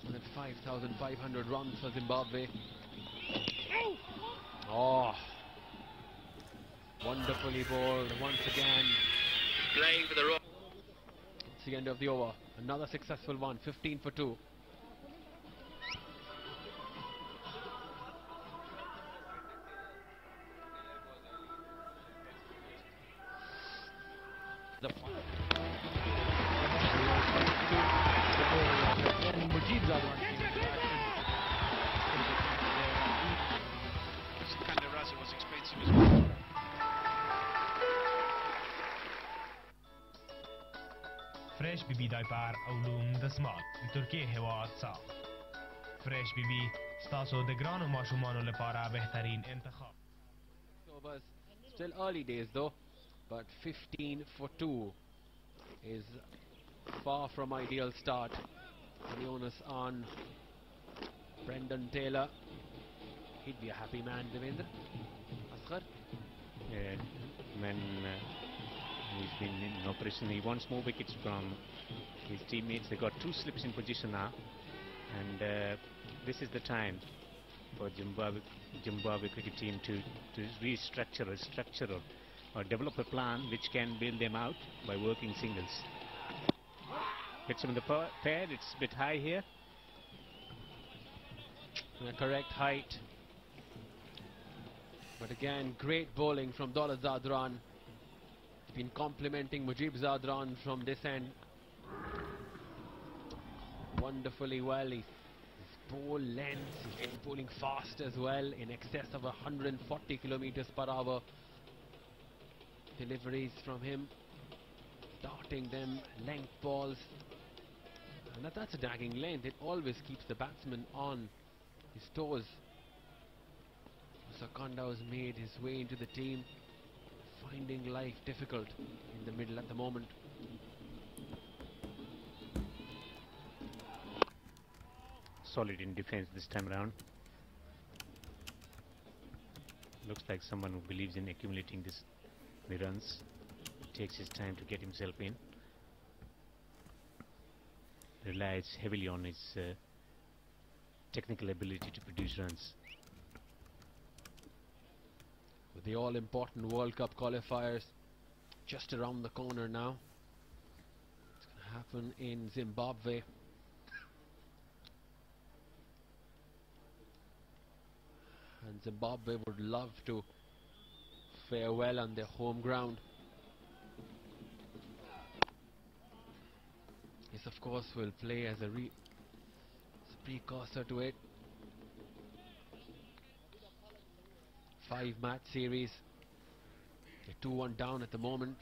and at 5,500 runs for Zimbabwe. Oh, wonderfully bowled once again. Playing for the row. It's the end of the over. Another successful one, 15 for 2. the was expensive as well. فريش بي بي دايبر علوم دسمات ترکیه هوا صاف فريش بی بی ستاسو دگران و ماشومانو لپاره بهترین انتخاب. Still early days though, but 15 for 2 is far from ideal start. The onus on Brendan Taylor. He'd be a happy man, Devendra. Asghar? When he's been in operation, he wants more wickets from his teammates. They got 2 slips in position now, and this is the time for Zimbabwe cricket team to restructure or structure or develop a plan which can bail them out by working singles. Hits him in the pad, it's a bit high here. The correct height. But again, great bowling from Daulat Zadran. He's been complimenting Mujib Zadran from this end wonderfully well. His ball length, he's bowling fast as well, in excess of 140 kilometers per hour. Deliveries from him, darting them, length balls. And that's a dagging length. It always keeps the batsman on his toes. Sakanda has made his way into the team, finding life difficult in the middle at the moment. Solid in defense this time around. Looks like someone who believes in accumulating the runs. Takes his time to get himself in. Relies heavily on his technical ability to produce runs. With the all-important World Cup qualifiers just around the corner now. It's going to happen in Zimbabwe. And Zimbabwe would love to fare well on their home ground. This of course will play as a precursor to it. 5-match series. They're 2-1 down at the moment.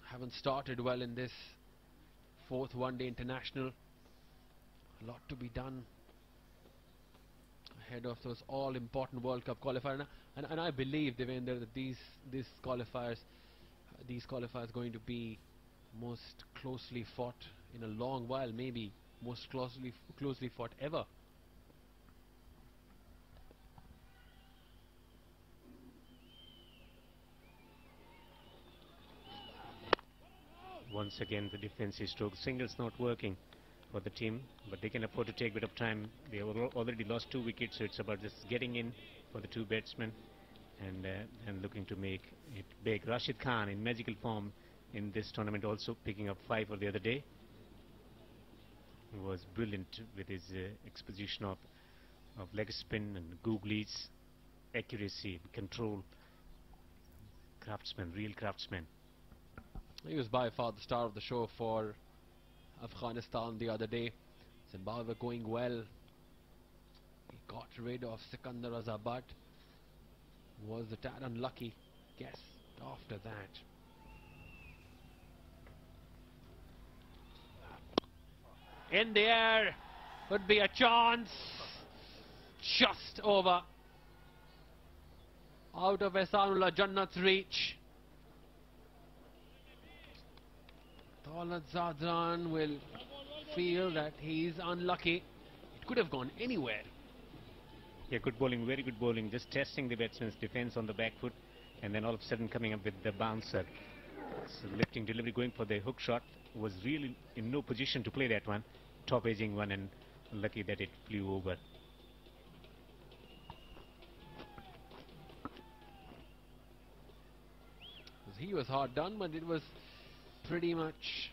Haven't started well in this 4th one-day international. A lot to be done ahead of those all-important World Cup qualifiers, and I believe, Devendra, that these qualifiers going to be most closely fought in a long while, maybe most closely fought ever. Once again, the defensive stroke. Singles not working for the team, but they can afford to take a bit of time. They have already lost 2 wickets, so it's about just getting in for the 2 batsmen and looking to make it big. Rashid Khan in magical form in this tournament, also picking up 5 for the other day. He was brilliant with his exposition of leg spin and googlies, accuracy, control. Craftsman, real craftsman. He was by far the star of the show for Afghanistan the other day. Zimbabwe going well. He got rid of Sikandar Azabat. Was a tad unlucky guess after that. In the air, would be a chance. Just over. Out of Ehsanullah Jannat's reach. Daulat Zadran will feel that he's unlucky. It could have gone anywhere. Yeah, good bowling, very good bowling. Just testing the batsman's defense on the back foot, and then all of a sudden coming up with the bouncer. So lifting delivery, going for the hook shot. Was really in no position to play that one. Top edging one, and lucky that it flew over. He was hard done, but it was pretty much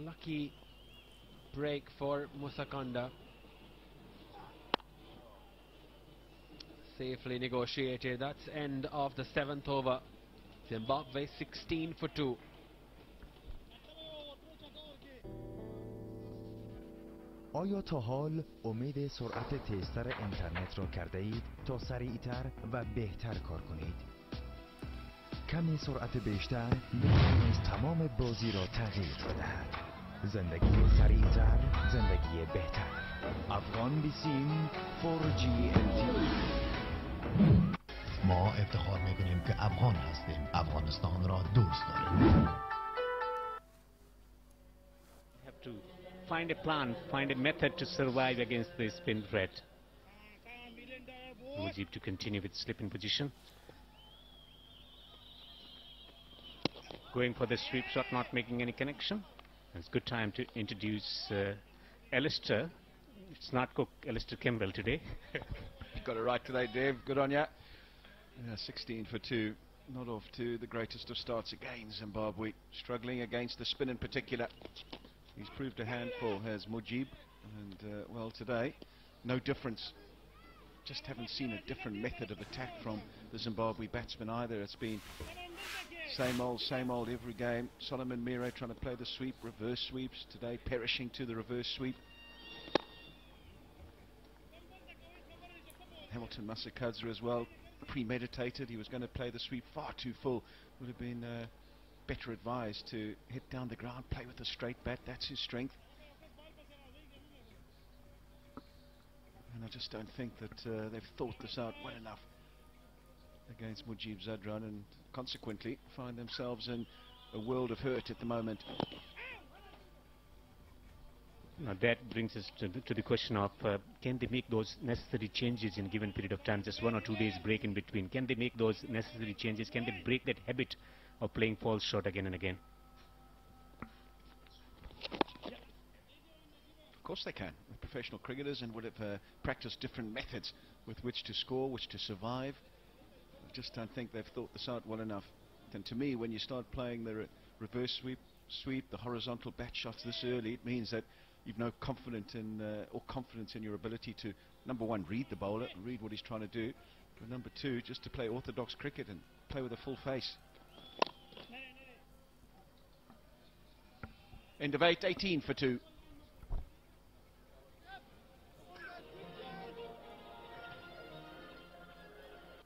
lucky break for Musakanda. Safely negotiated. That's end of the 7th over Zimbabwe 16 for 2. آیا تا حال امید سرعت تیزتر اینترنت را کرده اید تا سریعتر و بهتر کار کنید؟ کمی سرعت بیشتر می‌تواند تمام بازی را تغییر بدهد. زندگی سریعتر، زندگی بهتر. افغان بیسیم 4G LTE. ما افتخار میکنیم که افغان هستیم. افغانستان را دوست داریم. Find a plan, find a method to survive against the spin threat. Mujib to continue with slip-in position. Going for the sweep shot, not making any connection. It's good time to introduce Alistair. It's not Cook, Alistair Kimball today. You got it right today, Dave. Good on ya. 16 for 2. Not off to the greatest of starts again, Zimbabwe. Struggling against the spin in particular. He's proved a handful, has Mujib, and well today, no difference. Just haven't seen a different method of attack from the Zimbabwe batsmen either. It's been same old every game. Solomon Mire trying to play the sweep, reverse sweeps today, perishing to the reverse sweep. Hamilton Masakadza as well, premeditated. He was going to play the sweep far too full. Would have been better advised to hit down the ground, play with a straight bat. That's his strength. And I just don't think that they've thought this out well enough against Mujib Zadran, and consequently find themselves in a world of hurt at the moment. Now that brings us to the question of can they make those necessary changes in a given period of time, just 1 or 2 days break in between? Can they make those necessary changes? Can they break that habit of playing false shot again and again? Of course they can. They're professional cricketers and would have practiced different methods with which to score, which to survive. I just don't think they've thought this out well enough. And to me, when you start playing the reverse sweep, the horizontal bat shots this early, it means that you've no confidence in your ability to, number one, read the bowler and read what he's trying to do, but number two, just to play orthodox cricket and play with a full face. End of 8, 18 for 2.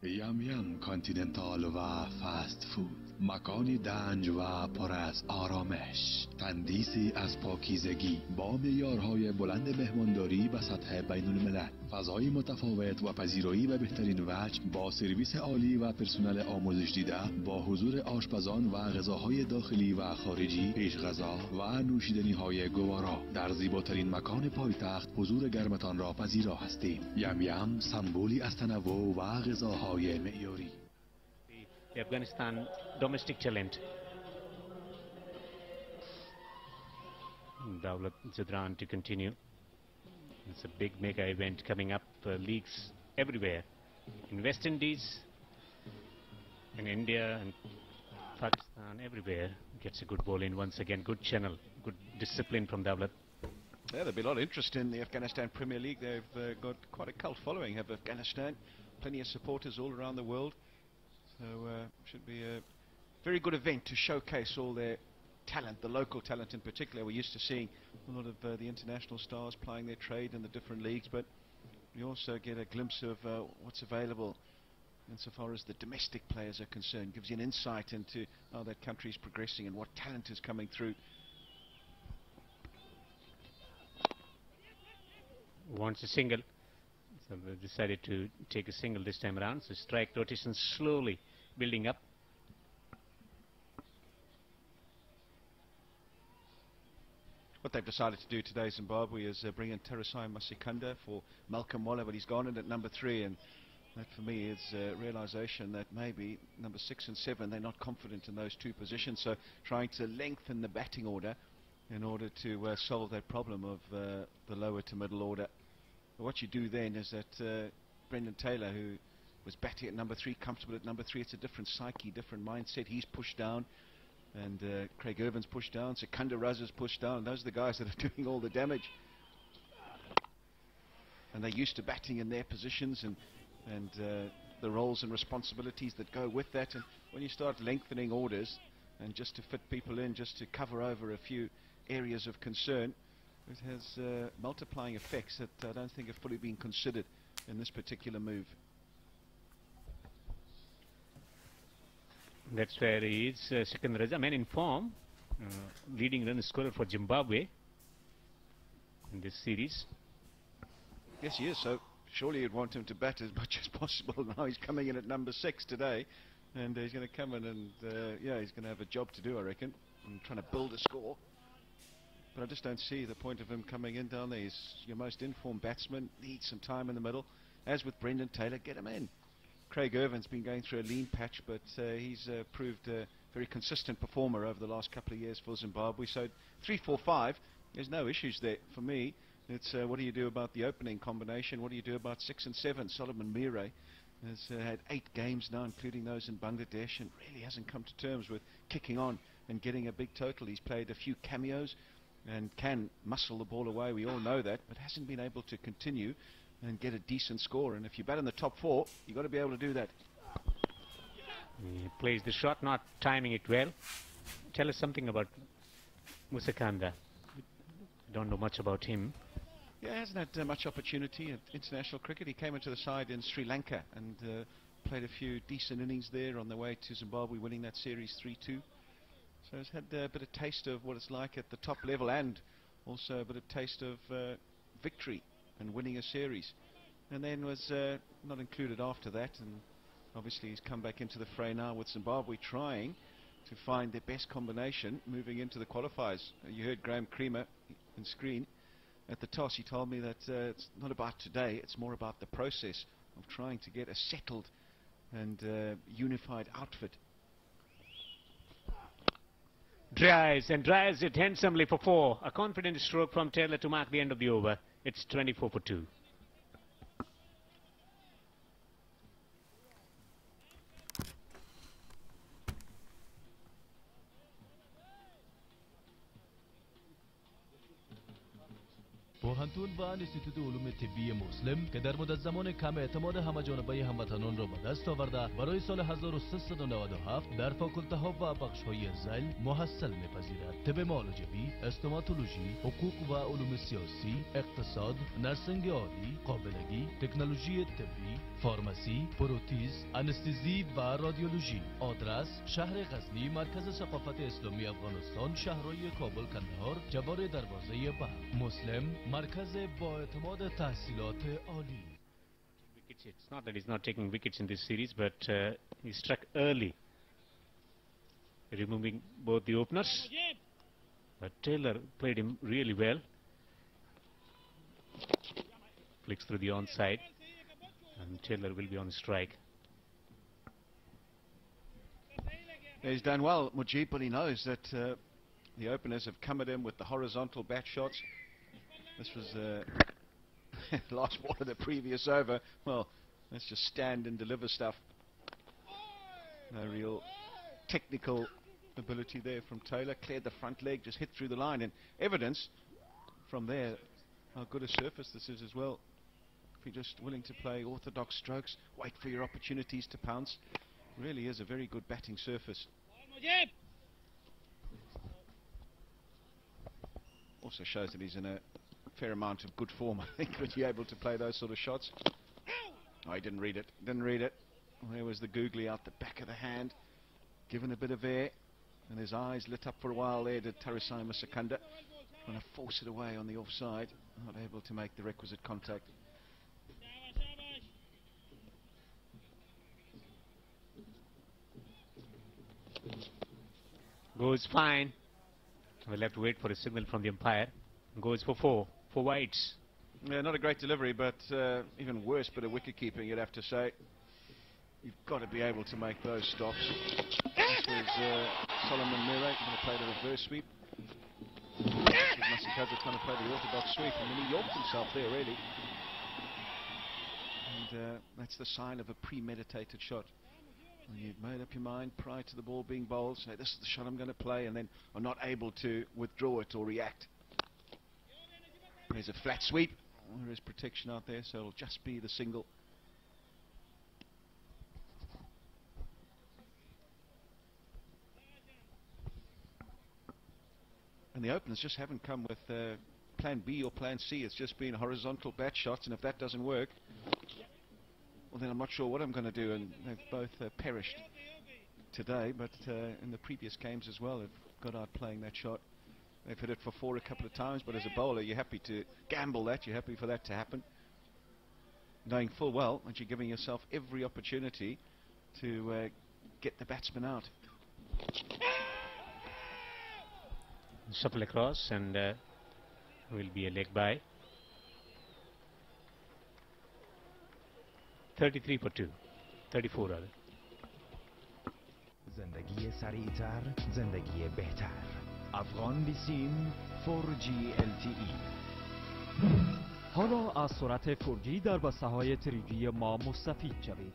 یم یم کانتیننتال و فست فود، مکانی دنج و پر از آرامش، تندیسی از پاکیزگی با معیارهای بلند مهمانداری و سطح بین الملل، فضای متفاوت و پذیرایی و بهترین وجه با سرویس عالی و پرسنل آموزش دیده، با حضور آشپزان و غذاهای داخلی و خارجی، پیش غذا و نوشیدنی های گوارا. در زیباترین مکان پایتخت حضور گرمتان را پذیرا هستیم. یم یم سمبولی از تنوع و غذاهای معیاری. The Afghanistan domestic talent. Dawlat Zadran to continue. It's a big mega event coming up. Leagues everywhere. In West Indies, in India and Pakistan, everywhere. Gets a good ball in once again. Good channel, good discipline from Dawlat. Yeah, there'll be a lot of interest in the Afghanistan Premier League. They've got quite a cult following, have Afghanistan. Plenty of supporters all around the world. So should be a very good event to showcase all their talent, the local talent in particular. We're used to seeing a lot of the international stars plying their trade in the different leagues, but we also get a glimpse of what's available insofar as the domestic players are concerned. Gives you an insight into how that country is progressing and what talent is coming through. Wants a single. So they decided to take a single this time around. So strike rotation slowly building up. What they've decided to do today, Zimbabwe, is bring in Terasai Masikanda for Malcolm Waller, but he's gone in at number 3, and that for me is a realisation that maybe number 6 and 7, they're not confident in those two positions, so trying to lengthen the batting order in order to solve that problem of the lower to middle order. But what you do then is that Brendan Taylor, who was batting at number 3, comfortable at number 3, it's a different psyche, different mindset. He's pushed down, and Craig Irvin's pushed down, Sekunda Raza's pushed down, and those are the guys that are doing all the damage. And they're used to batting in their positions, and the roles and responsibilities that go with that. And when you start lengthening orders and just to fit people in, just to cover over a few areas of concern, it has multiplying effects that I don't think have fully been considered in this particular move. That's where he is. Second Raja, man in form, leading run scorer for Zimbabwe in this series. Yes, he is. So surely you'd want him to bat as much as possible. Now he's coming in at number 6 today, and he's going to come in and yeah, he's going to have a job to do, I reckon, and trying to build a score. But I just don't see the point of him coming in down there. He's your most informed batsman, needs some time in the middle. As with Brendan Taylor, get him in. Craig Irvin's been going through a lean patch, but he's proved a very consistent performer over the last couple of years for Zimbabwe. So 3-4-5, there's no issues there for me. It's what do you do about the opening combination? What do you do about 6 and 7? Solomon Mire has had 8 games now, including those in Bangladesh, and really hasn't come to terms with kicking on and getting a big total. He's played a few cameos and can muscle the ball away, we all know that, but hasn't been able to continue and get a decent score. And if you bat in the top 4, you've got to be able to do that. He plays the shot, not timing it well. Tell us something about Musakanda. Don't know much about him. Yeah, he hasn't had much opportunity at international cricket. He came into the side in Sri Lanka and played a few decent innings there on the way to Zimbabwe, winning that series 3-2. So he's had a bit of taste of what it's like at the top level, and also a bit of taste of victory and winning a series. And then was not included after that, and obviously he's come back into the fray now with Zimbabwe trying to find their best combination moving into the qualifiers. You heard Graham Creamer in screen at the toss. He told me that it's not about today, it's more about the process of trying to get a settled and unified outfit. Drives it handsomely for 4. A confident stroke from Taylor to mark the end of the over. It's 24 for 2. پوهنتون و انستیتوت علوم طبی مسلم که در مدت زمان کم اعتماد همه‌جانبه هموطنان را به دست آورده برای سال 1397 در فاکولته ها و بخش های ذیل محصل می‌پذیرد. طب معالجوی، استوماتولوژی، حقوق و علوم سیاسی، اقتصاد، نرسنگ عالی، قابلگی، تکنولوژی طبی، فارماسی، پروتیز، انستزی و رادیولوژی. آدرس: شهر غزنی، مرکز ثقافت اسلامی افغانستان، شهرهای کابل، کندهار، جوار دروازه بحر. مسلم مرکز با اعتماد تحصیلات عالی. It's not that he's not taking wickets in this series, but he struck early, removing both the openers. But Taylor played him really well. Flicks through the onside, and Taylor will be on strike. He's done well, Mujib, but he knows that the openers have come at him with the horizontal bat shots. This was last ball of the previous over. Well, let's just stand and deliver stuff. No real technical ability there from Taylor. Cleared the front leg, just hit through the line, and evidence from there how good a surface this is as well. If you're just willing to play orthodox strokes, wait for your opportunities to pounce, really is a very good batting surface. Also shows that he's in a fair amount of good form, I think, when you're able to play those sort of shots. Oh, he didn't read it. Didn't read it. There was the googly out the back of the hand, given a bit of air, and his eyes lit up for a while there, did Tarisai Musakanda, trying to force it away on the offside, not able to make the requisite contact. Goes fine. We'll have to wait for a signal from the umpire. Goes for 4 wides. Yeah, not a great delivery, but even worse bit of wicket keeping, you'd have to say. You've got to be able to make those stops. This was Solomon Mire going to play the reverse sweep. Musakadza trying to play the orthodox sweep, and then he yorked himself there, really. And that's the sign of a premeditated shot. When you've made up your mind prior to the ball being bowled, say this is the shot I'm going to play, and then are not able to withdraw it or react. There's a flat sweep. There is protection out there, so it'll just be the single. And the openers just haven't come with plan B or plan C. It's just been horizontal bat shots, and if that doesn't work, well, then I'm not sure what I'm going to do. And they've both perished today, but in the previous games as well, they've got out playing that shot. They've hit it for 4 a couple of times, but as a bowler, you're happy to gamble that. You're happy for that to happen, knowing full well that you're giving yourself every opportunity to get the batsman out. Shuffle across, and will be a leg by. 33 for 2. 34 rather. زندگی سریعتر، زندگی بهتر. افغان بیسیم 4G LTE. حالا از سرعت 4G در بسته‌های 3G ما مستفید شوید.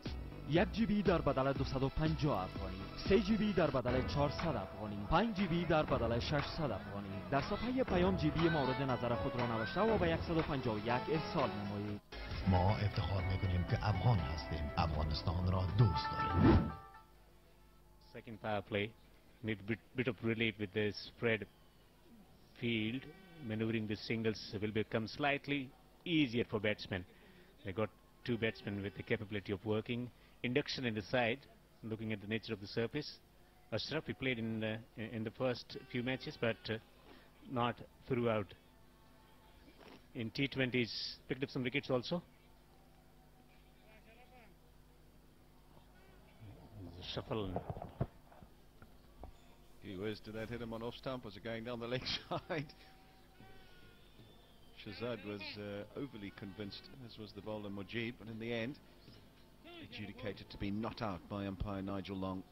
1 GB در بدل 250 افغانی، 3 GB در بدل 400 افغانی، 5 GB در بدل 600 افغانی. در صفحه پیام GB مورد نظر خود را نوشته و به 151 ارسال نمایید. ما افتخار میکنیم که افغان هستیم. افغانستان را دوست داریم. Second power play, need bit of relief with the spread field. Maneuvering the singles will become slightly easier for batsmen. They got 2 batsmen with the capability of working. Induction in the side, looking at the nature of the surface. Ashraf, he played in the first few matches, but not throughout. In T20s, picked up some wickets also. Shuffle. Gee whiz, did that hit him on off stump? Was it going down the leg side? Shazad was overly convinced, as was the bowler Mujib, but in the end, adjudicated to be not out by umpire Nigel Long.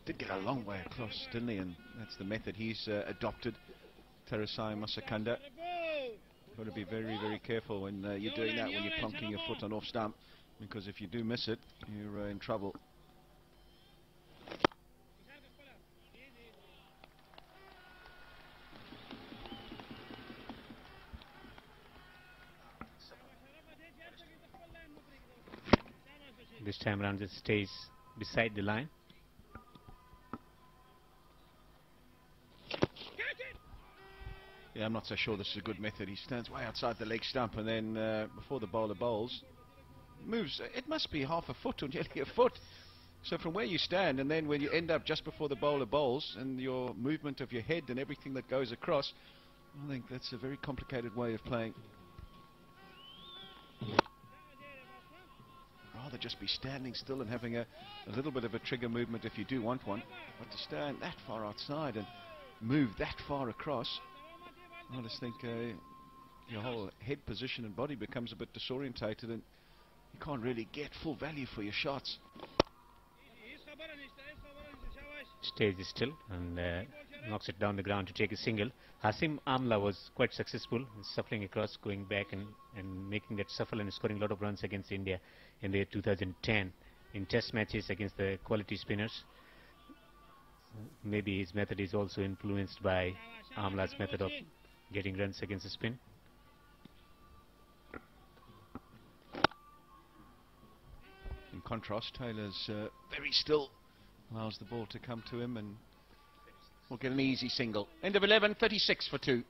Did get a long way across, didn't he? And that's the method he's adopted. Terasai Masakanda. Got to be very, very careful when you're doing that, when you're plonking your foot on off stump, because if you do miss it, you're in trouble. This time around it stays beside the line. Yeah, I'm not so sure this is a good method. He stands way outside the leg stump, and then before the bowler bowls, moves. It must be half a foot or nearly a foot. So from where you stand, and then when you end up just before the bowler bowls, and your movement of your head and everything that goes across, I think that's a very complicated way of playing. Rather just be standing still and having a little bit of a trigger movement if you do want one, but to stand that far outside and move that far across, I just think your whole head position and body becomes a bit disorientated, and you can't really get full value for your shots. Stays still and knocks it down the ground to take a single. Hasim Amla was quite successful, shuffling across, going back and making that shuffle and scoring a lot of runs against India in the year 2010 in test matches against the quality spinners. Maybe his method is also influenced by Amla's method of getting runs against the spin. In contrast, Taylor's very still, allows the ball to come to him, and we'll get an easy single. End of 11, 36 for 2.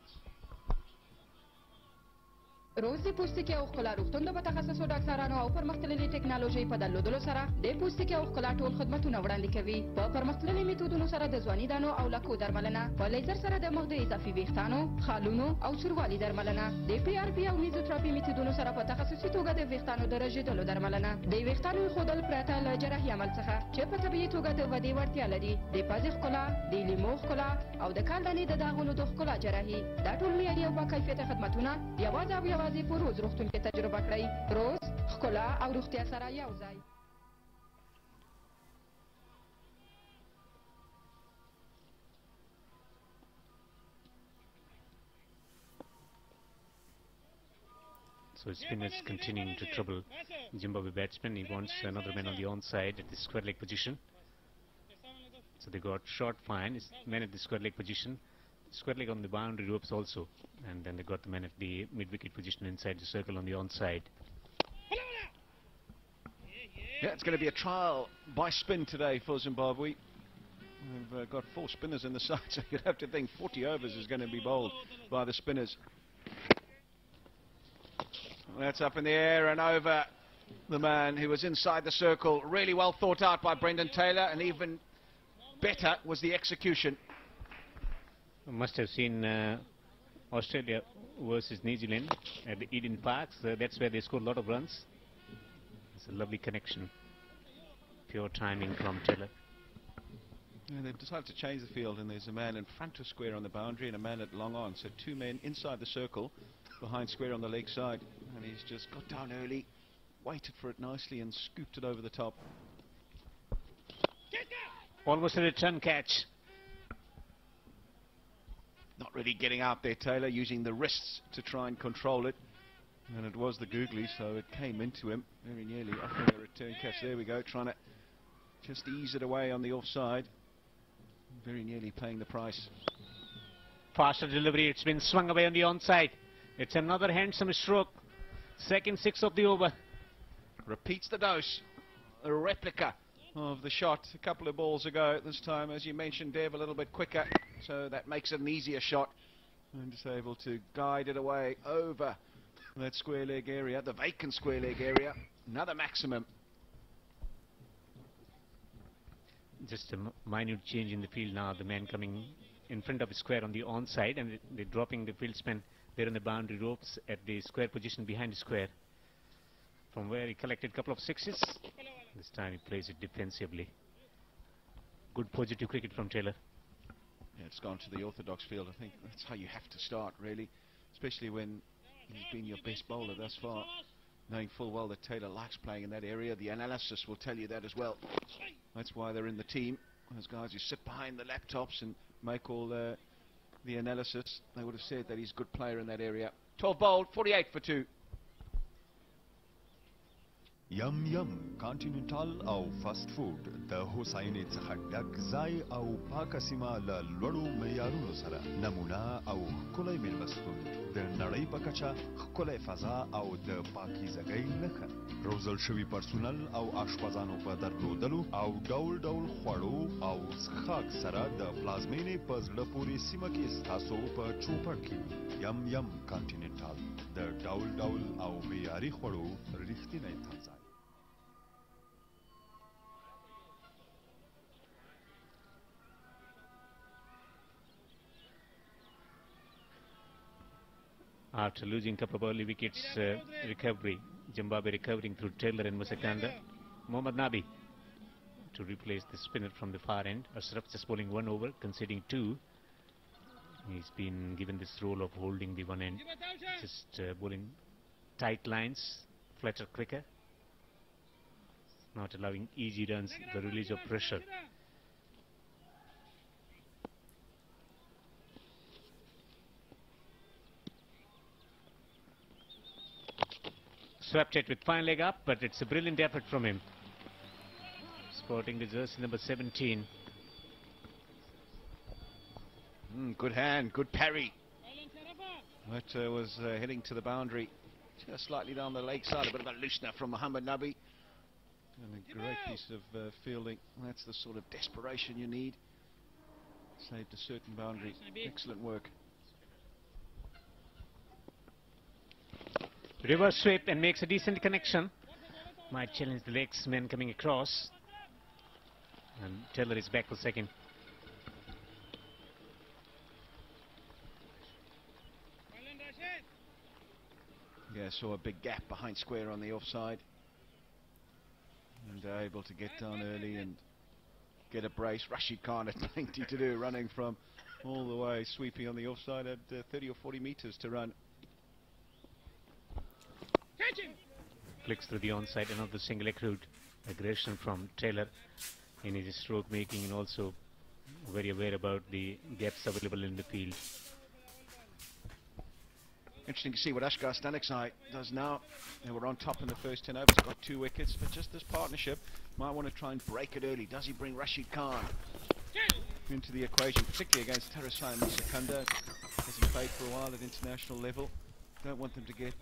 روزي پوستکی او ښکلا روغتون د متخصصو ډاکټرانو او پرمختللي ټکنالوژۍ په درلودلو سره د پوستکي او ښکلا ټول خدمتونه وړاندې کوي. په پرمختللي میتودونو سره د ځواني دانو او لکو درملنه، په لیزر سره د مخ د اضافي ویښتانو، خالونو او چروالي درملنه، د پی آر پی او میزوتراپي میتودونو سره په تخصصي توګه د ویښتانو د رژیدلو درملنه، د ویښتانو ایښودل پرته له جراحي عمل څخه چې په طبیعي توګه د ودې وړتیا لري، د پزې ښکلا، د لیمو ښکلا او د کالدانې د داغونو د ښکلا جراحي. دا ټول معیاري او باکیفیته خدمتونه یوازې او یوازې په روز روغتون کې تجربه کړئ. روز ښکلا او روغتیا سره یو ځای. So spinner is continuing to trouble Zimbabwe batsman. He wants another man on the onside at the square leg position. So they got short fine. It's man at the square leg position. Square leg on the boundary ropes also. And then they got the man at the mid-wicket position inside the circle on the onside. Yeah, it's going to be a trial by spin today for Zimbabwe. We've got 4 spinners in the side, so you'd have to think 40 overs is going to be bowled by the spinners. That's up in the air and over the man who was inside the circle. Really well thought out by Brendan Taylor, and even better was the execution. Must have seen Australia versus New Zealand at the Eden Parks. That's where they scored a lot of runs. It's a lovely connection. Pure timing from Taylor. Yeah, they've decided to change the field, and there's a man in front of square on the boundary and a man at long on. So 2 men inside the circle, behind square on the leg side. And he's just got down early, waited for it nicely and scooped it over the top. Almost a return catch. Not really getting out there, Taylor, using the wrists to try and control it. And it was the googly, so it came into him very nearly, offering a return catch. There we go, trying to just ease it away on the offside. Very nearly paying the price. Faster delivery, it's been swung away on the onside. It's another handsome stroke. Second 6 of the over. Repeats the dose. A replica of the shot a couple of balls ago. This time, as you mentioned, Dev, a little bit quicker. So that makes it an easier shot. And just able to guide it away over that square leg area, the vacant square leg area. Another maximum. Just a minute change in the field now. The man coming in front of the square on the onside, and they're dropping the fieldsman there on the boundary ropes at the square position behind the square. From where he collected a couple of 6s. This time he plays it defensively. Good positive cricket from Taylor. Yeah, it's gone to the orthodox field. I think that's how you have to start, really, especially when he's been your best bowler thus far. Knowing full well that Taylor likes playing in that area. The analysis will tell you that as well. That's why they're in the team. Those guys who sit behind the laptops and make all the analysis, they would have said that he's a good player in that area. 12 bowled, 48 for 2. یم یم کانټیننټال او فاست فود د هوساینې څخه ډک ځای او پاکه سیمه له لوړو معیارونو سره نمونه او ښکلی میلمستون د نړۍ په کچه ښکلی فضا او د پاکیزګۍ نښه روزل شوي پرسونل او اشپزانو په درلودلو او ډول ډول خوړو او څښاک سره د پلازمینې په زړه پورې سیمه کې ستاسو په چوپړ کې یم یم کانټیننټال د ډول ډول او معیاري خوړو رښتینی تمځای. After losing a couple of early wickets, recovery. Zimbabwe recovering through Taylor and Musakanda. Mohammad Nabi to replace the spinner from the far end. Ashraf just bowling 1 over, conceding 2. He's been given this role of holding the one end, just bowling tight lines, flatter quicker, not allowing easy runs, the release of pressure. Swept it with fine leg up, but it's a brilliant effort from him. Sporting the jersey number 17. Good hand, good parry. That was heading to the boundary, just slightly down the leg side. A bit of a loosener from Mohammad Nabi. And a great piece of fielding. That's the sort of desperation you need. Saved a certain boundary. Excellent work. Reverse sweep and makes a decent connection. Might challenge the legs men coming across. And Taylor is back for second. Yeah, saw a big gap behind square on the offside. And able to get down early and get a brace. Rashid Khan had plenty to do, running from all the way, sweeping on the offside at 30 or 40 metres to run. Flicks through the onside, another single accrued aggression from Taylor in his stroke making, and also very aware about the gaps available in the field. Interesting to see what Ashgar Staniksai does now. They were on top in the first 10 overs, got 2 wickets, but just this partnership might want to try and break it early. Does he bring Rashid Khan into the equation, particularly against Tarasai Musakanda? Hasn't played for a while at international level. Don't want them to get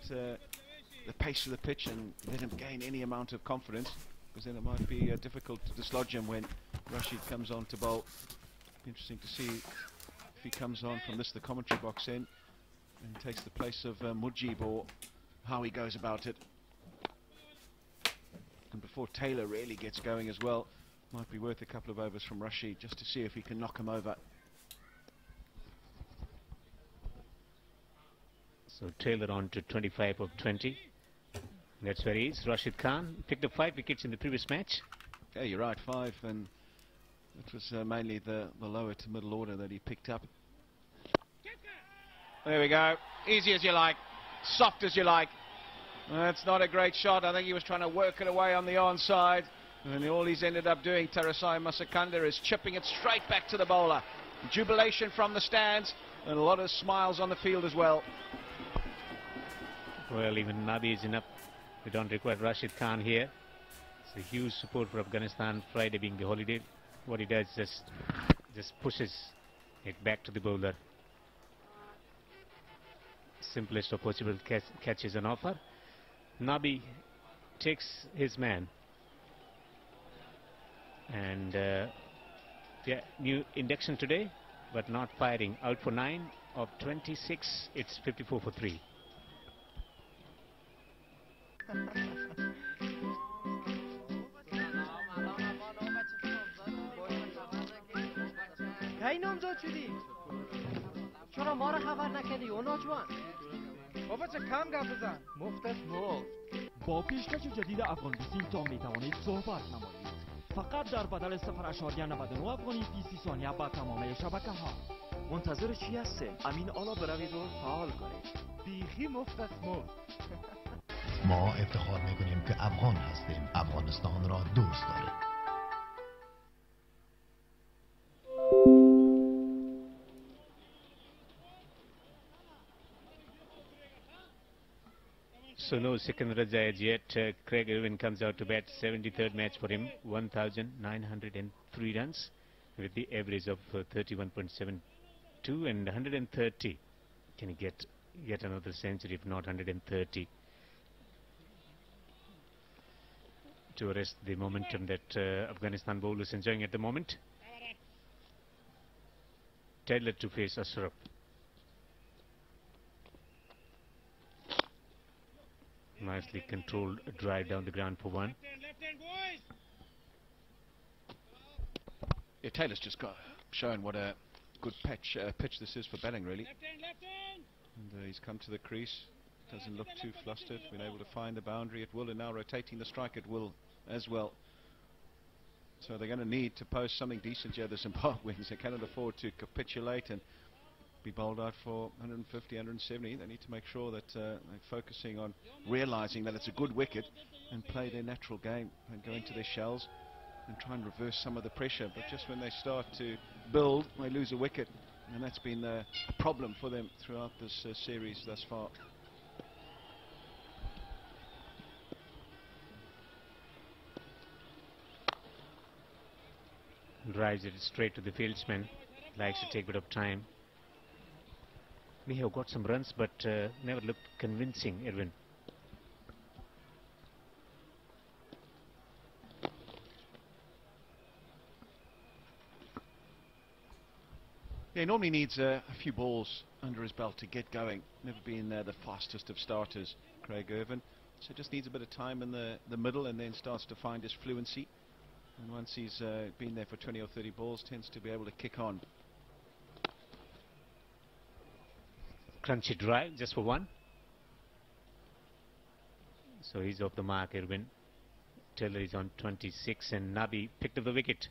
the pace of the pitch and let him gain any amount of confidence, because then it might be difficult to dislodge him when Rashid comes on to bowl. Interesting to see if he comes on from the commentary box in and takes the place of Mujib, or how he goes about it. And before Taylor really gets going as well, might be worth a couple of overs from Rashid just to see if he can knock him over. So Taylor on to 25 of 20. That's where he is. Rashid Khan picked up 5 wickets in the previous match. Yeah, you're right, 5, and it was mainly the lower to middle order that he picked up. There we go. Easy as you like, soft as you like. That's not a great shot. I think he was trying to work it away on the onside, and all he's ended up doing, Tarasai Masakanda, is chipping it straight back to the bowler. Jubilation from the stands, and a lot of smiles on the field as well. Well, even Nabi is enough. We don't require Rashid Khan here. It's a huge support for Afghanistan, Friday being the holiday. What he does is just pushes it back to the bowler. Simplest of possible catches an offer. Nabi takes his man. And yeah, new induction today, but not firing. Out for 9 of 26. It's 54 for 3. کی نامزد شدی؟ چرا ما را خبر نکردی اونا جوان؟ بابا چه کم گپ بزن مفت است مفت. با پیشکش جدید افغان بیسیم تا میتوانید صحبت نمایید. فقط در بدل 0.99 افغانی فی 30 ثانیه با تمام شبکه ها. منتظر چی هستیم؟ امین آلا بروید و فعال کنید. بیخی مفت است مفت. ما افتخار میکنیم که افغان هستیم. افغانستان را دوست داریم. So no second Raja yet. Craig Irwin comes out to bat. 73rd match for him. 1,903 runs with the average of 31.72 and 130. Can he get yet another century, if not 130, to arrest the momentum that Afghanistan bowl is enjoying at the moment? Taylor to face Ashraf. Nicely controlled drive down the ground for 1. Yeah, Taylor's just shown what a good pitch this is for batting, really. And he's come to the crease, doesn't look too flustered, been able to find the boundary at will, and now rotating the strike at will as well. So they're going to need to post something decent here, the Zimbabweans. They cannot afford to capitulate and be bowled out for 150, 170. They need to make sure that they're focusing on realising that it's a good wicket and play their natural game and go into their shells and try and reverse some of the pressure. But just when they start to build, they lose a wicket, and that's been a problem for them throughout this series thus far. Drives it straight to the fieldsman. Likes to take a bit of time. We have got some runs, but never looked convincing, Irwin. Yeah, he normally needs a few balls under his belt to get going. Never been the fastest of starters, Craig Irvin. So just needs a bit of time in the middle, and then starts to find his fluency. And once he's been there for 20 or 30 balls, tends to be able to kick on. Crunchy drive just for 1. So he's off the mark, Irwin. Taylor is on 26, and Nabi picked up the wicket.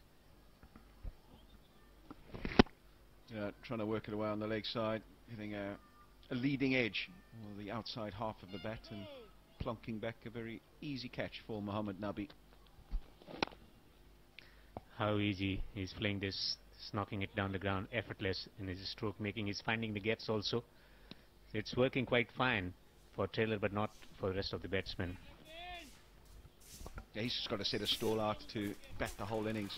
Yeah, trying to work it away on the leg side, hitting a leading edge, or the outside half of the bat, and plonking back a very easy catch for Mohammad Nabi. How easy he's playing this, knocking it down the ground, effortless in his stroke making. He's finding the gaps also. It's working quite fine for Taylor, but not for the rest of the batsmen. Yeah, he's just got to set a stall out to bat the whole innings.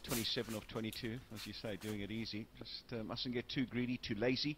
27 of 22, as you say, doing it easy. Just mustn't get too greedy, too lazy,